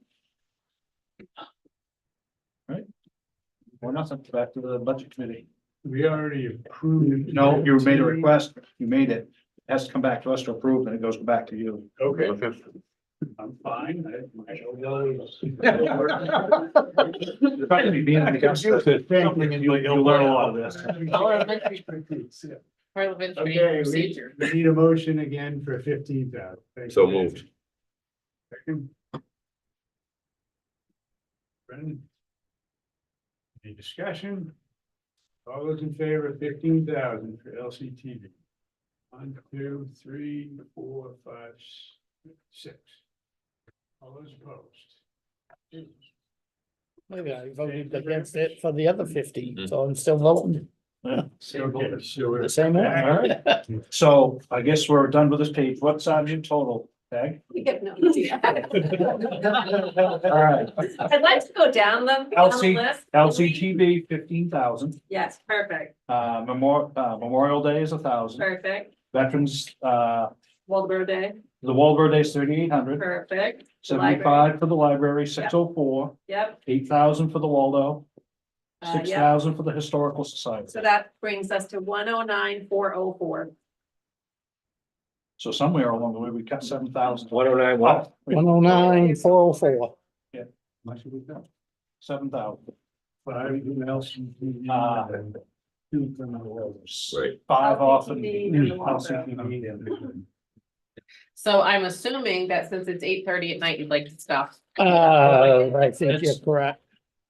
Right? Or nothing, back to the budget committee. We already approved. No, you made a request, you made it, it has to come back to us to approve, and it goes back to you. Okay. I'm fine. You'll learn a lot of this. Parliamentary Okay, procedure. we need a motion again for 15,000. So moved. Second. Brennan? Any discussion? All those in favor of 15,000 for LCTV? 1, 2, 3, 4, 5, 6. All those opposed? Maybe I voted against it for the other 50, so I'm still voting. Okay, so we're The same one. All right. So I guess we're done with this page. What's in total, Peg? We have no idea. All right. I'd like to go down the LC list. LCTV 15,000. Yes, perfect, Memorial Day is 1,000. perfect. Veterans, Waldeboro Day, the Waldeboro Day is 3,800. perfect. 75 for the library, 604, Yep, 8,000 for the Waldo, Yep. 6,000 for the Historical Society. So that brings us to 109,404. So somewhere along the way, we cut 7,000. 109 what? 109,404. Yeah. Much have we got? 7,000. Everything else. Two from the others. Right. 5 off and LCTV. LCTV and- So I'm assuming that since it's 8:30 at night, you'd like to stop. I think you're correct.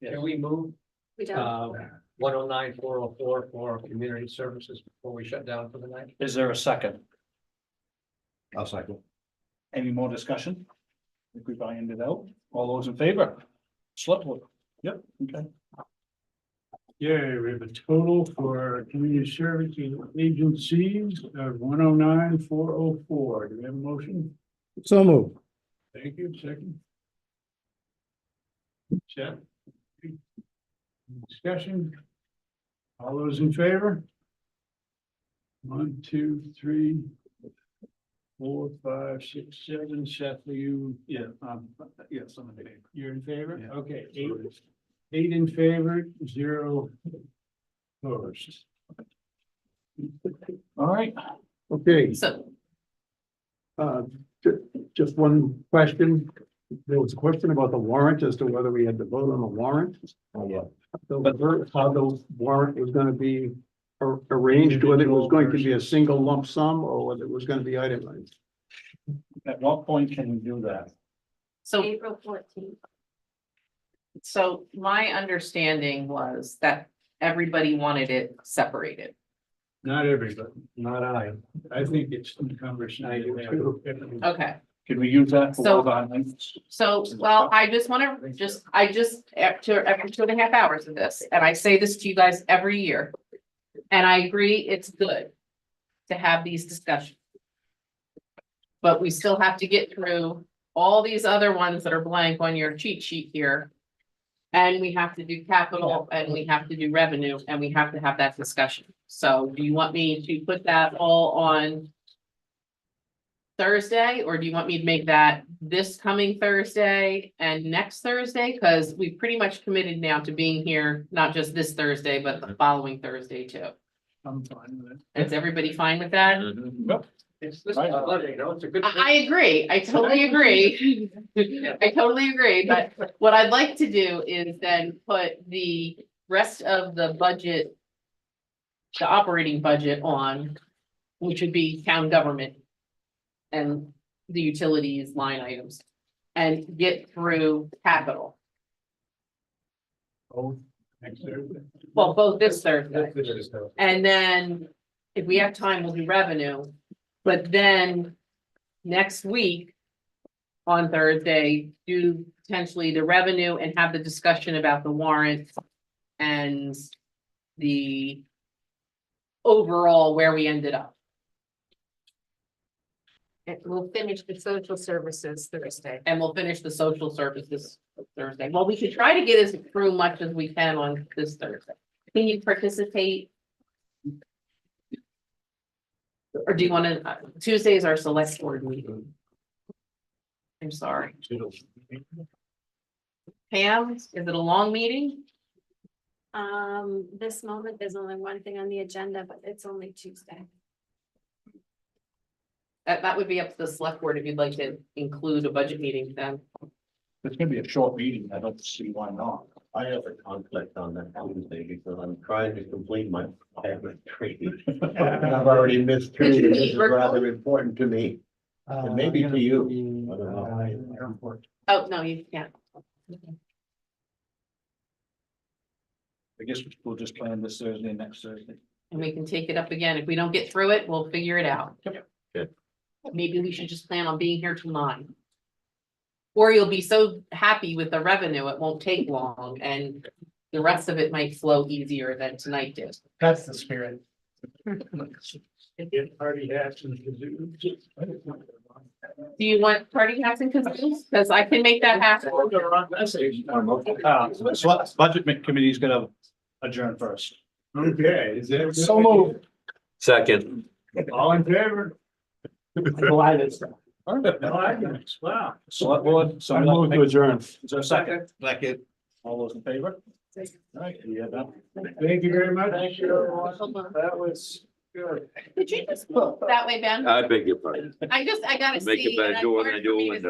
Can we move, We don't. 109,404 for community services before we shut down for the night? Is there a second? I'll second. Any more discussion? If we find it out, all those in favor? Slipwood. Yep, okay. Yeah, we have a total for community services agencies of 109,404. Do we have a motion? So move. Thank you, second. Check. Discussion. All those in favor? 1, 2, 3, 4, 5, 6, 7. Seth, are you? Yeah, yes, I'm in favor. You're in favor? Yeah. Okay, 8 in favor, 0 opposed. All right. Okay, So just one question. There was a question about the warrant as to whether we had to vote on the warrant. Oh, yeah. How the warrant was gonna be arranged, whether it was going to be a single lump sum or whether it was gonna be itemized. At what point can we do that? so April 14th. So my understanding was that everybody wanted it separated. Not everybody. Not I. I think it's cumbersome. I do too. Okay, Can we use that for So- one of our nights? so, well, I just wanna, after 2.5 hours of this, and I say this to you guys every year. And I agree, it's good to have these discussions. But we still have to get through all these other ones that are blank on your cheat sheet here. And we have to do capital, and we have to do revenue, and we have to have that discussion. So do you want me to put that all on Thursday, or do you want me to make that this coming Thursday and next Thursday? Because we've pretty much committed now to being here, not just this Thursday, but the following Thursday too. I'm fine with it. Is everybody fine with that? It's this is flooding, you know, it's a good. I agree. I totally agree. I totally agree, but what I'd like to do is then put the rest of the budget, the operating budget on, which would be town government and the utilities line items, and get through capital. Both next Thursday. Well, both this Thursday. And then if we have time, we'll do revenue. But then next week on Thursday, do potentially the revenue and have the discussion about the warrant and the overall where we ended up. And we'll finish the social services Thursday. And we'll finish the social services Thursday. Well, we should try to get as through much as we can on this Thursday. Can you participate? Or do you want to, Tuesday is our select board meeting. I'm sorry. Pam, is it a long meeting? This moment, there's only one thing on the agenda, but it's only Tuesday. That would be up to the select board if you'd like to include a budget meeting then. It's gonna be a short meeting. I don't see why not. I have a conflict on that Tuesday because I'm trying to complete my pilot training. And I've already missed two, and this is rather important to me, and maybe to you. I don't know. Oh, no, you can't. I guess we'll just plan this Thursday, next Thursday. And we can take it up again. If we don't get through it, we'll figure it out. Good. Maybe we should just plan on being here till 9. Or you'll be so happy with the revenue, it won't take long and the rest of it might flow easier than tonight did. That's the spirit. Get party hats and kazoos. Do you want party hats and kazoos? Because I can make that happen. Budget committee is gonna adjourn first. Okay, is there? So moved. Second. All in favor? No arguments, wow. Select board, so I move to adjourn. Is there a second? Second. All those in favor? All right, yeah, done. Thank you very much. Thank you, everyone. That was good. Did you just move that way, Ben? I beg your pardon. I gotta Make it see. better, and do it's what I hard do for me to and,